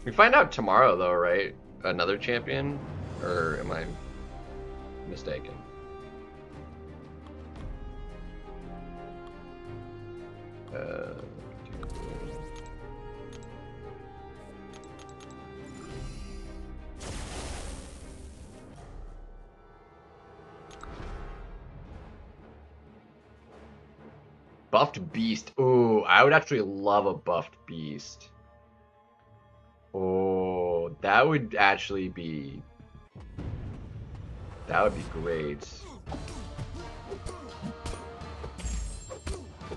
We find out tomorrow, though, right? Another champion? Or am I mistaken? Buffed beast. Ooh, I would actually love a buffed beast. Oh, that would actually be... That would be great.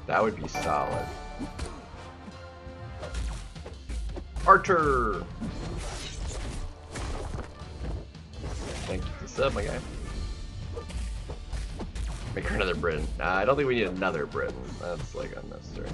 That would be solid. Archer! Thank you for the sub, my guy. Make her another Britain. I don't think we need another Britain. That's like unnecessary.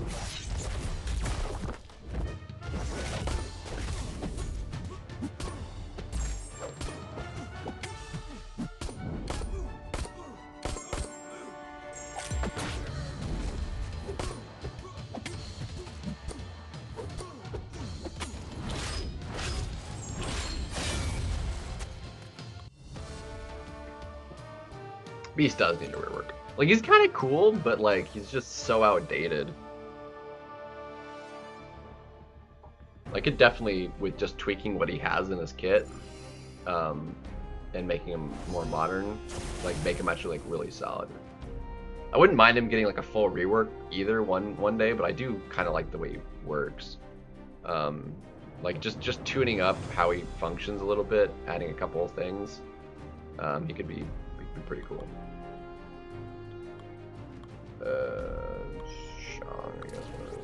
Beast does need a rework. Like, he's kind of cool, but like, he's just so outdated. Like, it definitely, with just tweaking what he has in his kit, and making him more modern, like, make him actually, like, really solid. I wouldn't mind him getting, like, a full rework either one day, but I do kind of like the way he works. Like, just tuning up how he functions a little bit, adding a couple of things, he could be pretty cool. Sean, I guess, whatever.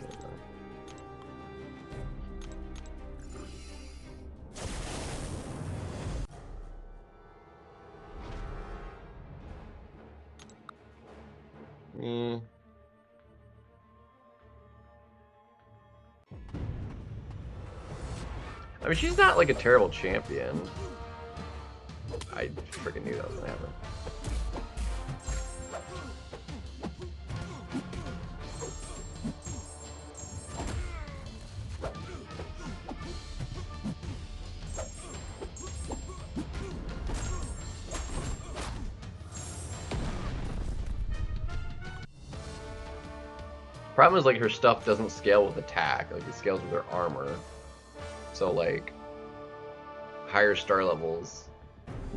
I mean, she's not like a terrible champion. I freaking knew that was gonna happen. Problem is, like, her stuff doesn't scale with attack, like it scales with her armor. So like higher star levels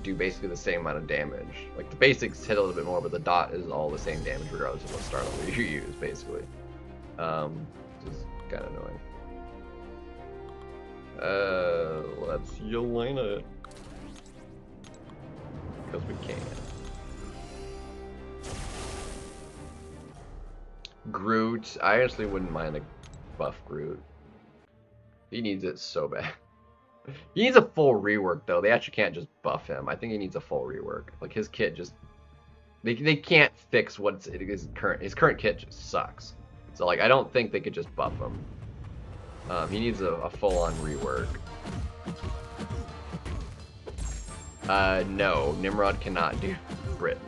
do basically the same amount of damage. Like the basics hit a little bit more, but the dot is all the same damage regardless of what star level you use, basically. Which is kind of annoying. Let's Yelena it. Because we can. Groot, I actually wouldn't mind a buff Groot. He needs it so bad. He needs a full rework though. They actually can't just buff him. I think he needs a full rework. Like his kit just they can't fix what's his current kit just sucks. So like I don't think they could just buff him. He needs a full-on rework. No, Nimrod cannot do Britain.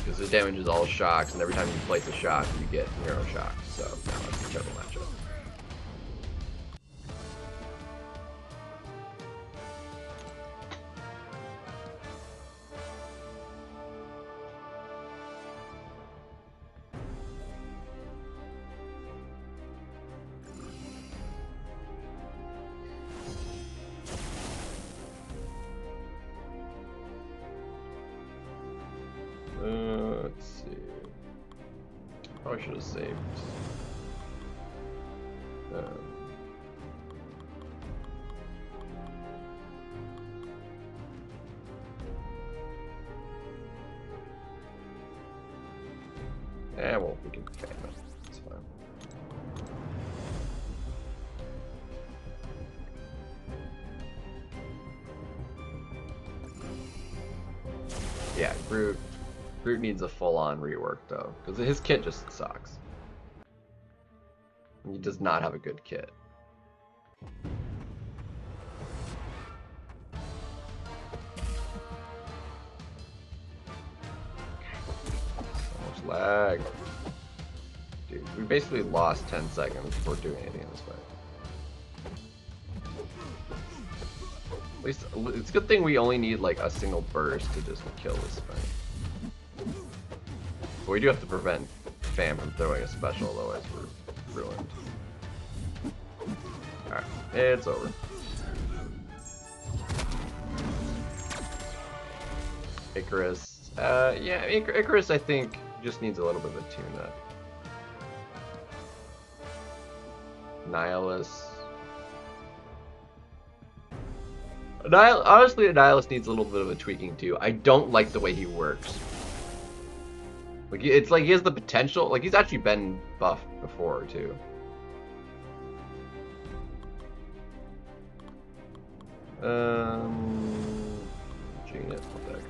Because his damage is all shocks, and every time you place a shock, you get Neuro Shock. So, no, that's a terrible matchup. Let's see. Probably should have saved. Well, we can fan it. It's fine. Yeah, Groot needs a full-on rework though, because his kit just sucks. He does not have a good kit. So much lag. Dude, we basically lost 10 seconds before doing anything in this fight. At least, it's a good thing we only need like a single burst to just kill this fight. But we do have to prevent Fam from throwing a special, otherwise we're ruined. Alright, it's over. Icarus. Yeah, Icarus I think just needs a little bit of a tune-up. Nihilus. Honestly, Nihilus needs a little bit of a tweaking too. I don't like the way he works. Like, it's like he has the potential. Like, he's actually been buffed before too. Genius, what the heck?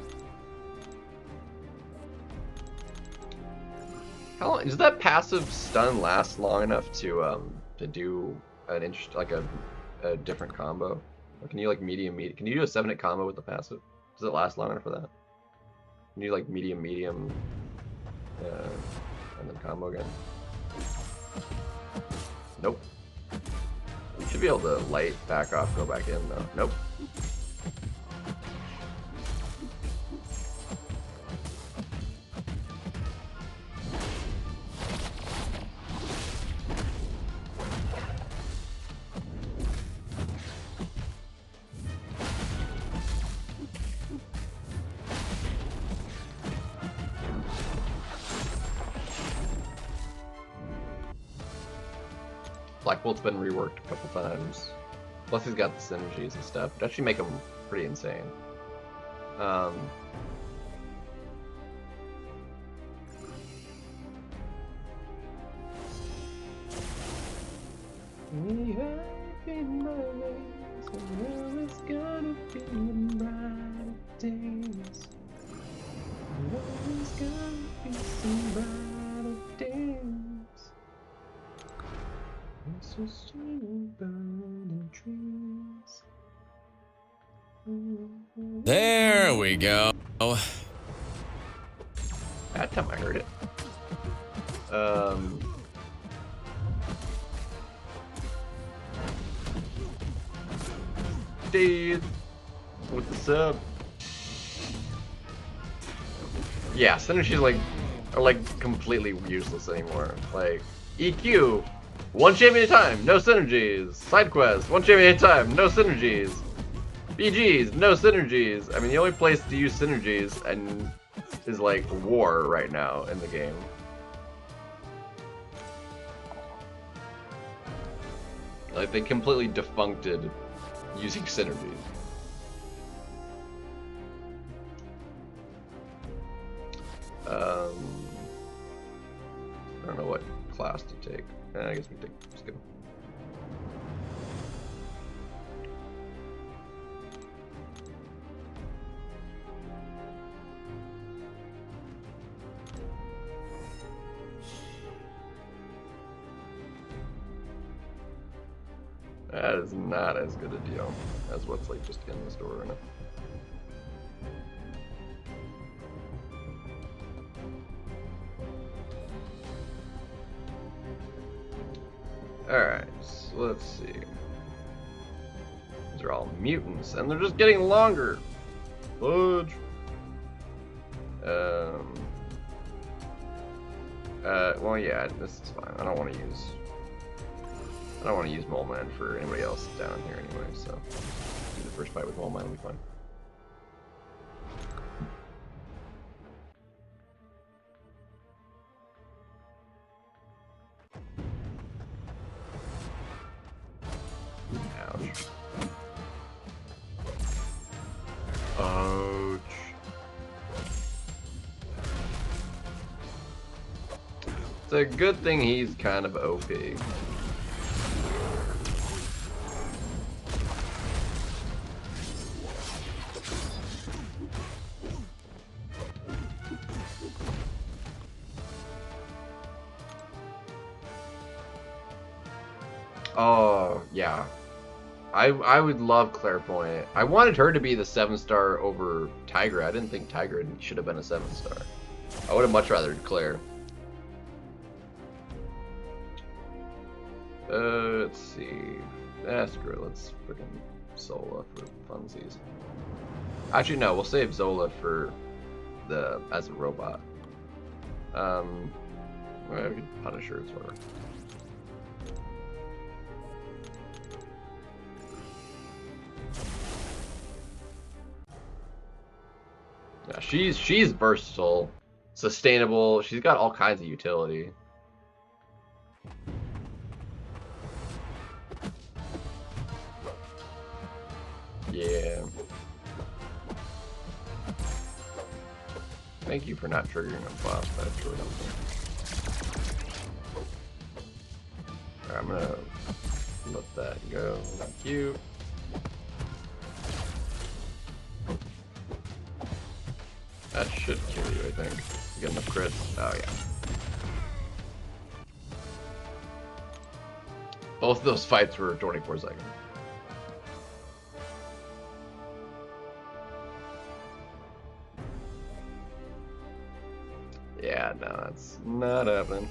How long does that passive stun last long enough to do an a different combo? Or can you like medium? Can you do a 7-hit combo with the passive? Does it last long enough for that? Can you like medium, and then combo again? Nope. You should be able to light, back off, go back in though. Nope. Black Bolt's been reworked a couple times. Plus he's got the synergies and stuff. It actually make him pretty insane. We have been my ways, and now it's gonna be bright days. Now it's gonna be some brighter days. So There we go. That time I heard it. Dude, with the sub. Yeah, synergies are like completely useless anymore. Like EQ, one champion at a time, no synergies. Side quest, one champion at a time, no synergies. BGs, no synergies. I mean, the only place to use synergies and is like war right now in the game. Like they completely defuncted using synergies. I don't know what class to take. I guess we take skip. That is not as good a deal as what's like just in the store right now. Alright, so let's see. These are all mutants, and they're just getting longer. Fudge. Well, yeah, this is fine. I don't want to use Mole Man for anybody else down here anyway, so do the first fight with Mole Man will be fine. Ouch. Ouch. It's a good thing he's kind of OP. Oh, yeah. I would love Clairvoyant. I wanted her to be the 7-star over Tigra. I didn't think Tigra should have been a 7-star. I would have much rather Claire. Let's see. Screw it. Let's freaking Zola for funsies. Actually, no. We'll save Zola for as a robot. Well, we could Punisher as well. Yeah, she's versatile, sustainable. She's got all kinds of utility. Yeah. Thank you for not triggering a boss. That's really helpful. Alright, I'm gonna let that go. Thank you. That should kill you, I think. You get enough crits. Oh, yeah. Both of those fights were 24 seconds. Yeah, no, that's not happening.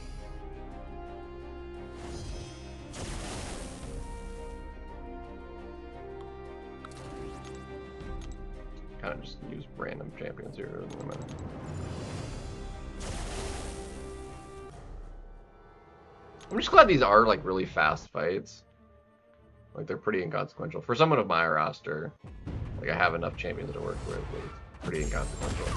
Kind of just use random champions here. Doesn't matter. I'm just glad these are like really fast fights. Like they're pretty inconsequential for someone of my roster. Like I have enough champions to work with, but it's pretty inconsequential.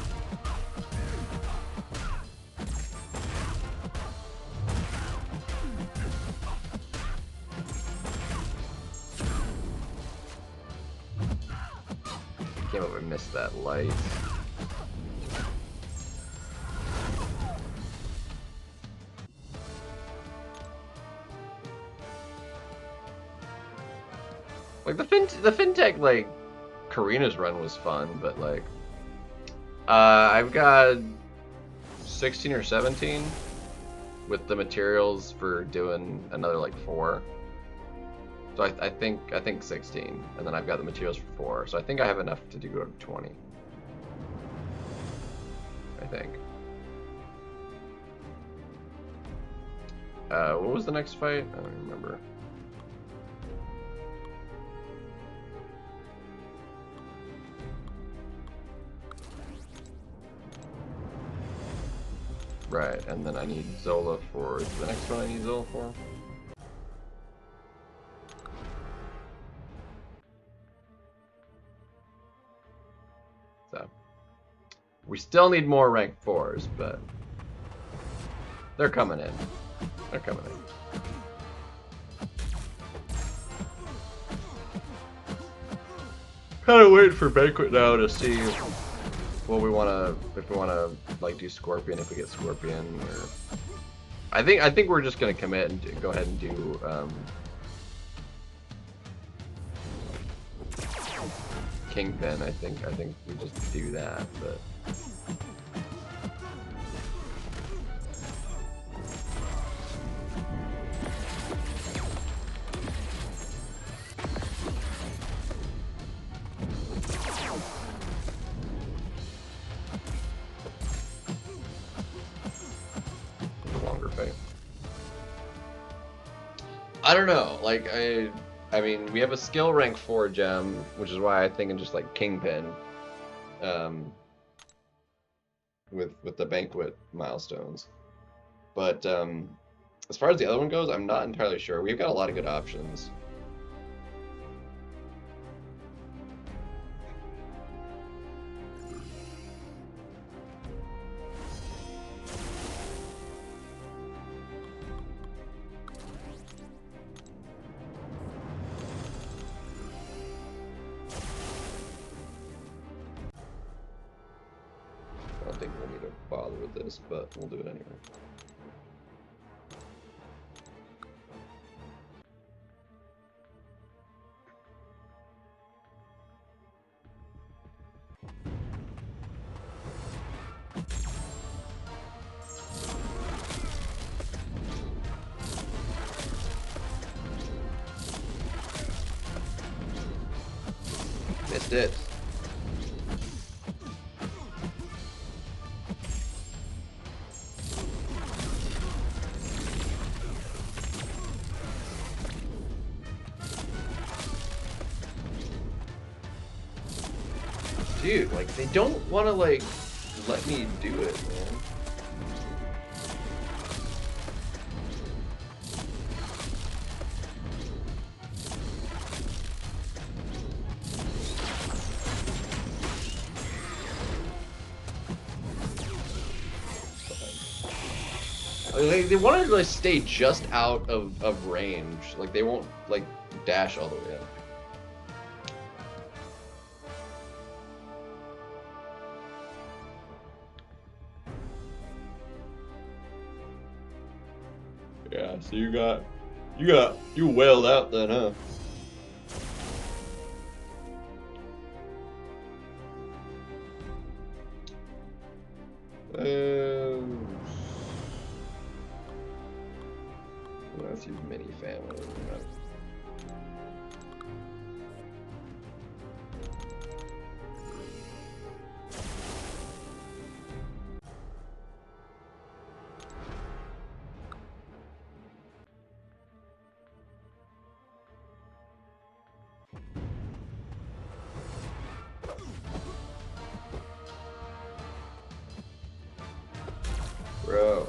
Can't believe I missed that light. Like the fintech like Karina's run was fun, but like I've got 16 or 17 with the materials for doing another like 4. So So I think 16, and then I've got the materials for 4. So I think I have enough to go to 20. I think. What was the next fight? I don't remember. Right, and then I need Zola for the next one. I need Zola for. So we still need more rank 4s, but they're coming in. They're coming in. Kind of waiting for Banquet now to see what we wanna, if we wanna like do Scorpion, if we get Scorpion, or I think we're just gonna commit and go ahead and do Kingpin. I think we just do that, but. I don't know, like, I mean, we have a skill rank 4 gem, which is why I think it's just like Kingpin, with the Banquet milestones. But as far as the other one goes, I'm not entirely sure. We've got a lot of good options. I don't think we'll need to bother with this, but we'll do it anyway. Missed it. Dude, like, they don't want to, like, let me do it, man. Like, they want to, like, stay just out of range. Like, they won't, like, dash all the way up. Yeah, so you wailed out then, huh? Let's use mini family. Bro.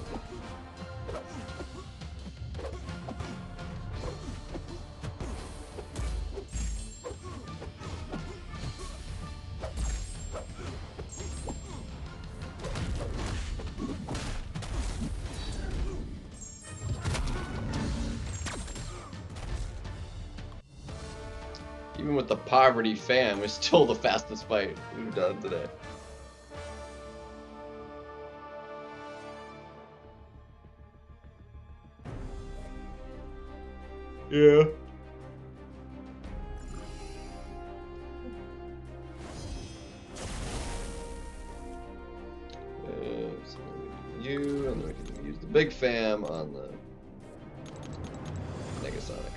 Even with the poverty fam, it's still the fastest fight we've done today. Yeah. So you, and then we can use the big fam on the Negasonic.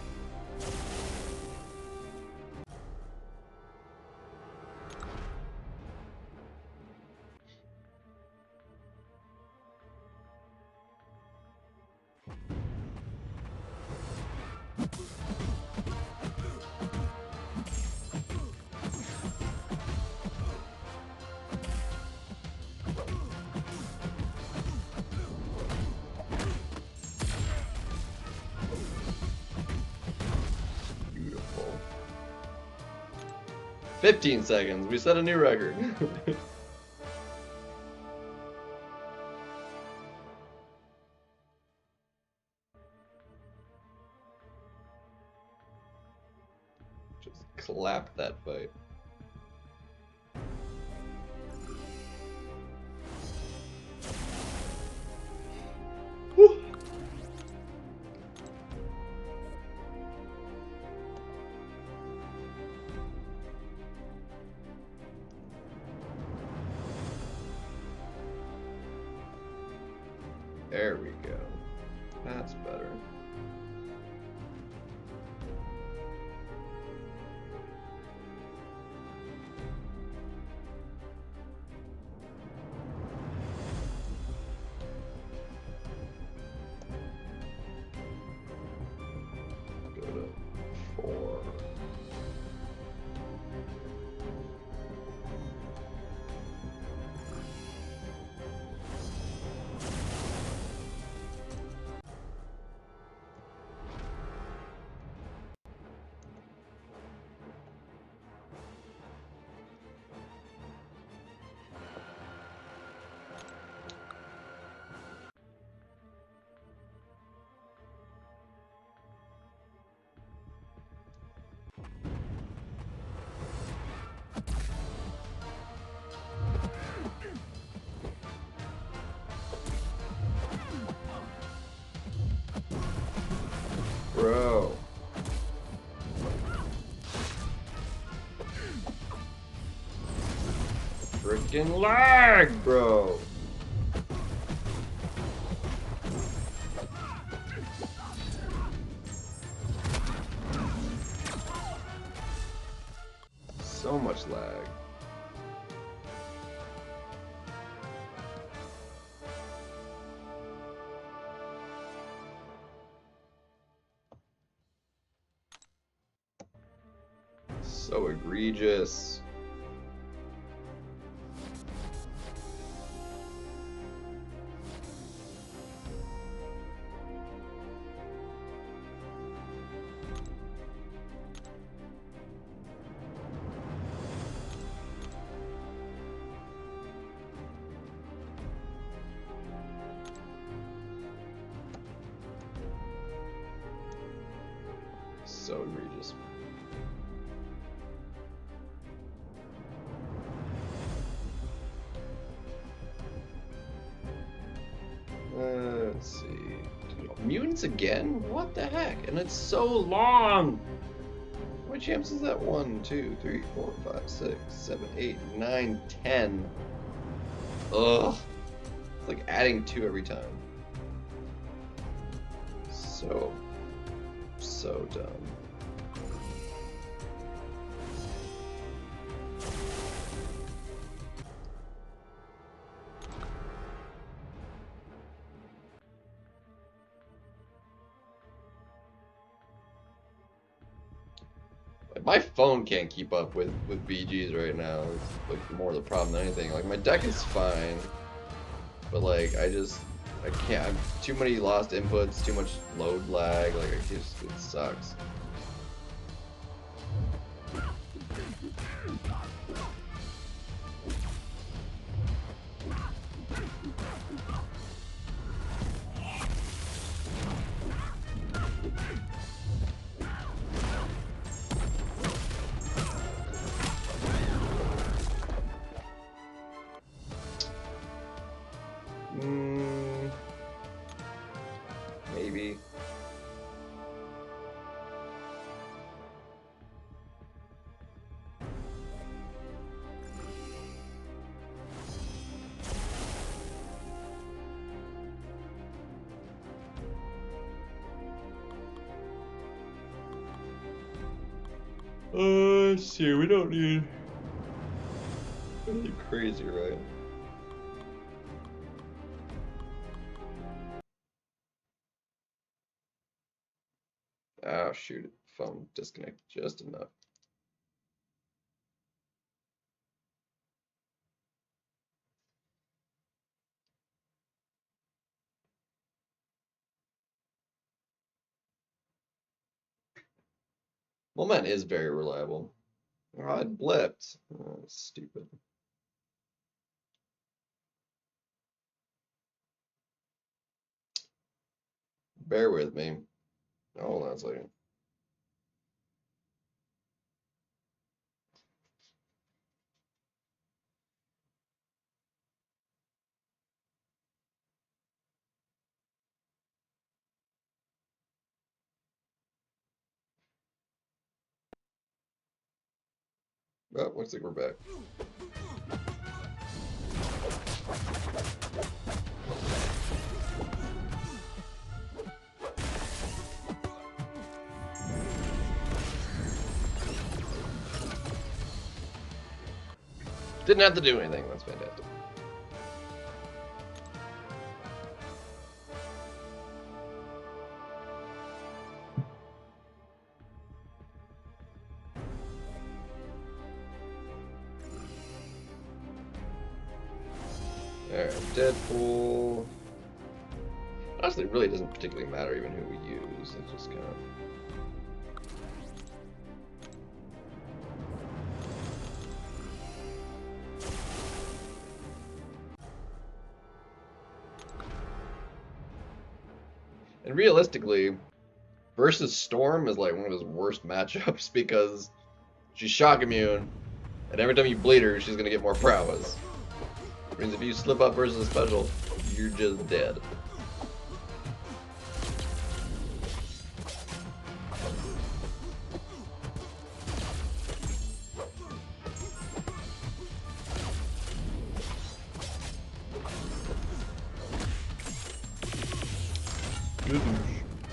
15 seconds. We set a new record. Just clap that fight. Woo. There we go. That's better. Go to 4. Bro. Freaking lag, bro. So much lag. So egregious. So egregious. Let's see. Mutants again? What the heck? And it's so long! How many champs is that? 1, 2, 3, 4, 5, 6, 7, 8, 9, 10. Ugh. It's like adding 2 every time. So dumb. My phone can't keep up with BGs right now. It's like more the problem than anything. Like my deck is fine, but like I can't. I've too many lost inputs, too much load lag. Like it sucks. Maybe. Let's see, we don't need anything crazy, right? Ah, shoot, phone disconnect just enough. Moment is very reliable. Oh, it blipped. Oh, stupid. Bear with me. Hold on a second. Oh, looks like we're back. Didn't have to do anything. That's fantastic. Alright, Deadpool. Honestly, it really doesn't particularly matter even who we use. It's just kind of. And realistically, versus Storm is like one of his worst matchups because she's shock immune, and every time you bleed her, she's gonna get more prowess. Which means if you slip up versus a special, you're just dead.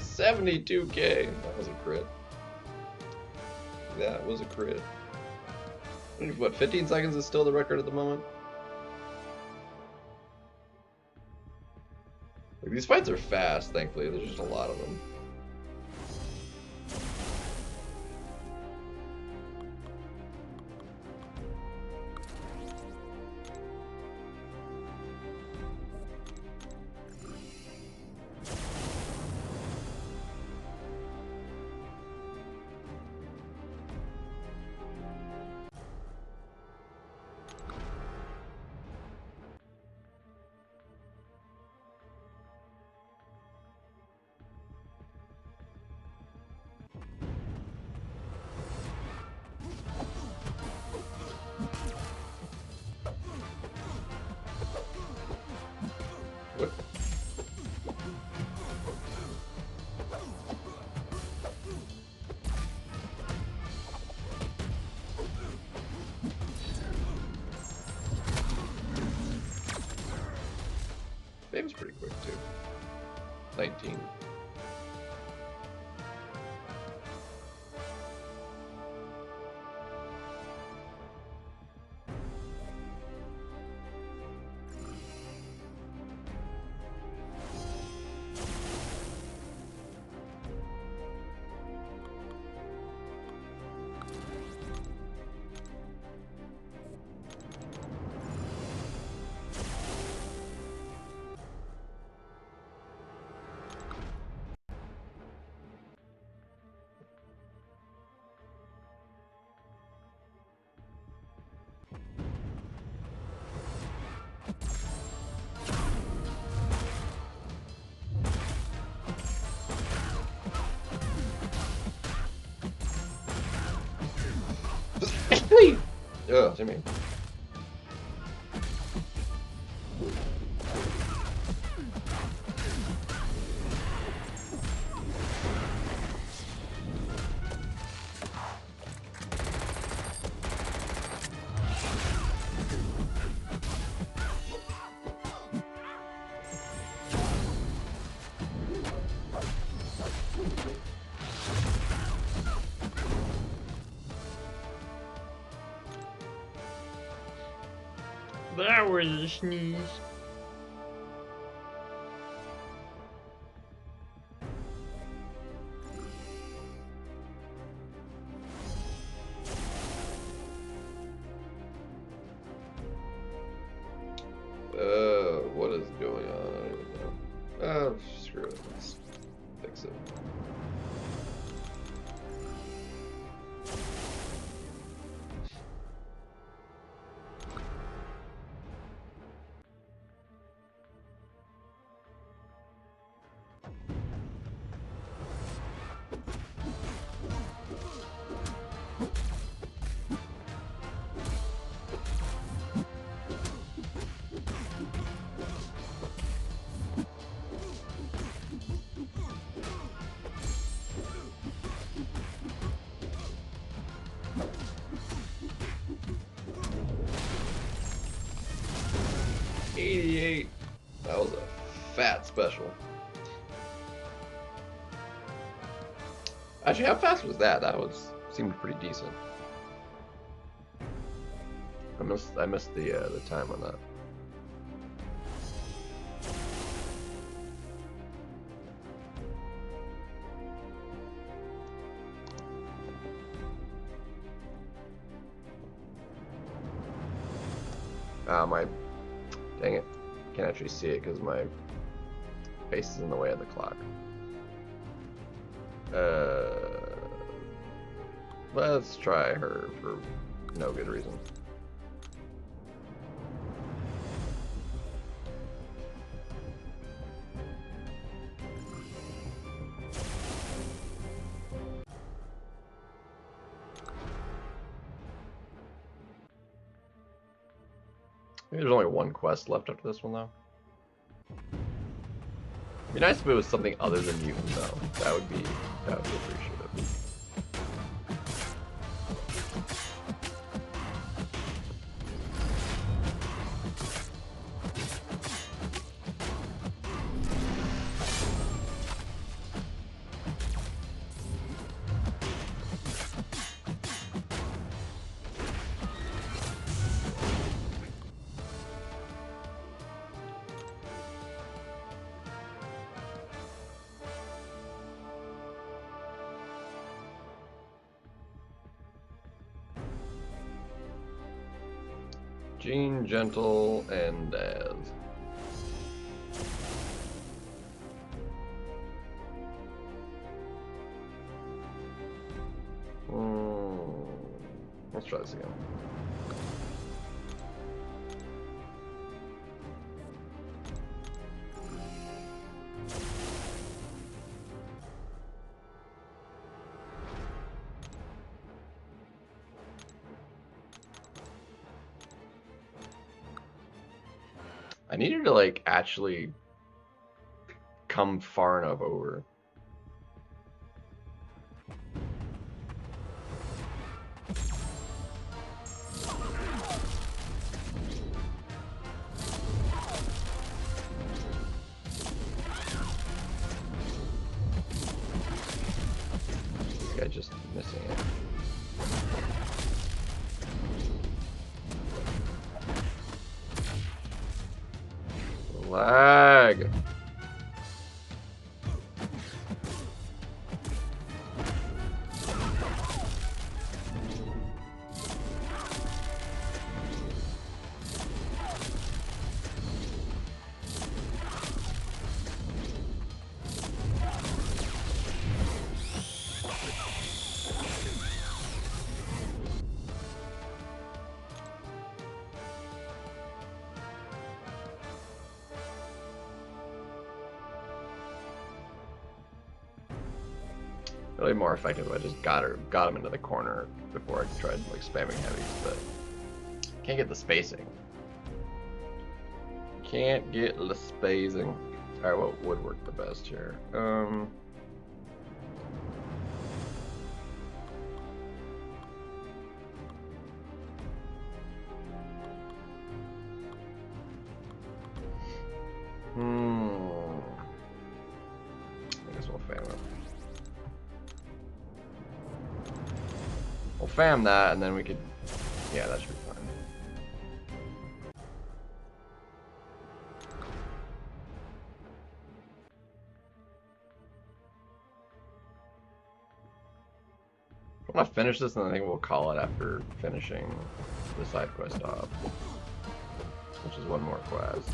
$72K. That was a crit. That was a crit. What, 15 seconds is still the record at the moment? Like, these fights are fast, thankfully. There's just a lot of them. What? Game's pretty quick too. 19. Oh, Jimmy. That was a sneeze. What is going on? I don't even know. Oh, screw it. Let's fix it. 88. That was a fat special. Actually, how fast was that? That seemed pretty decent. I missed the time on that. Dang it. Can't actually see it because my face is in the way of the clock. Let's try her for no good reason. Maybe there's only one quest left after this one, though. It'd be nice if it was something other than mutant, though. That would be appreciated. Jean, Gentle, and Daz. Let's try this again. I need her to, like, actually come far enough over. This guy just missing it. Lag. Really more effective if I just got him into the corner before I tried like spamming heavies, but can't get the spacing. Can't get the spacing. Alright, what would work the best here? I guess we'll fam it. We'll fam that, and then we could... Yeah, that should be fine. I want to finish this, and I think we'll call it after finishing the side quest off, which is one more quest.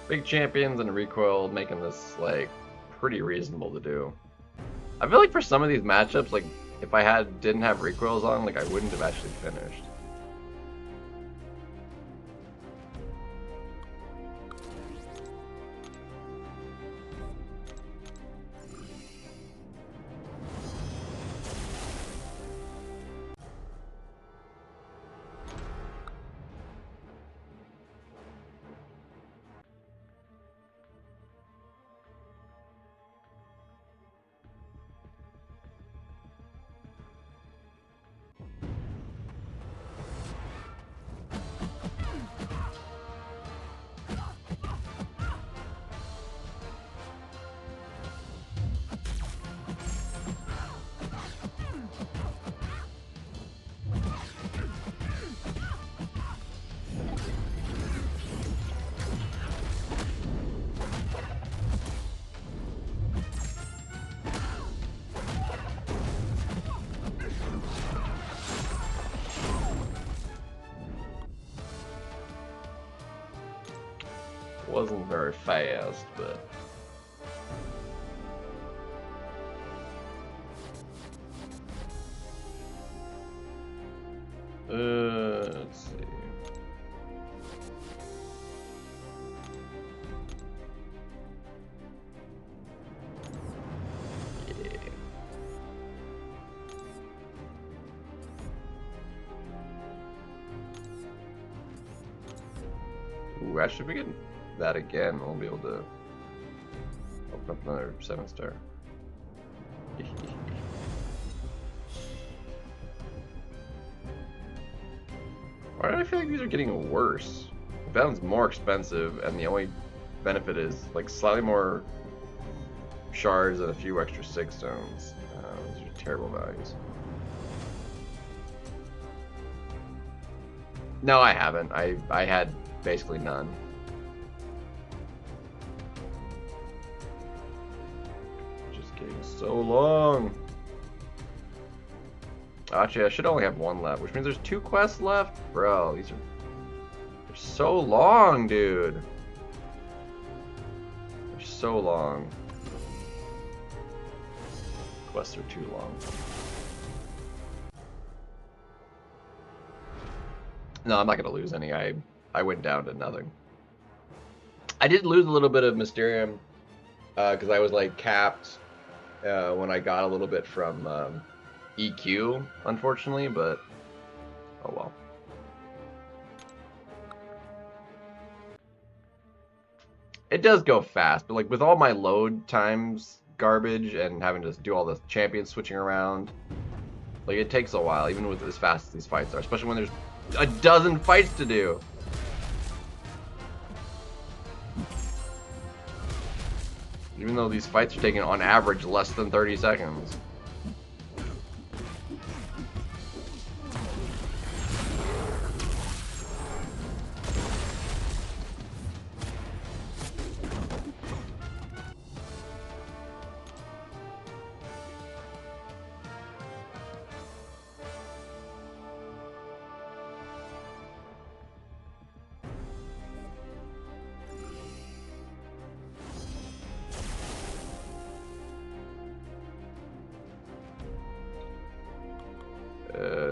Big champions and recoil, making this like pretty reasonable to do. I feel like for some of these matchups, like if I didn't have recoils on, like I wouldn't have actually finished. Wasn't very fast, but let's see. Yeah. Ooh, I should be getting that again. We'll be able to open up another 7-star. Why do I feel like these are getting worse? The Venom's more expensive, and the only benefit is like slightly more shards and a few extra 6 stones. These are terrible values. No, I haven't. I had basically none. Just getting so long. Actually, I should only have 1 left, which means there's 2 quests left? Bro, they're so long, dude. They're so long. Quests are too long. No, I'm not gonna lose any. I went down to nothing. I did lose a little bit of Mysterium because I was like capped when I got a little bit from EQ, unfortunately, but oh well. It does go fast, but like with all my load times garbage and having to do all the champions switching around, like it takes a while, even with as fast as these fights are, especially when there's a dozen fights to do. Even though these fights are taking on average less than 30 seconds.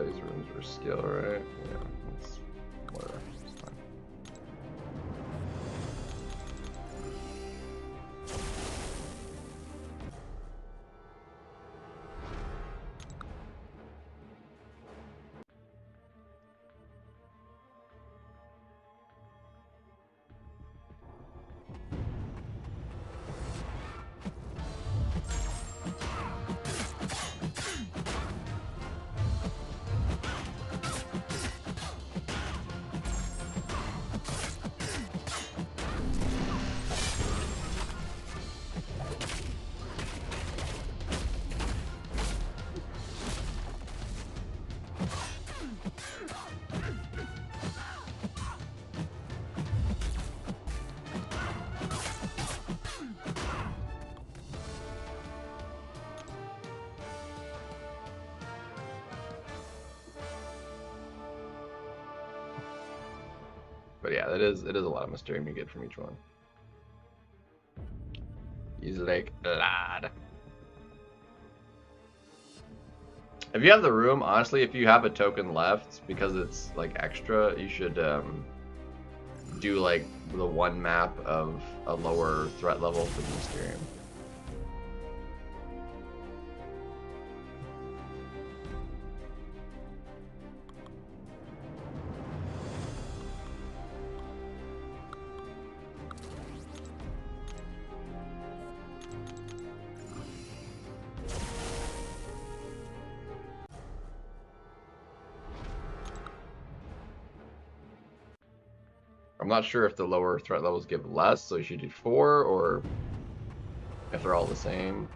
These rooms were skill, right? Yeah, that's whatever. It's fine. But yeah, it is a lot of Mysterium you get from each one. He's like, lad. If you have the room, honestly, if you have a token left, because it's like extra, you should do like the one map of a lower threat level for the Mysterium. I'm not sure if the lower threat levels give less, so you should do 4, or if they're all the same.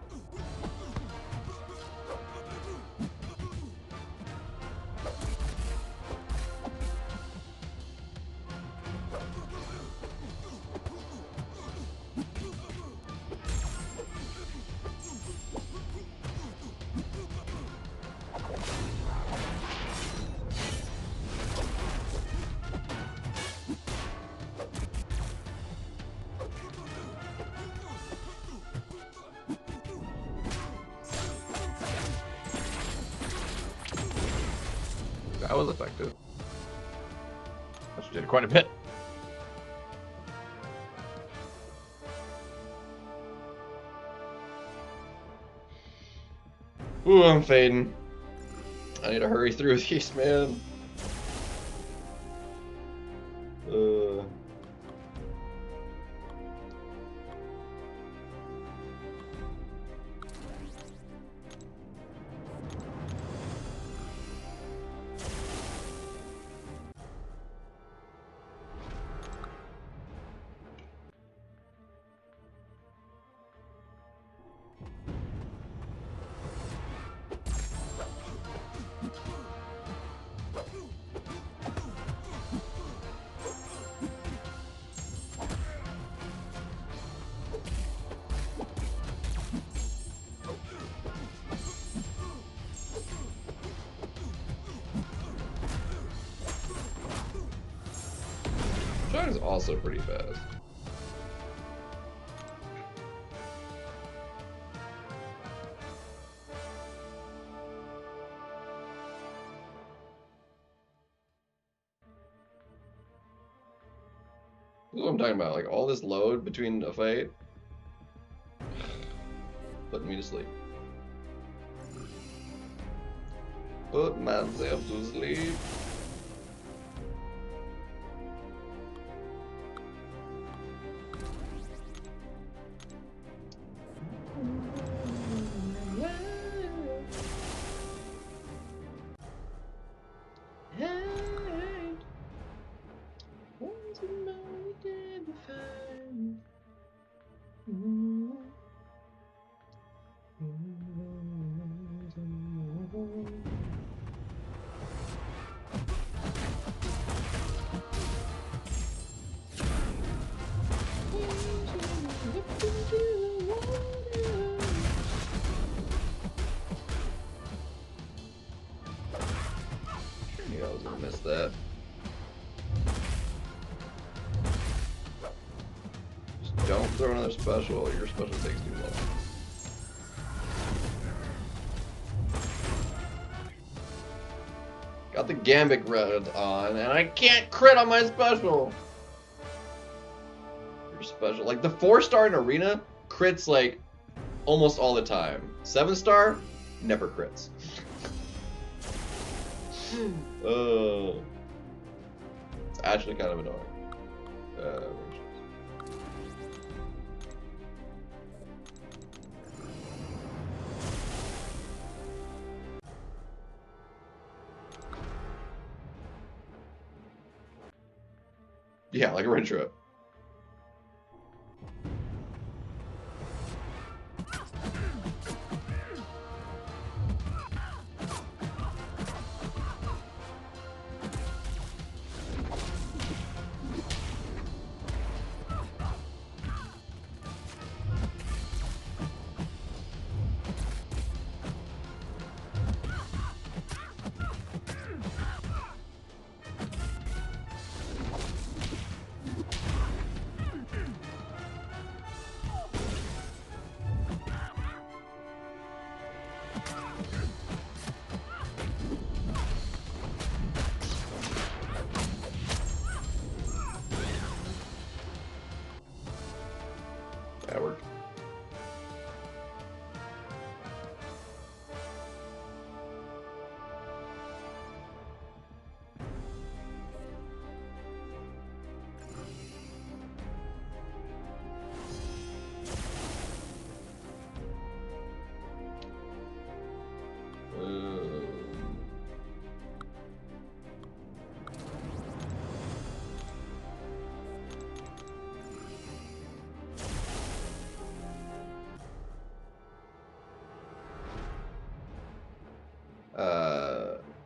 That was effective. Actually did quite a bit. Ooh, I'm fading. I need to hurry through these, man. Shot is also pretty fast. This is what I'm talking about, like all this load between a fight putting me to sleep. Put myself to sleep. I was gonna miss that. Just don't throw another special. Your special takes too long. Got the Gambit red on, and I can't crit on my special. Your special, like the 4-star in Arena, crits like almost all the time. 7-star, never crits. It's actually kind of annoying. Yeah, like a red trip.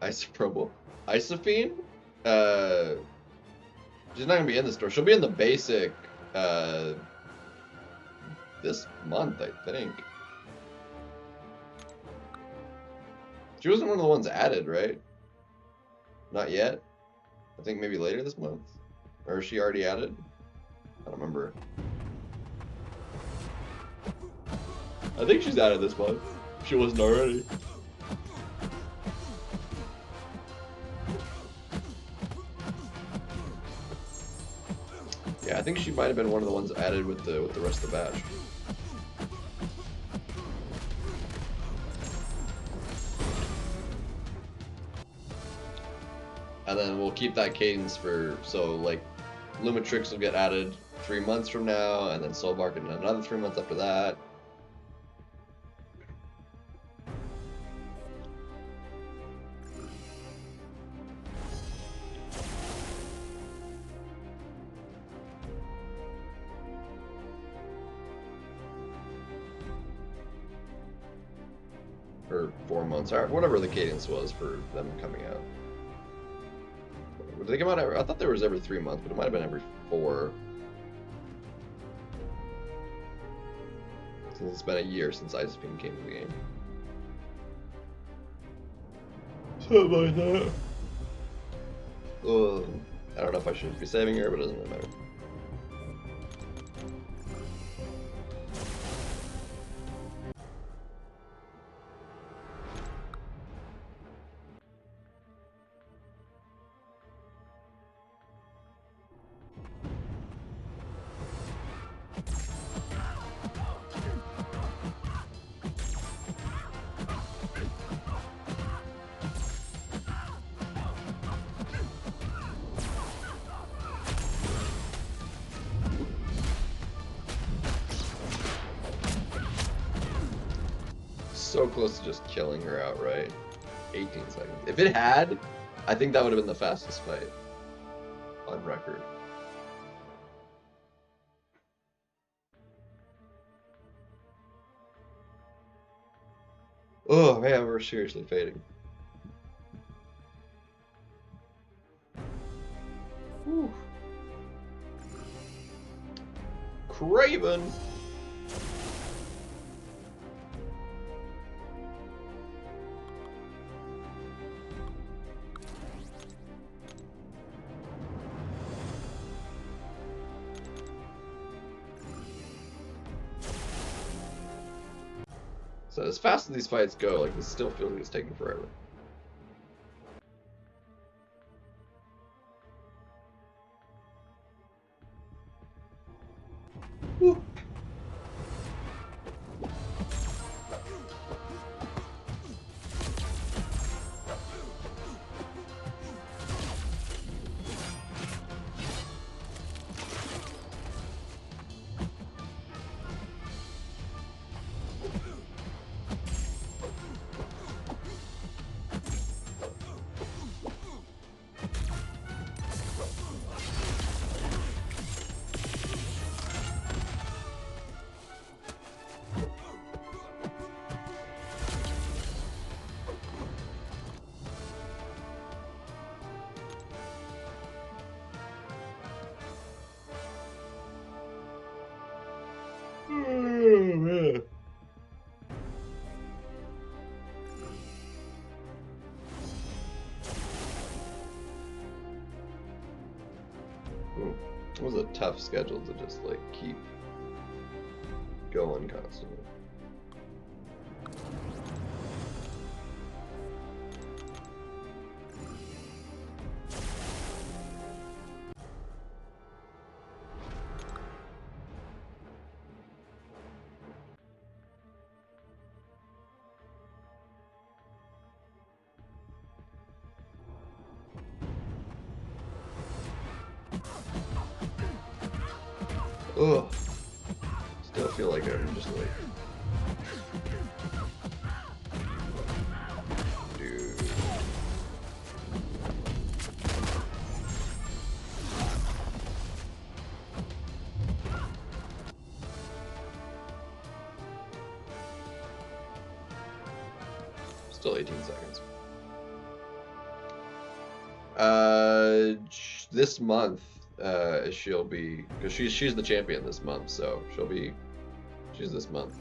Isopropyl. Isophene? She's not gonna be in the store. She'll be in the basic this month, I think. She wasn't one of the ones added, right? Not yet. I think maybe later this month. Or is she already added? I don't remember. I think she's added this month. If she wasn't already. Yeah, I think she might have been one of the ones added with the rest of the batch. And then we'll keep that cadence for, so like Lumitrix will get added 3 months from now, and then Soulbark in another 3 months after that. Or 4 months, or whatever the cadence was for them coming out. Did they come out I thought there was every 3 months, but it might have been every 4. Since it's been a year since Isophene came to the game. Something like that. I don't know if I should be saving her, but it doesn't really matter. So close to just killing her outright. 18 seconds. If it had, I think that would have been the fastest fight on record. Oh man, we're seriously fading. Whew. Craven! So as fast as these fights go, like, this still feels like it's taking forever. Woo. Oh, man. It was a tough schedule to just like keep going constantly. Ugh. Still feel like I'm just like... Dude. Still 18 seconds. This month, she'll be, because she's the champion this month, so she's this month.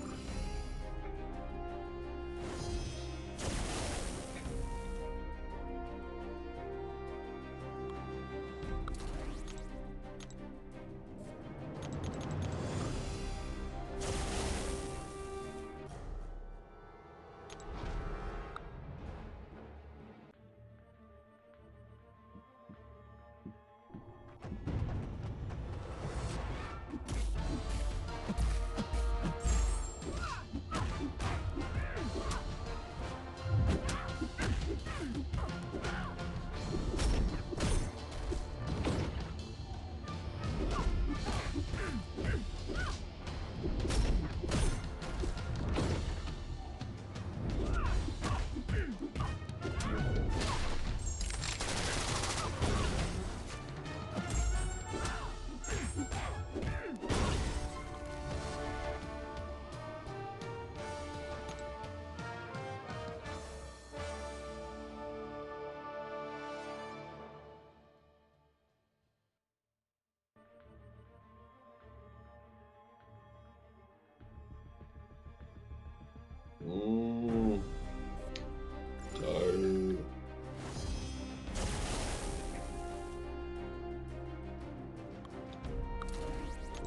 Tired.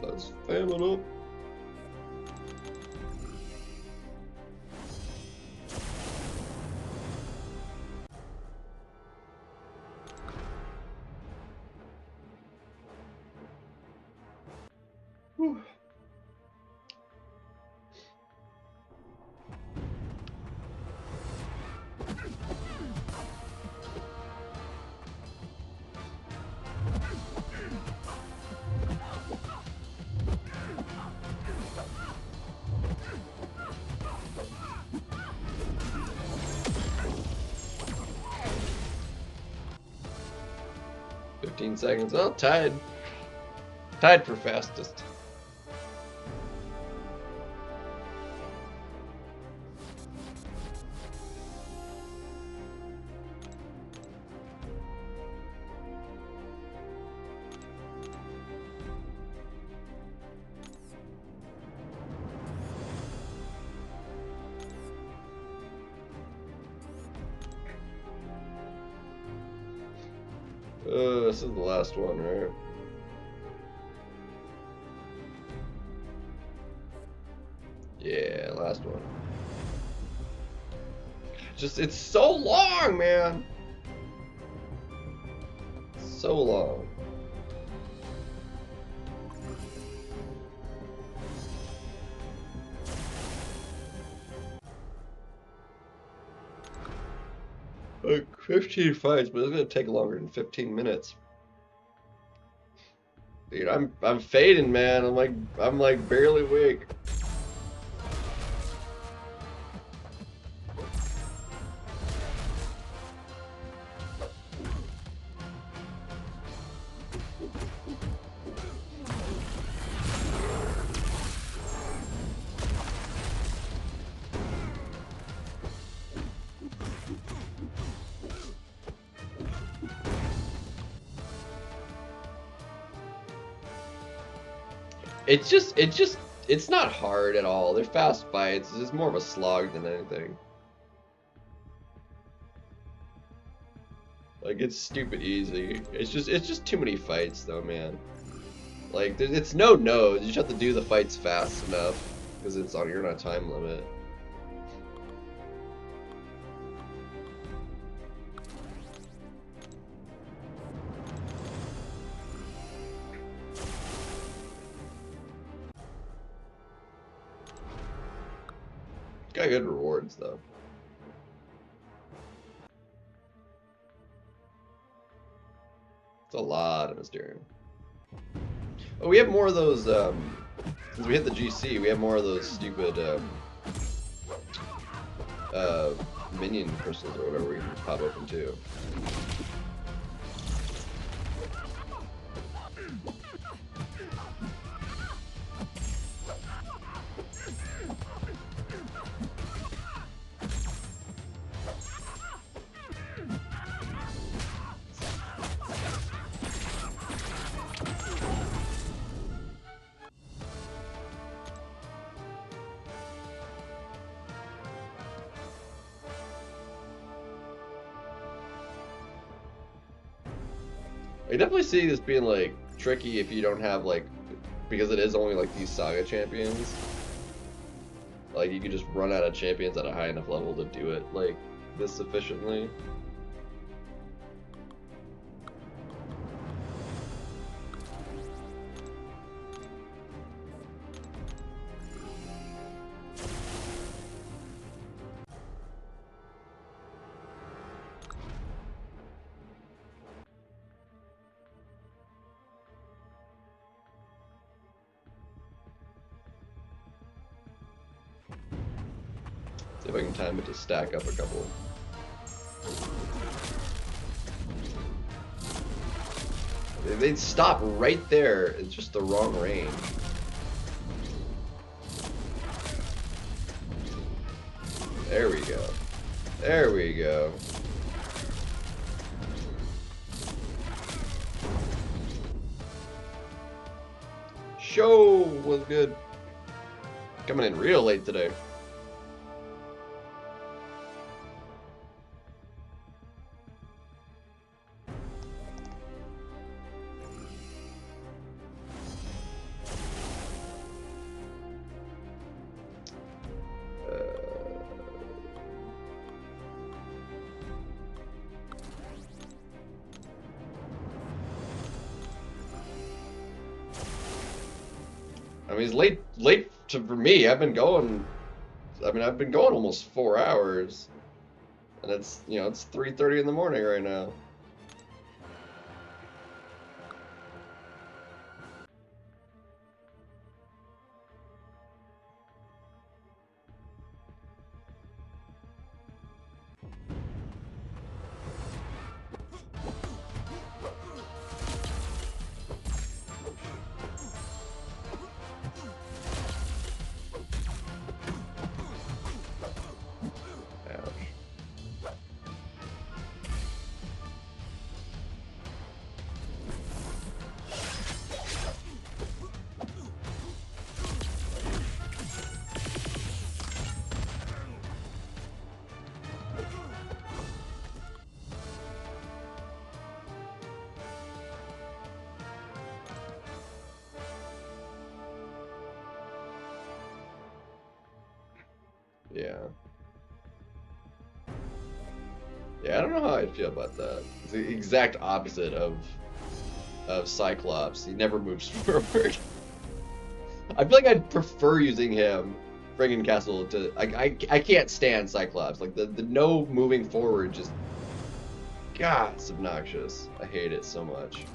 Let's fam it up. Whew. Seconds. Oh, tied. Tied for fastest. This is the last one, right? Yeah, last one. Just, it's so long, man. So long. Like 15 fights, but it's gonna take longer than 15 minutes. Dude, I'm fading, man. I'm like barely awake. It's not hard at all. They're fast fights. It's more of a slog than anything. Like, it's stupid easy. It's just too many fights, though, man. Like, it's no no's. You just have to do the fights fast enough because you're on a time limit. Got good rewards, though. It's a lot of Mysterium. Oh, we have more of those, since we hit the GC, we have more of those stupid, minion crystals or whatever we can pop open too. I definitely see this being like tricky if you don't have like, because it is only like these saga champions. Like you could just run out of champions at a high enough level to do it like this efficiently. See if I can time it to stack up a couple. They'd stop right there. It's just the wrong range. There we go. There we go. Show was good. Coming in real late today. I mean, it's late for me. I've been going almost 4 hours, and it's, you know, it's 3:30 in the morning right now. Yeah. Yeah, I don't know how I feel about that. It's the exact opposite of Cyclops. He never moves forward. I feel like I'd prefer using him, Friggin' Castle, to I can't stand Cyclops. Like the no moving forward just, God, it's obnoxious. I hate it so much.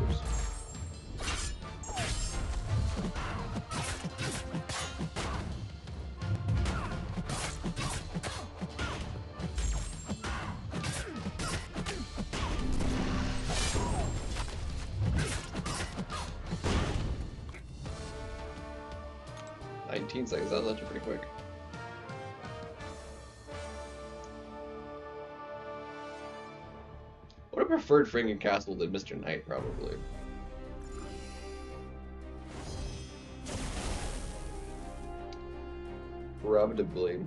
Oops. 19 seconds, that was actually pretty quick. I would have preferred Friggin' Castle than Mr. Knight, probably. Probably.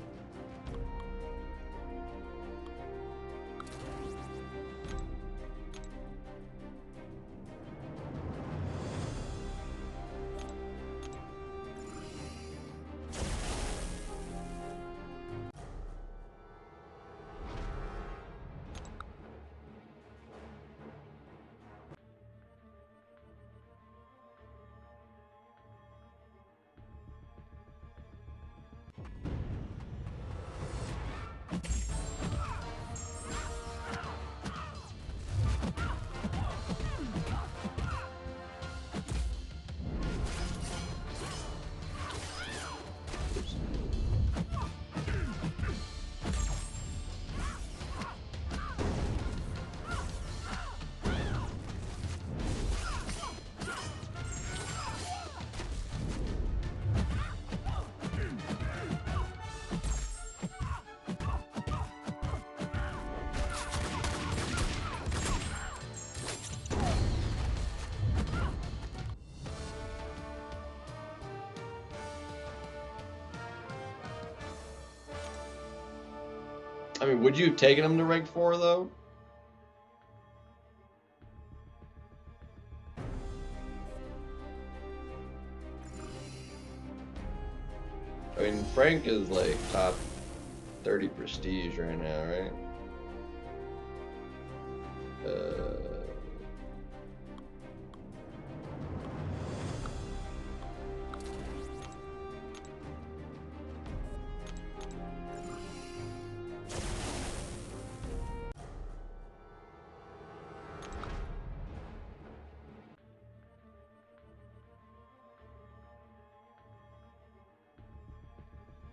I mean, would you have taken him to rank 4 though? I mean, Frank is like top 30 prestige right now, right?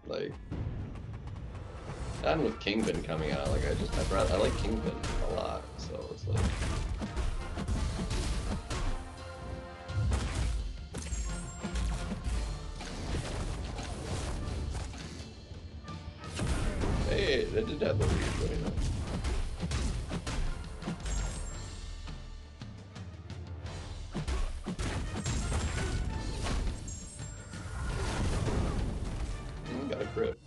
Like, and with Kingpin coming out, like I like Kingpin a lot, so it's like. Hey, that did have the read, really nice. Got a crit.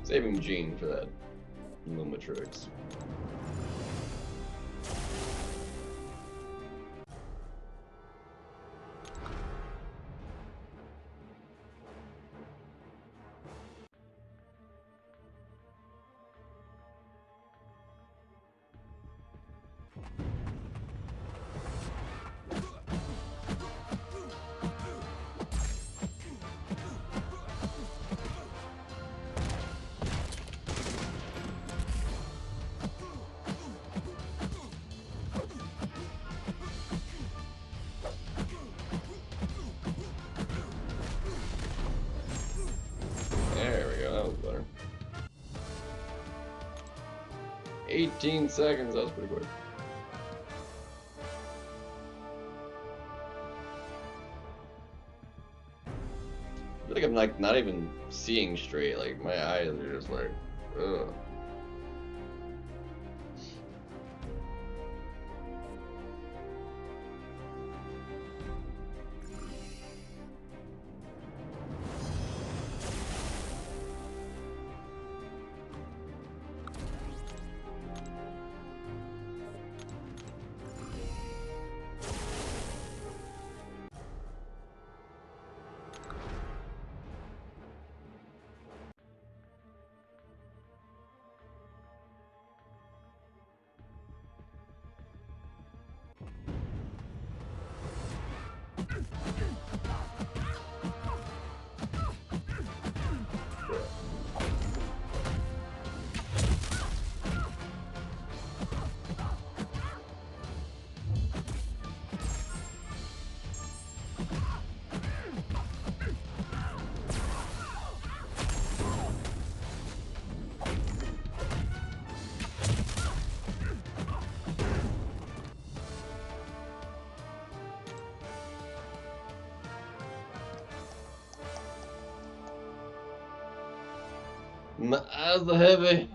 Saving Jean for that Lumatrix. There we go, that was better. 18 seconds, that was pretty quick. I feel like I'm like not even seeing straight, like my eyes are just like, ugh. My eyes are heavy.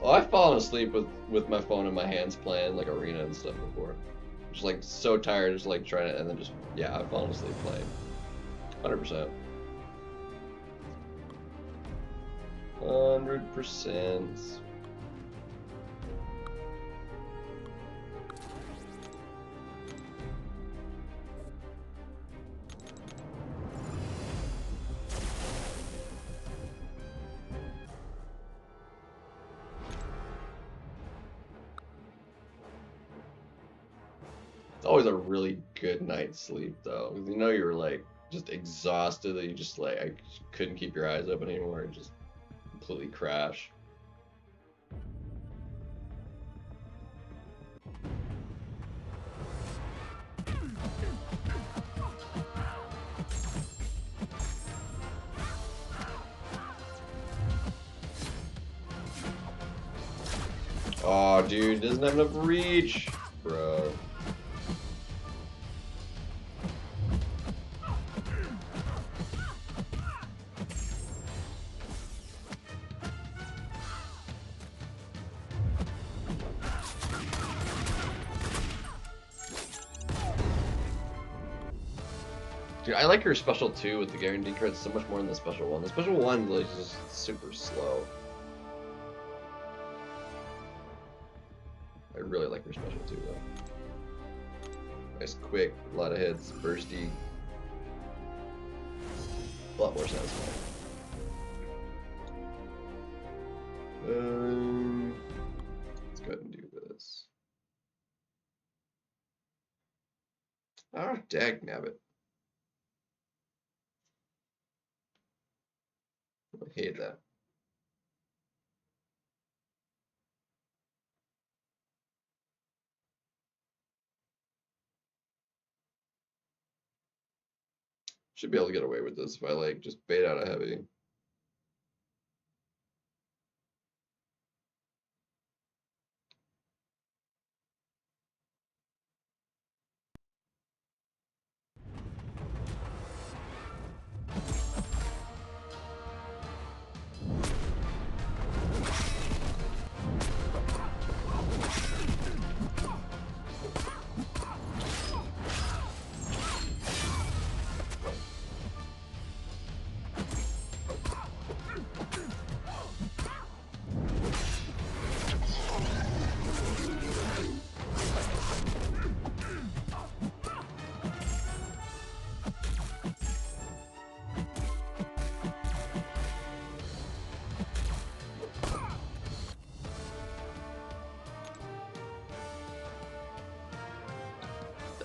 Oh, I've fallen asleep with my phone in my hands playing like arena and stuff before. Just like so tired, just like trying to, and then just, yeah, I've fallen asleep playing. 100%. 100%. It's always a really good night's sleep though, because you know you're like just exhausted that you just like I couldn't keep your eyes open anymore and just completely crash. Oh, dude, doesn't have enough reach, bro. Dude, I like her special 2 with the guarantee cards so much more than the special 1. The special 1 is just super slow. I really like her special 2 though. Nice, quick, a lot of hits, bursty. A lot more satisfying. Let's go ahead and do this. Oh, dagnabbit. I hate that. Should be able to get away with this if I like just bait out a heavy.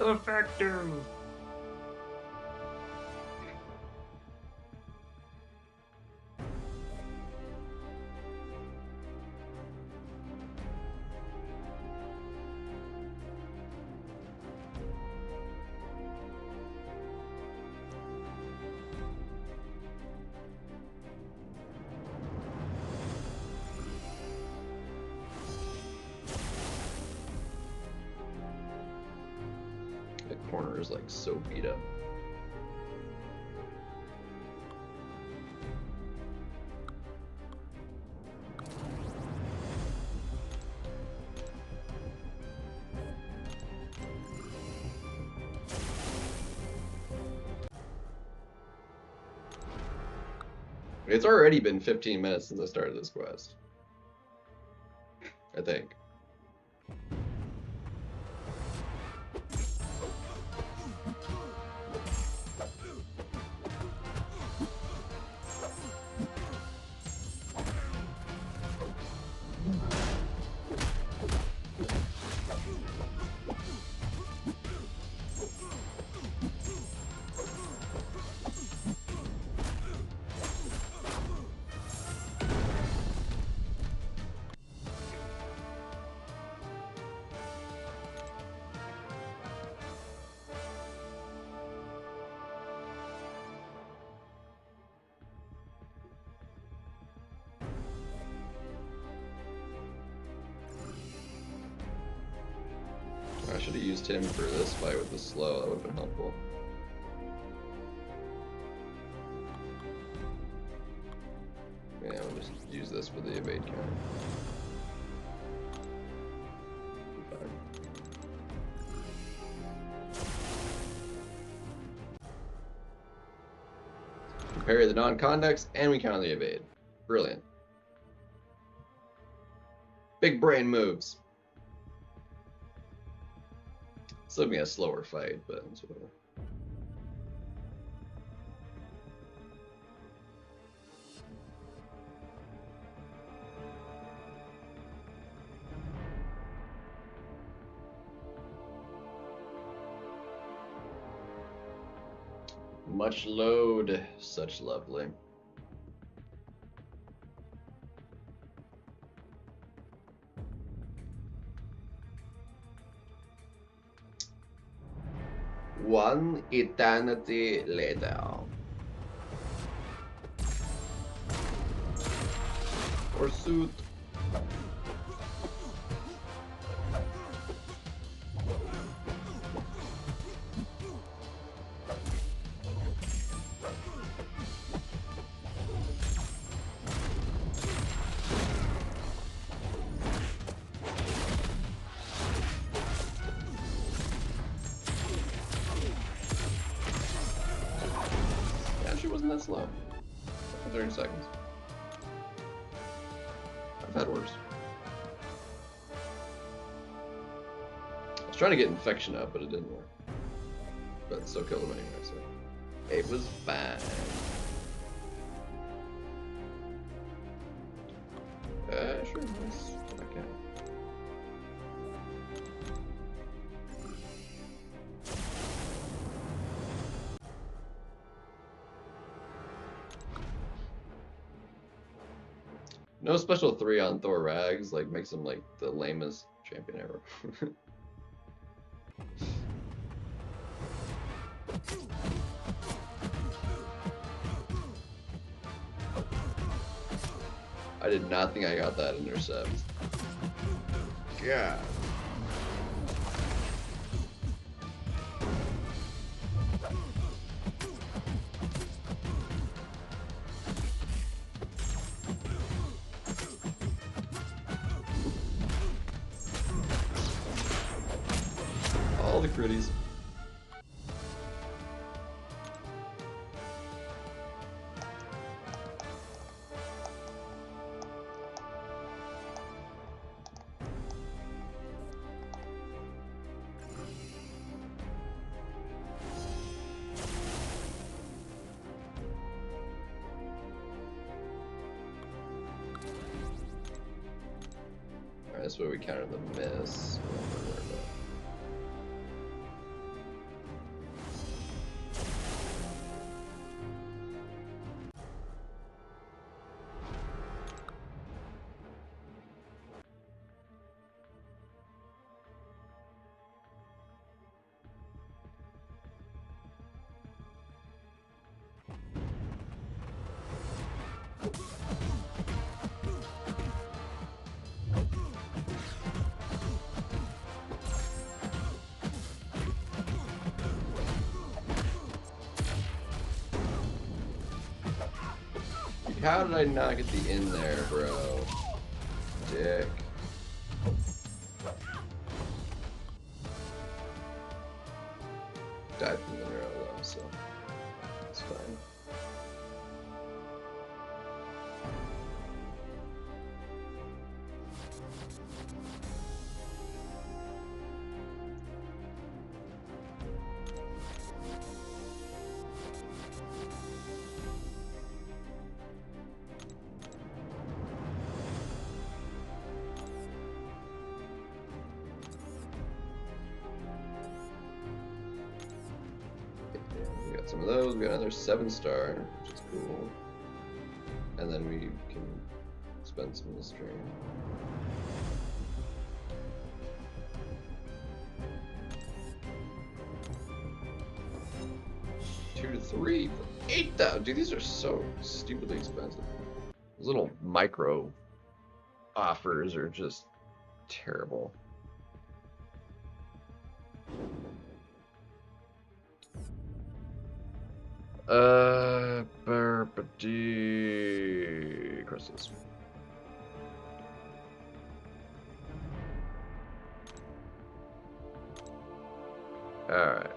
Effective. Corner is like so beat up. It's already been 15 minutes since I started this quest, I think. I should have used him for this fight with the slow, that would have been helpful. Yeah, we'll just use this for the evade counter. We parry the non-conducts and we counter the evade. Brilliant. Big brain moves. Still gonna be a slower fight, but it's whatever. Much load, such lovely. One eternity later. Pursuit. that slow. 30 seconds. I've had worse. I was trying to get infection up, but it didn't work. But it still killed him anyway, so it was fine. Sure, nice. Okay. No special 3 on Thor Rags, like, makes him, like, the lamest champion ever. I did not think I got that intercept. God. All the critties. Alright, that's where we counter the miss. How did I not get the in there, bro? Dick. Died from the neuro though, so it's fine. We got some of those. We got another 7-star, which is cool. And then we can spend some of the stream. $2 to 3 for 8,000. Dude, these are so stupidly expensive. Those little micro offers are just terrible. Crystals. Alright,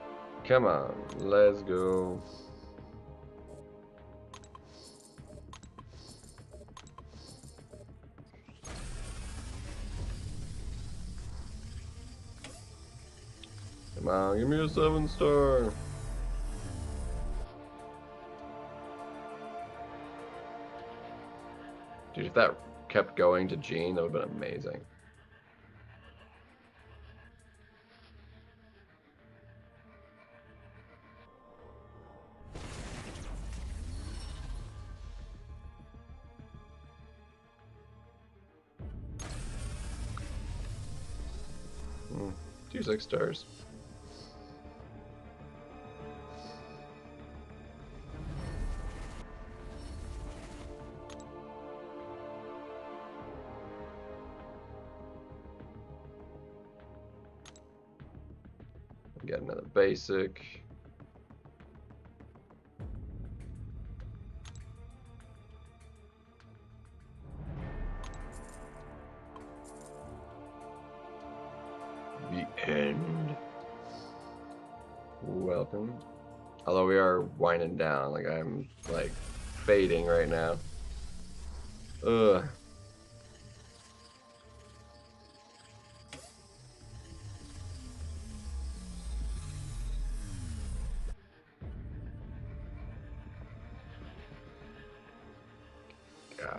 come on, let's go. Come on, give me a 7-star. Dude, if that kept going to Gene, that would have been amazing. Hmm. 2 6-stars. Get another basic. The end. Welcome. Although we are winding down, like I'm like fading right now. Ugh.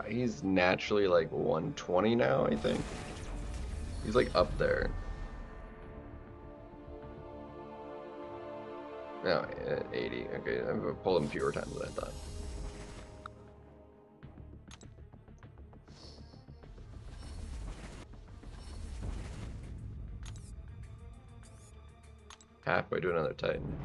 He's naturally like 120 now, I think. He's like up there. No, 80. Okay, I've pulled him fewer times than I thought. Halfway to another Titan.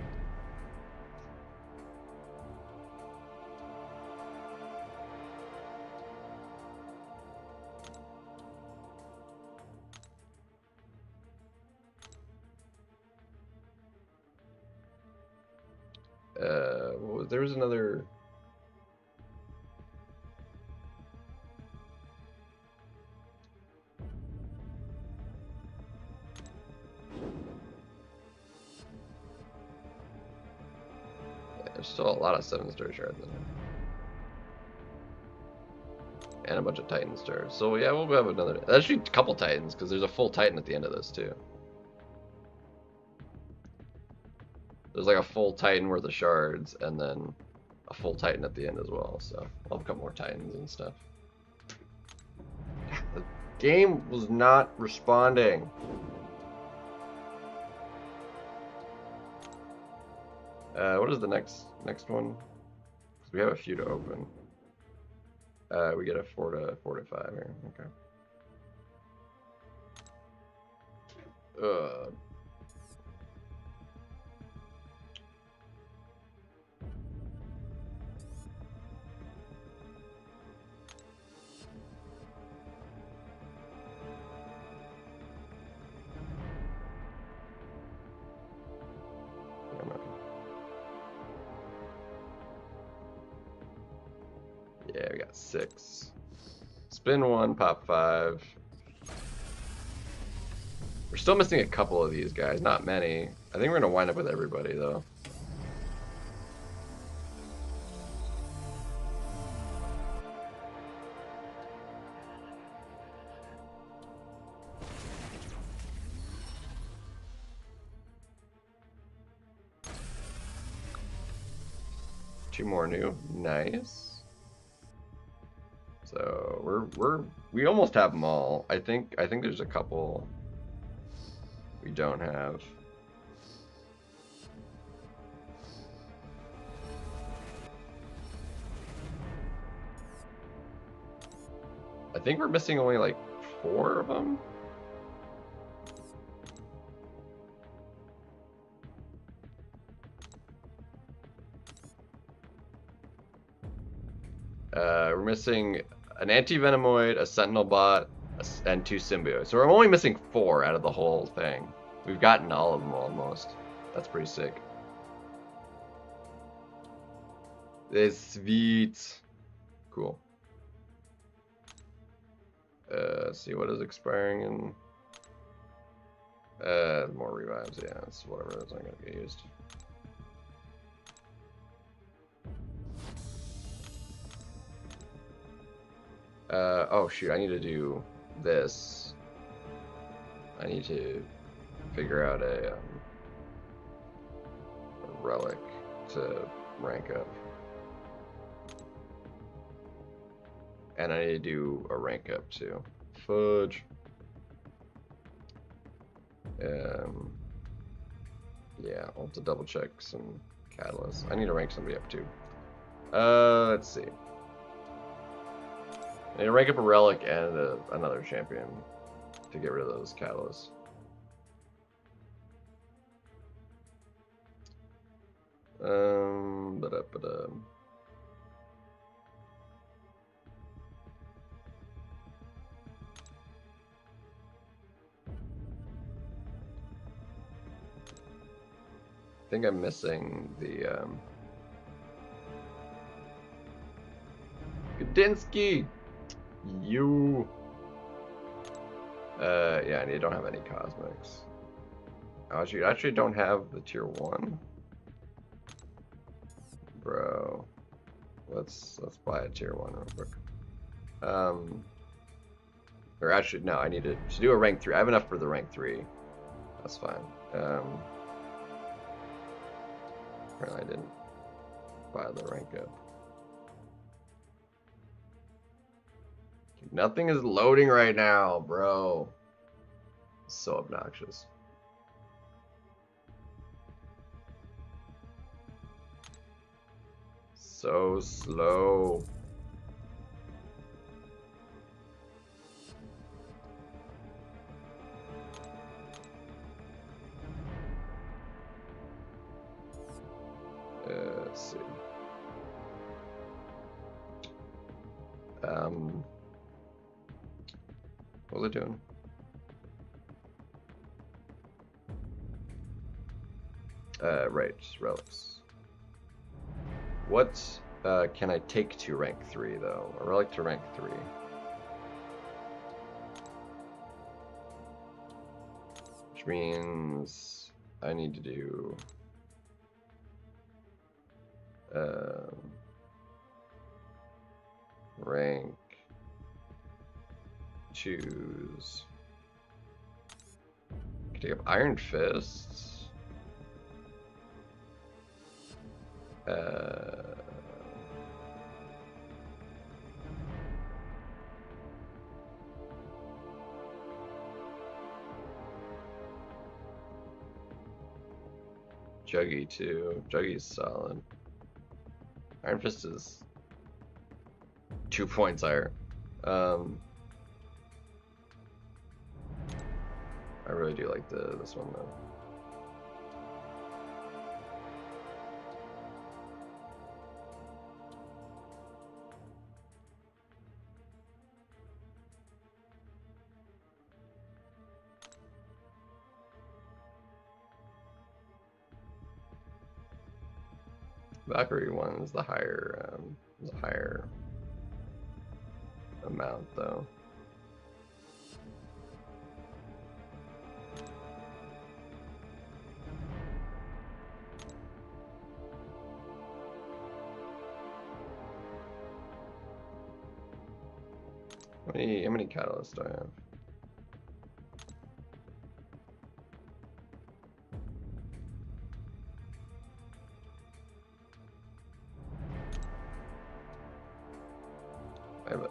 There was another. Yeah, there's still a lot of 7-star shards in there. And a bunch of Titan stars. So yeah, we'll have another. Actually, a couple Titans, because there's a full Titan at the end of this too. There's like a full Titan worth of shards, and then a full Titan at the end as well. So I'll have a couple more Titans and stuff. The game was not responding. What is the next one? Because we have a few to open. We get a 4 to 5 here. Okay. Yeah, we got 6. Spin 1, pop 5. We're still missing a couple of these guys, not many. I think we're gonna wind up with everybody though. Two more new, nice. So we almost have them all. I think there's a couple we don't have. I think we're missing only like 4 of them. We're missing an anti-venomoid, a sentinel bot, and 2 symbiotes. So we're only missing 4 out of the whole thing. We've gotten all of them almost. That's pretty sick. It's sweet. Cool. Let's see what is expiring in. More revives. Yeah, it's whatever. That's not gonna get used. Oh shoot, I need to do this. I need to figure out a relic to rank up. And I need to do a rank up too. Fudge. Yeah, I'll have to double check some catalysts. I need to rank somebody up too. Let's see. I need to rank up a relic and another champion to get rid of those catalysts. I think I'm missing the Gudinski. You. Yeah, I don't have any cosmics. Oh, I actually don't have the tier 1. bro. Let's buy a tier 1 real quick. Or actually, no, I need to do a rank 3. I have enough for the rank 3. That's fine. Apparently I didn't buy the rank up. Nothing is loading right now, bro. It's so obnoxious. So slow. Let's see. What was it doing? Right, just relics. What can I take to rank 3 though? A relic to rank 3. Which means I need to do rank, choose. Can take up Iron Fists. Juggy too. Juggy's solid. Iron Fist is 2 points higher. I really do like this one though. Valkyrie one is the higher amount though. How many catalysts do I have?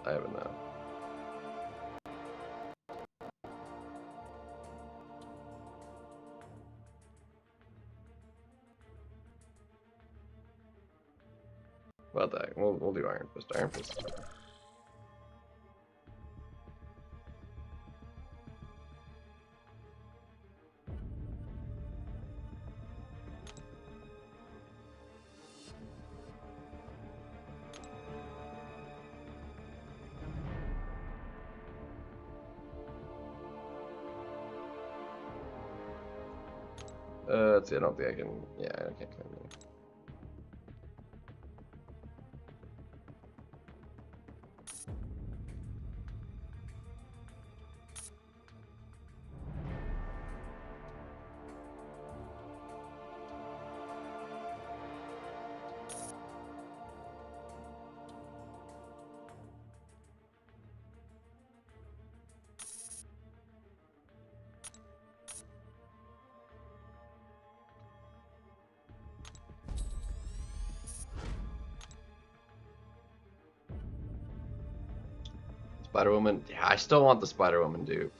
I have enough. Well, that we'll do Iron Fist. Iron Fist. Let's see, I don't think I can, yeah, I can't claim it. Spider-Woman, yeah, I still want the Spider-Woman dupe.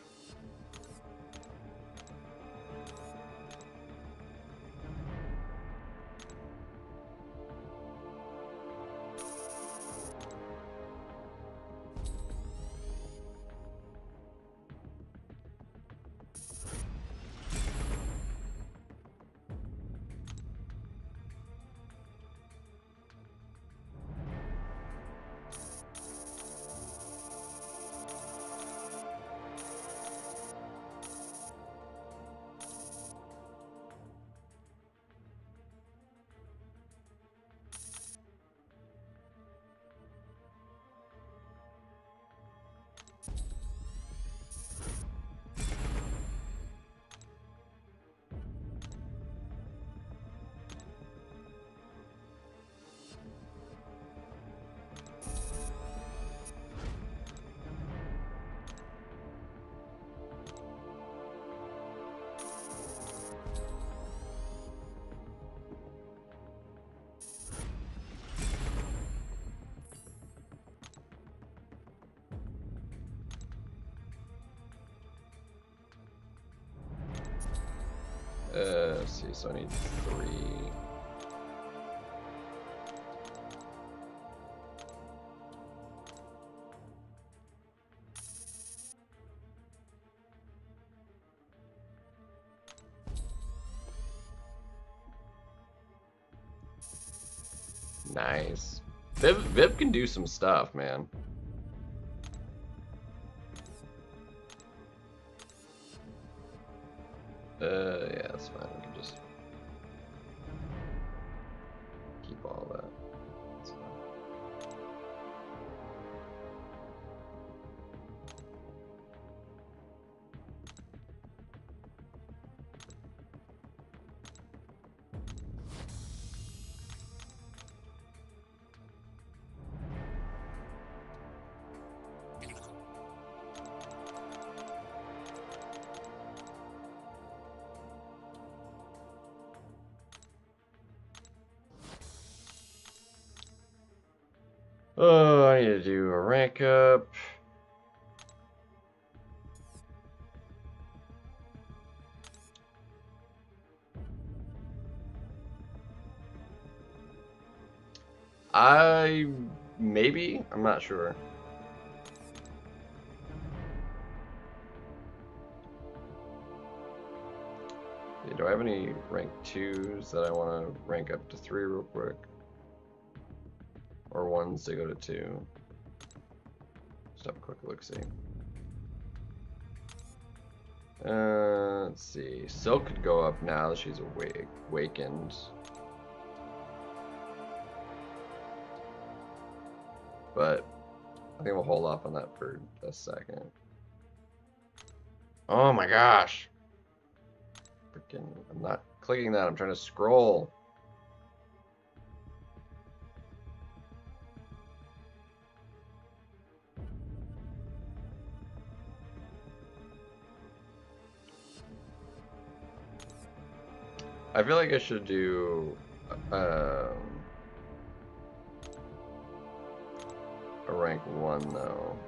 see, so I need 3. Nice. Viv can do some stuff, man. Yeah, that's fine. We can just keep all that. That's fine. Oh, I need to do a rank up. Maybe? I'm not sure. Yeah, do I have any rank 2s that I want to rank up to 3 real quick? Or 1s to go to 2? Just have a quick look-see. Let's see. Silk could go up now that she's awakened. But I think we'll hold off on that for a second. Oh my gosh. Freaking, I'm not clicking that. I'm trying to scroll. I feel like I should do a rank 1 though.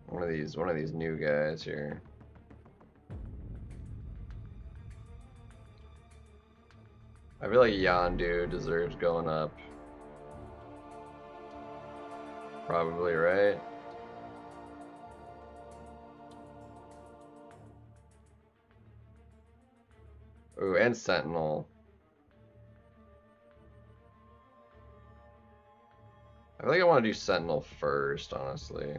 One of these new guys here. I feel like Yondu deserves going up. Probably, right? Ooh, and Sentinel. I feel like I want to do Sentinel first, honestly.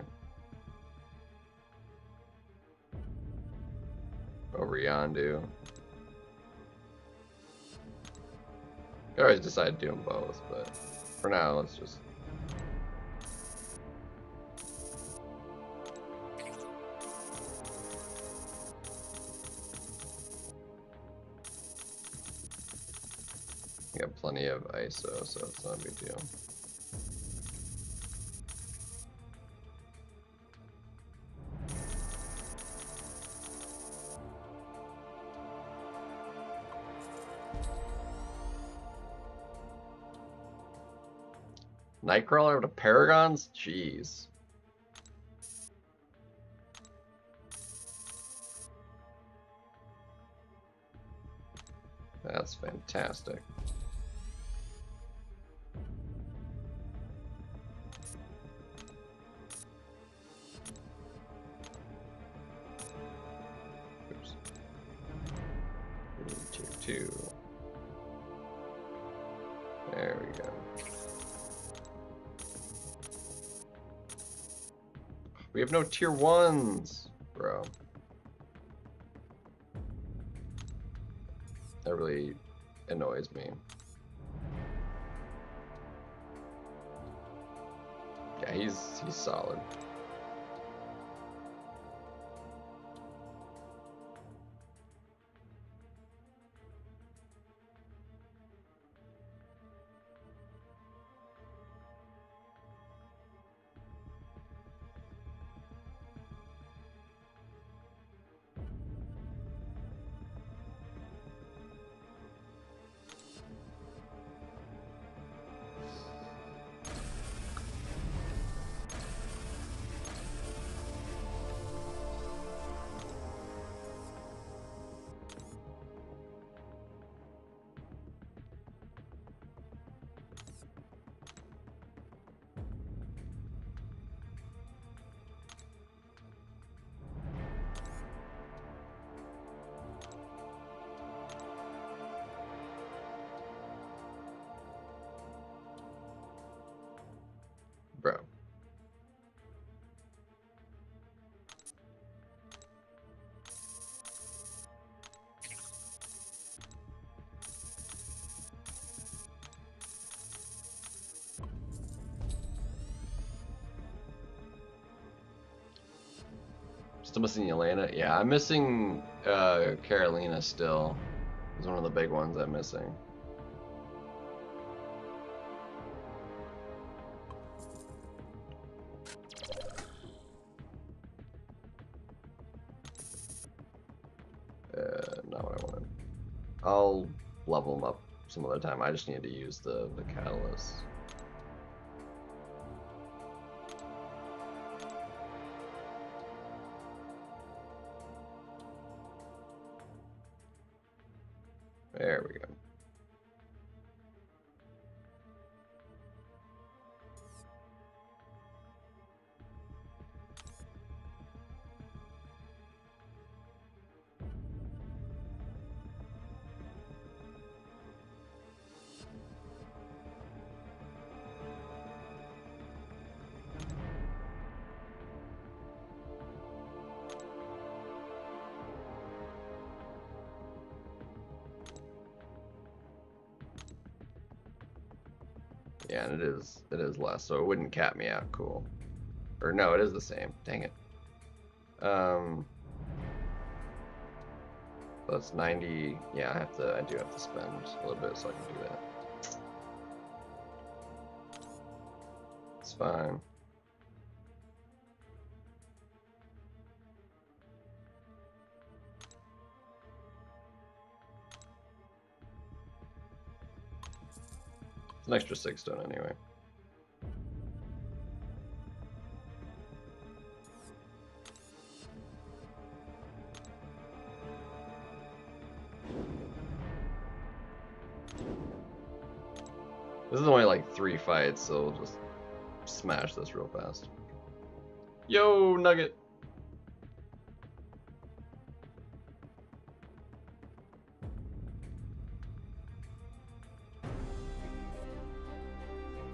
Over Yondu. I could always decide to do them both, but for now, let's just... I got plenty of ISO, so it's not a big deal. Nightcrawler to Paragons? Jeez. That's fantastic. Oops. We need tier 2. There we go. We have no tier 1s, bro. That really annoys me. Yeah, he's solid. Still missing Yelena? Yeah, I'm missing Carolina still. It's one of the big ones I'm missing. Not what I wanted. I'll level them up some other time. I just need to use the catalyst. There we go. Yeah, and it is less, so it wouldn't cap me out. Cool. Or no, it is the same. Dang it. That's 90. Yeah, I do have to spend a little bit so I can do that. It's fine. It's an extra 6 stone anyway. This is only like 3 fights, so we'll just smash this real fast. Yo, Nugget!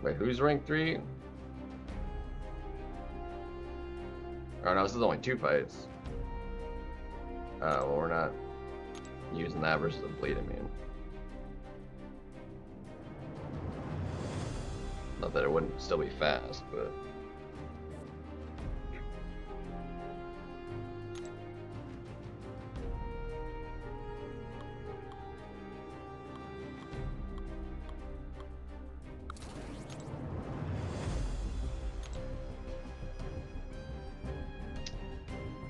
Wait, who's rank 3? Oh no, this is only 2 fights. Well, we're not using that versus a bleed immune. Not that it wouldn't still be fast, but...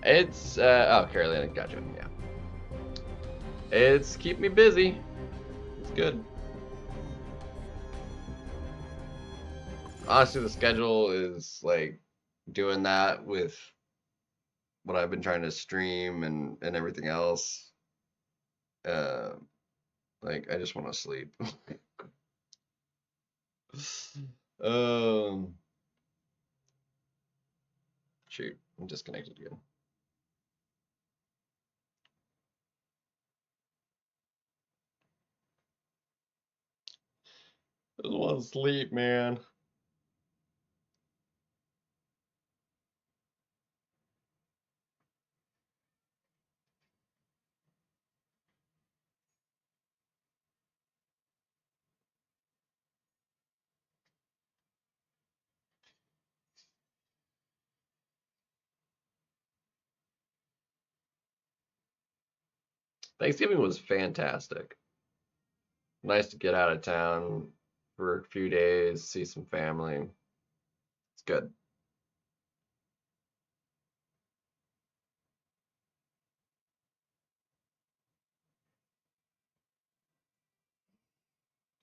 It's, oh, Carolina, gotcha, yeah. It's keep me busy. It's good. Honestly, the schedule is like doing that with what I've been trying to stream and everything else. Like I just want to sleep. Shoot, I'm disconnected again. I just want to sleep, man. Thanksgiving was fantastic. Nice to get out of town for a few days, see some family. It's good.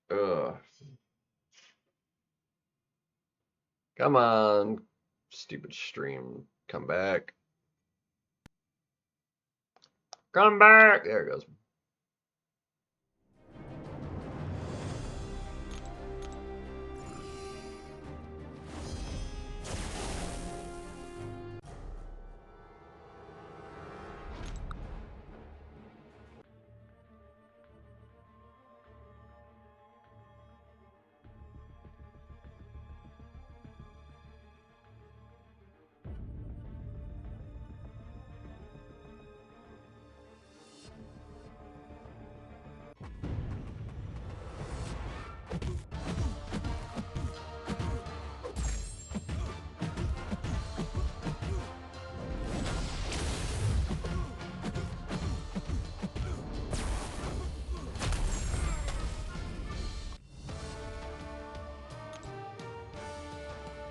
Ugh. Come on, stupid stream. Come back. Come back. There it goes.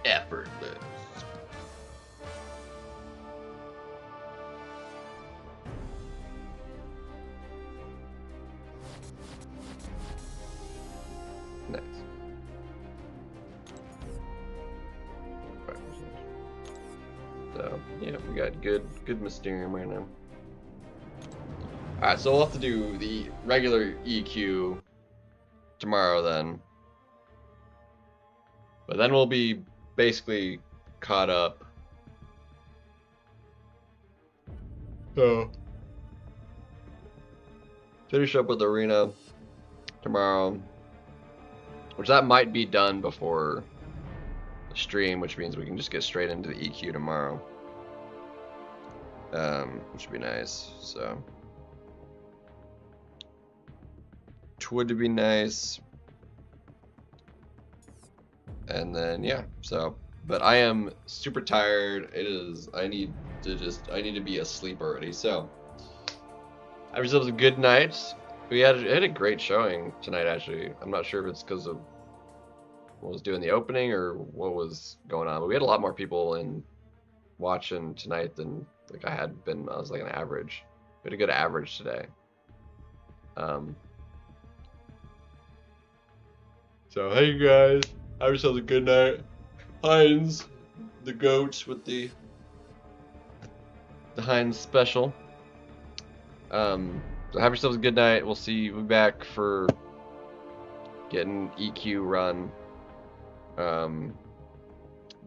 effortless. Nice. So yeah, we got good Mysterium right now. Alright, so we'll have to do the regular EQ tomorrow then. But then we'll be basically caught up. So finish up with Arena tomorrow. Which that might be done before the stream, which means we can just get straight into the EQ tomorrow. Which would be nice. So which would be nice. And then yeah, so but I am super tired. I need to be asleep already. So have yourselves a good night. We had a great showing tonight actually. I'm not sure if it's because of what was doing the opening or what was going on, but we had a lot more people in watching tonight than like I was like an average. We had a good average today. So hey you guys, have yourselves a good night. Heinz, the goat with the Heinz special. So have yourselves a good night. We'll be back for getting EQ run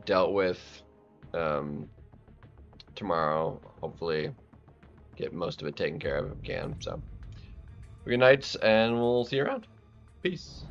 dealt with tomorrow. Hopefully get most of it taken care of if we can. So good night, and we'll see you around. Peace.